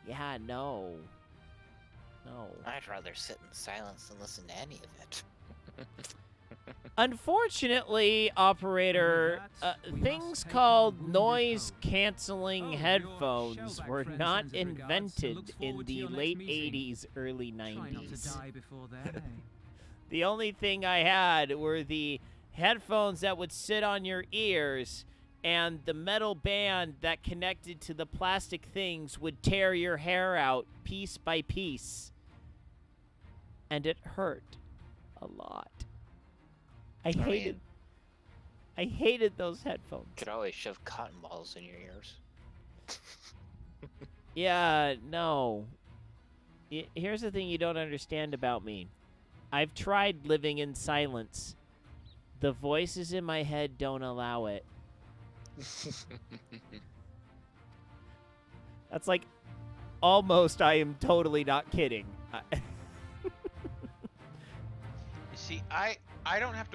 Yeah, no. No. I'd rather sit in silence than listen to any of it. Unfortunately, operator, We things must take called our wounded noise-canceling home. Oh, your headphones shellback were friend not sends his regards and invented looks in forward to the your next late meeting. 80s, early Try not to 90s. die before then, eh? The only thing I had were the headphones that would sit on your ears, and the metal band that connected to the plastic things would tear your hair out piece by piece. And it hurt a lot. I hated those headphones. Could always shove cotton balls in your ears. Yeah, no. Here's the thing you don't understand about me. I've tried living in silence. The voices in my head don't allow it. That's like almost I am totally not kidding. You see, I don't have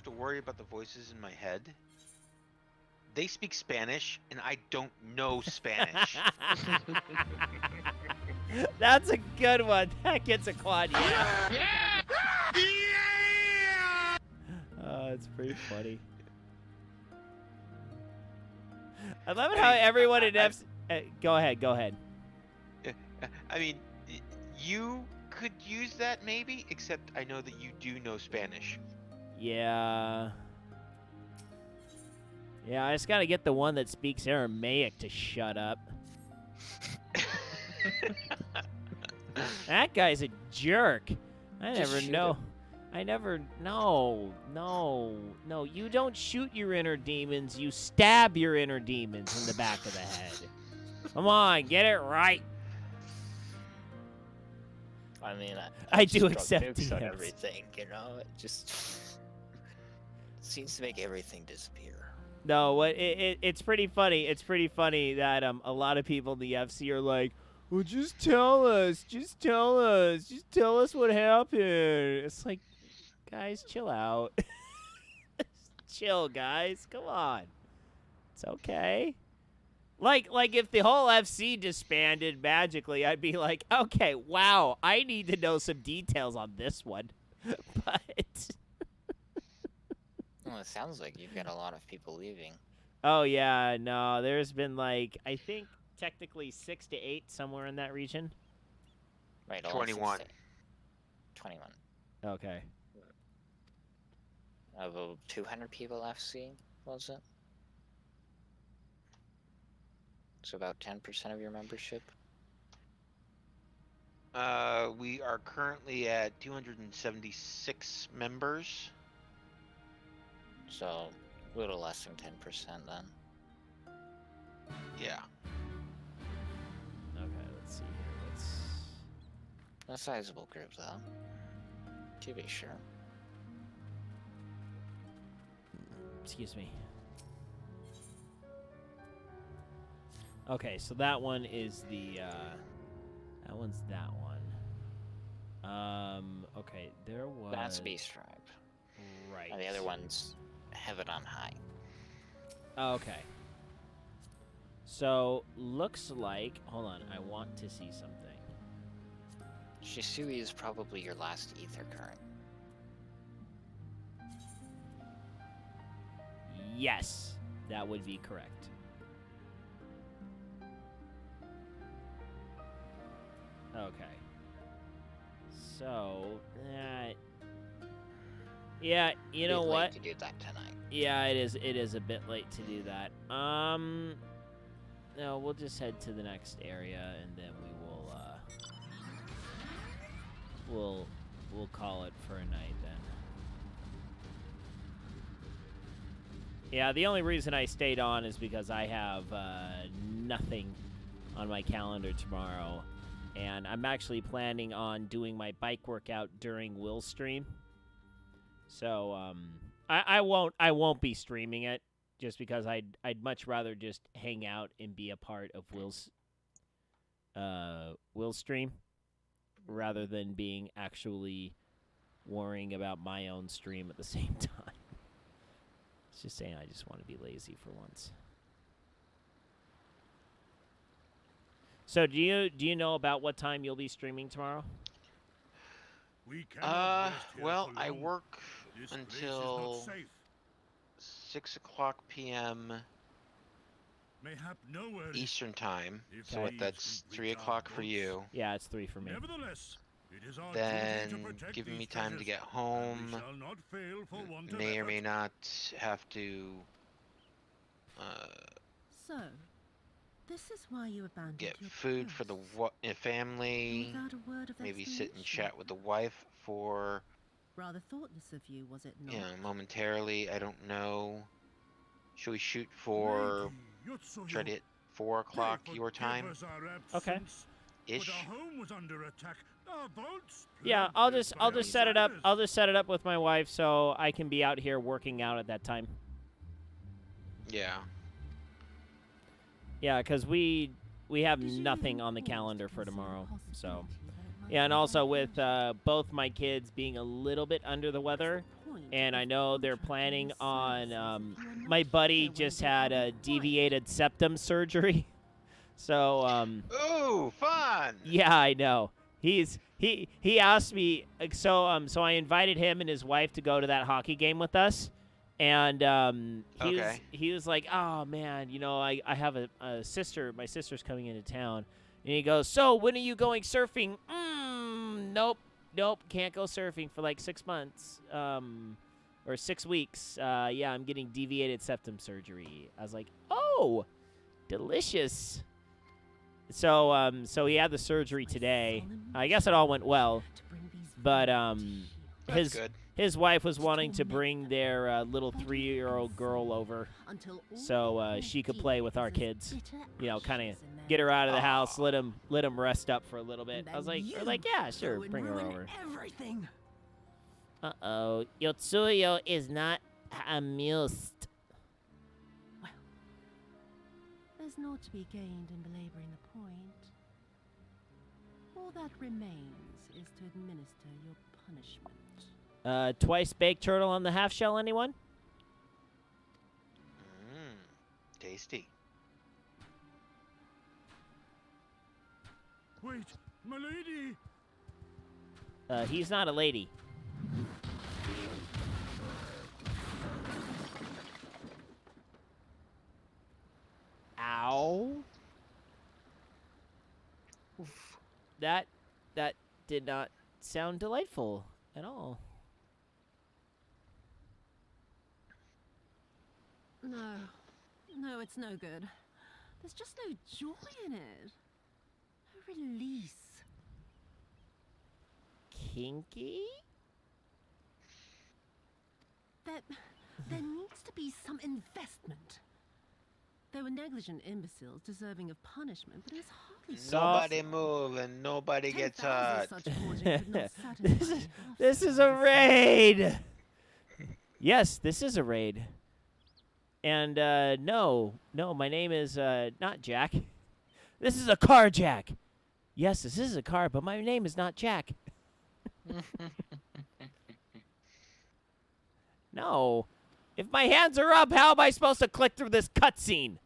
to worry about the voices in my head. They speak Spanish, and I don't know Spanish. That's a good one. That gets a quad. Yeah. Oh, it's pretty funny. I love it how everyone in F. Go ahead. I mean, you could use that maybe, except I know that you do know Spanish. Yeah. Yeah, I just gotta get the one that speaks Aramaic to shut up. That guy's a jerk. I Just never shoot know. him. I never. No. You don't shoot your inner demons. You stab your inner demons in the back of the head. Come on, get it right. I mean, I just do drug accept nukes on DMs. everything, you know? It just seems to make everything disappear. No, it's pretty funny. It's pretty funny that a lot of people in the FC are like, well, just tell us. Just tell us. Just tell us what happened. It's like, guys, chill out. Chill, guys. Come on. It's okay. Like if the whole FC disbanded magically, I'd be like, okay, wow, I need to know some details on this one. But Well, it sounds like you've got a lot of people leaving. oh yeah, no, there's been like I think technically 6 to 8 somewhere in that region. Right, 21. 21. Okay. About 200 people FC, was it? So about 10% of your membership? We are currently at 276 members. So a little less than 10% then. Yeah. Okay, let's see here. A sizable group though. To be sure. Excuse me. Okay, so that one is the that one's that one. Okay, there was That's Beast Tribe. right. And the other one's Heaven on High. Okay. So looks like hold on, I want to see something. Shisui is probably your last ether current. Yes, that would be correct. Okay. So that. Yeah, you know Bit late what? to do that tonight. Yeah, it is. It is a bit late to do that. No, we'll just head to the next area, and then we will. We'll call it for a night then. Yeah, the only reason I stayed on is because I have nothing on my calendar tomorrow, and I'm actually planning on doing my bike workout during Will's stream. So I won't be streaming it just because I'd much rather just hang out and be a part of Will's stream rather than being actually worrying about my own stream at the same time. It's just saying I just want to be lazy for once. So do you know about what time you'll be streaming tomorrow? Well, I work until 6 o'clock p.m. Mayhap nowhere Eastern time. if So what, these that's 3 reach our o'clock for boats. you. Yeah, it's 3 for me. Nevertheless, it is our Then duty to protect giving me these time to treasures, get and home. we shall not fail for want of May or effort. may not have to So, this is why you abandoned get your food for the family. Without a word of Maybe sit and explanation. chat with the wife for, Rather thoughtless of you, was it not? you know, momentarily. I don't know. Should we shoot for try to hit 4 o'clock your time? Okay. Ish. But our home was under attack. Our vaults Yeah, plundered I'll by just set it up. outsiders. I'll just set it up with my wife so I can be out here working out at that time. Yeah. Yeah, because we have nothing on the calendar for tomorrow. So, yeah, and also with both my kids being a little bit under the weather, and I know they're planning on. My buddy just had a deviated septum surgery, so Ooh, fun! yeah, I know. He asked me so I invited him and his wife to go to that hockey game with us. And he was like, oh, man, you know, I have a sister. My sister's coming into town. And he goes, so when are you going surfing? Nope, can't go surfing for like 6 months or 6 weeks. Yeah, I'm getting deviated septum surgery. I was like, oh, delicious. So he had the surgery today. I guess it all went well. But his wife was wanting to bring their little 3-year-old girl over so she could play with our kids. You know, kind of get her out of the house, let him rest up for a little bit. I was like, yeah, sure, bring her over. Everything. Uh-oh, Yotsuyo is not amused. Well, there's naught to be gained in belaboring the point. All that remains is to administer your punishment. Twice baked turtle on the half shell, anyone? Tasty. Wait, my lady! He's not a lady. Ow. Oof. That did not sound delightful at all. No, it's no good. There's just no joy in it. No release. Kinky? There needs to be some investment. They were negligent imbeciles deserving of punishment, but it was hardly Nobody move and nobody gets hurt. This is a raid. Yes, this is a raid. And no, my name is not Jack. This is a car, Jack. Yes, this is a car, but my name is not Jack. No. If my hands are up, how am I supposed to click through this cutscene?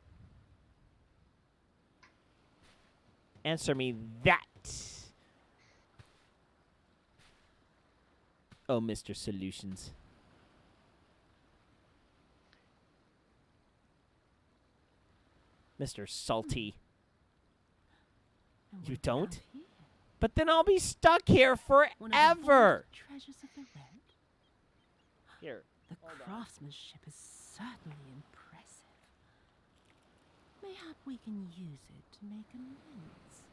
Answer me that. Oh, Mr. Solutions. Mr. Salty. You don't? But then I'll be stuck here forever. Treasures of the red. Here. The craftsmanship is certainly impressive. Mayhap we can use it to make amends.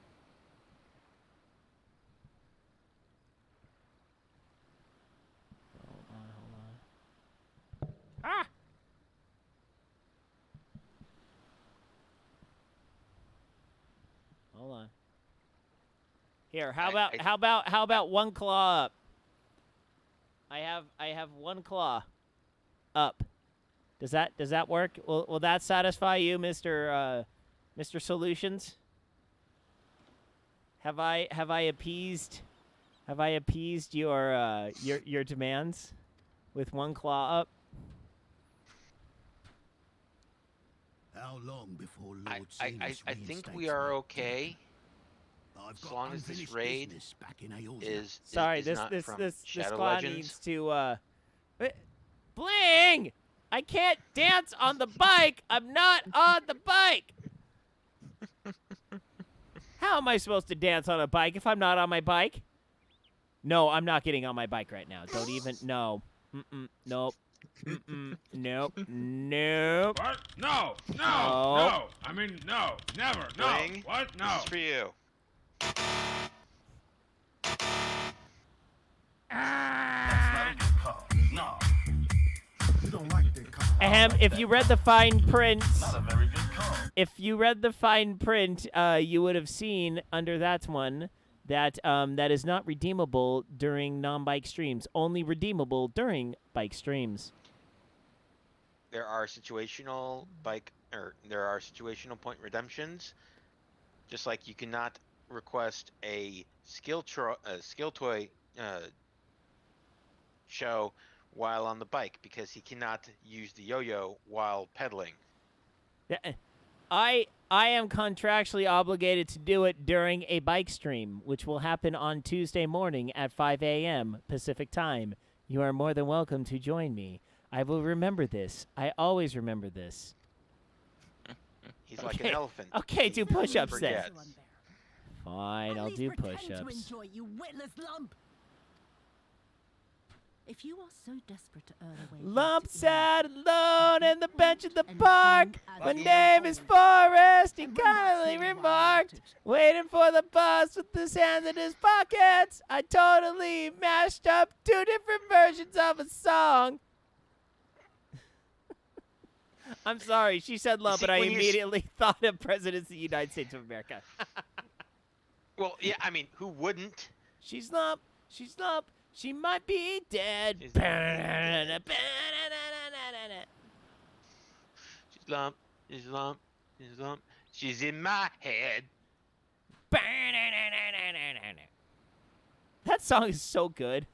Hold on. Ah! Hold on. Here, how about one claw up? I have one claw up. Does that work? Will that satisfy you, Mr. Solutions? Have I appeased your demands with one claw up? How long before Lord I think we are okay. As long as this raid is sorry, is this not this from this Shadow claw Legends. needs to Bling! I can't dance on the bike. I'm not on the bike. How am I supposed to dance on a bike if I'm not on my bike? No, I'm not getting on my bike right now. Don't even no. Nope. Nope. Nope. What? No. Oh. No. I mean, no. Never. No. Bling, What? No. This is for you. No. You don't like that car. Ahem, if you read the fine print, Not a very good car. if you read the fine print, you would have seen under that one that that is not redeemable during non-bike streams. Only redeemable during bike streams. There are situational point redemptions. Just like you cannot request a skill toy show while on the bike because he cannot use the yo-yo while pedaling. Yeah, I am contractually obligated to do it during a bike stream, which will happen on Tuesday morning at 5 a.m. Pacific time. You are more than welcome to join me. I will remember this. I always remember this. He's like an elephant. Okay, do push-ups then. Forgets. Fine, At I'll least do pretend to push-ups. enjoy, you witless lump. If you are so desperate to earn a way Lump into sat England, alone in the bench at the and park. think as My you name are is told. Forrest. He And when that's kindly all why I remarked, wanted. waiting for the bus with his hands in his pockets. I totally mashed up 2 different versions of a song. I'm sorry, she said lump, see, but I when you immediately thought of Presidents of the United States of America. Well, yeah, I mean, who wouldn't? She's lump. She's lump. She might be dead. She's lump. She's lump. She's lump. She's in my head. That song is so good.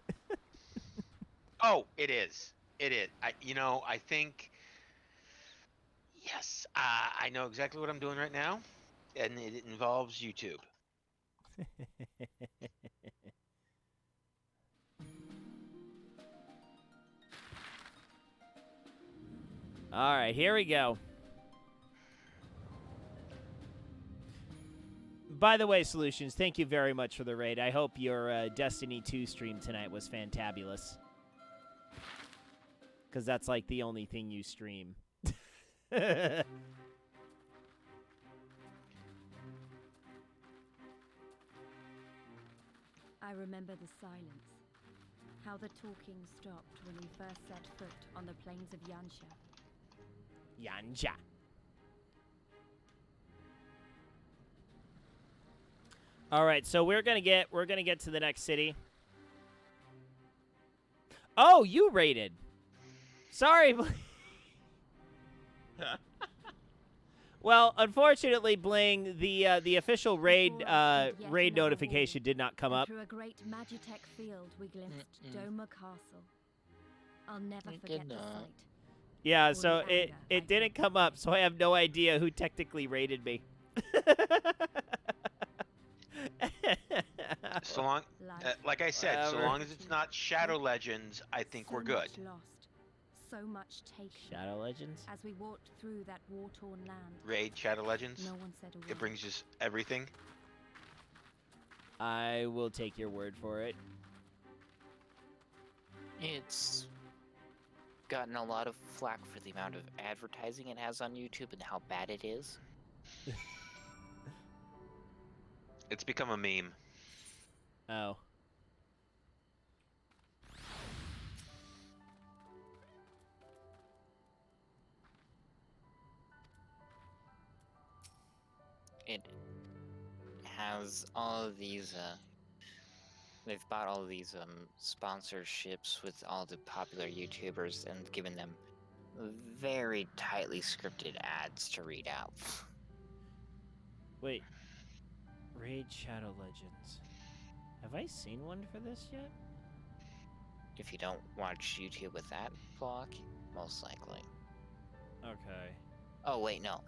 Oh, it is. It is. I think. Yes, I know exactly what I'm doing right now, and it involves YouTube. All right, here we go. By the way, Solutions, thank you very much for the raid. I hope your Destiny 2 stream tonight was fantabulous. Because that's like the only thing you stream. I remember the silence. How the talking stopped when we first set foot on the plains of Yansha. Yanja. All right, so we're gonna get to the next city. Oh, you raided. Sorry. Well, unfortunately, Bling, the official raid raid notification did not come up. Through a great Magitech field, we glimpsed Doma Castle. I'll never forget the sight. Yeah, so it didn't come up, so I have no idea who technically raided me. So long, like I said, so long as it's not Shadow Legends, I think we're good. So much taken. Shadow Legends? As we walked through that war-torn land. Raid Shadow Legends. No one said a word. It brings just everything. I will take your word for it. It's gotten a lot of flack for the amount of advertising it has on YouTube and how bad it is. It's become a meme. Oh. It has all of these, they've bought all of these, sponsorships with all the popular YouTubers and given them very tightly scripted ads to read out. Wait. Raid Shadow Legends. Have I seen one for this yet? If you don't watch YouTube with that block, most likely. Okay. Oh, wait, no.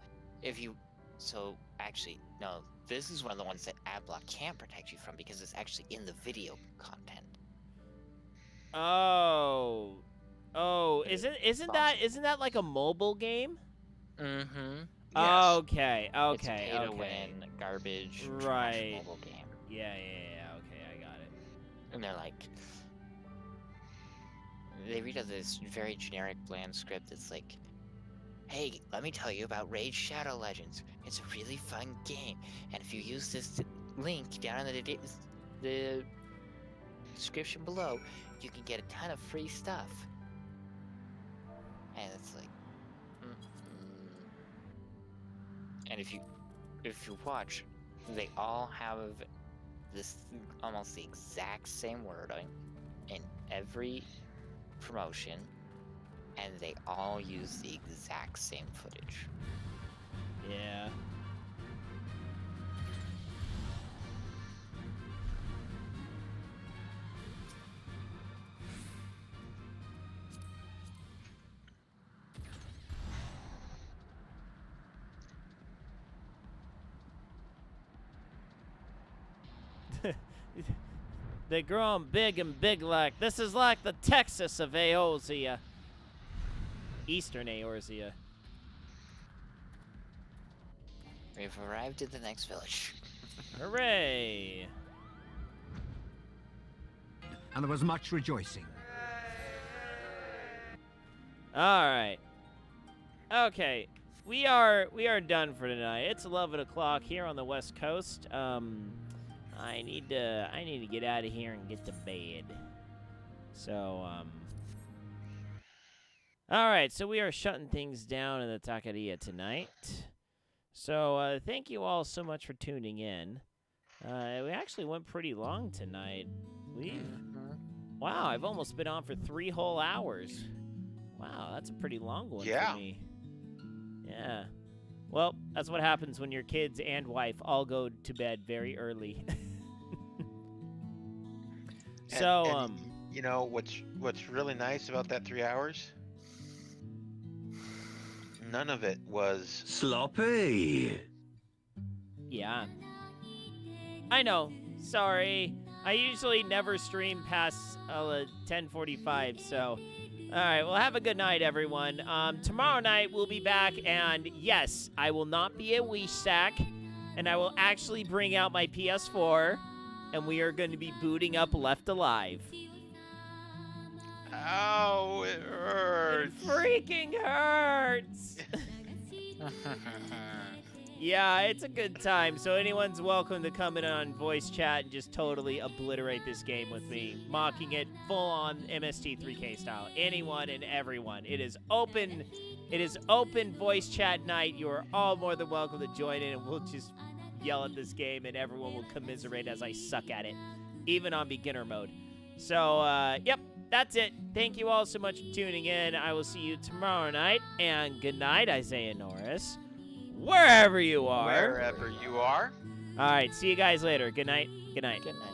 So, actually, no. This is one of the ones that Adblock can't protect you from because it's actually in the video content. Oh. Oh, isn't that like a mobile game? Mm-hmm. Yes. Okay, It's a pay-to-win, garbage, trash mobile game. Yeah, okay, I got it. And they're like... They read out this very generic, bland script that's like, hey, let me tell you about Raid Shadow Legends. It's a really fun game, and if you use this link down in the description below, you can get a ton of free stuff. And it's like, and if you watch, they all have this almost the exact same wording in every promotion, and they all use the exact same footage. Yeah. They grow 'em big and big like. This is like the Texas of Eorzea. Eastern Eorzea. We've arrived at the next village. Hooray! And there was much rejoicing. All right. Okay. We are done for tonight. It's 11 o'clock here on the West Coast. I need to get out of here and get to bed. So, all right, so we are shutting things down in the taqueria tonight. So, thank you all so much for tuning in. We actually went pretty long tonight. Wow, I've almost been on for 3 whole hours. Wow, that's a pretty long one for me. Yeah. Well, that's what happens when your kids and wife all go to bed very early. So, you know what's really nice about that 3 hours? None of it was sloppy. Yeah. I know. Sorry. I usually never stream past 10:45, so all right, well, have a good night, everyone. Tomorrow night we'll be back, and yes, I will not be a Wish Sack, and I will actually bring out my PS4, and we are going to be booting up Left Alive. Ow, it hurts. It freaking hurts. Yeah, it's a good time. So anyone's welcome to come in on voice chat and just totally obliterate this game with me, mocking it full on MST3K style. Anyone and everyone. It is open. It is open voice chat night. You are all more than welcome to join in, and we'll just yell at this game, and everyone will commiserate as I suck at it, even on beginner mode. So, yep, that's it. Thank you all so much for tuning in. I will see you tomorrow night, and good night, Isaiah Norris. Wherever you are. Wherever you are. All right, see you guys later. Good night. Good night. Good night.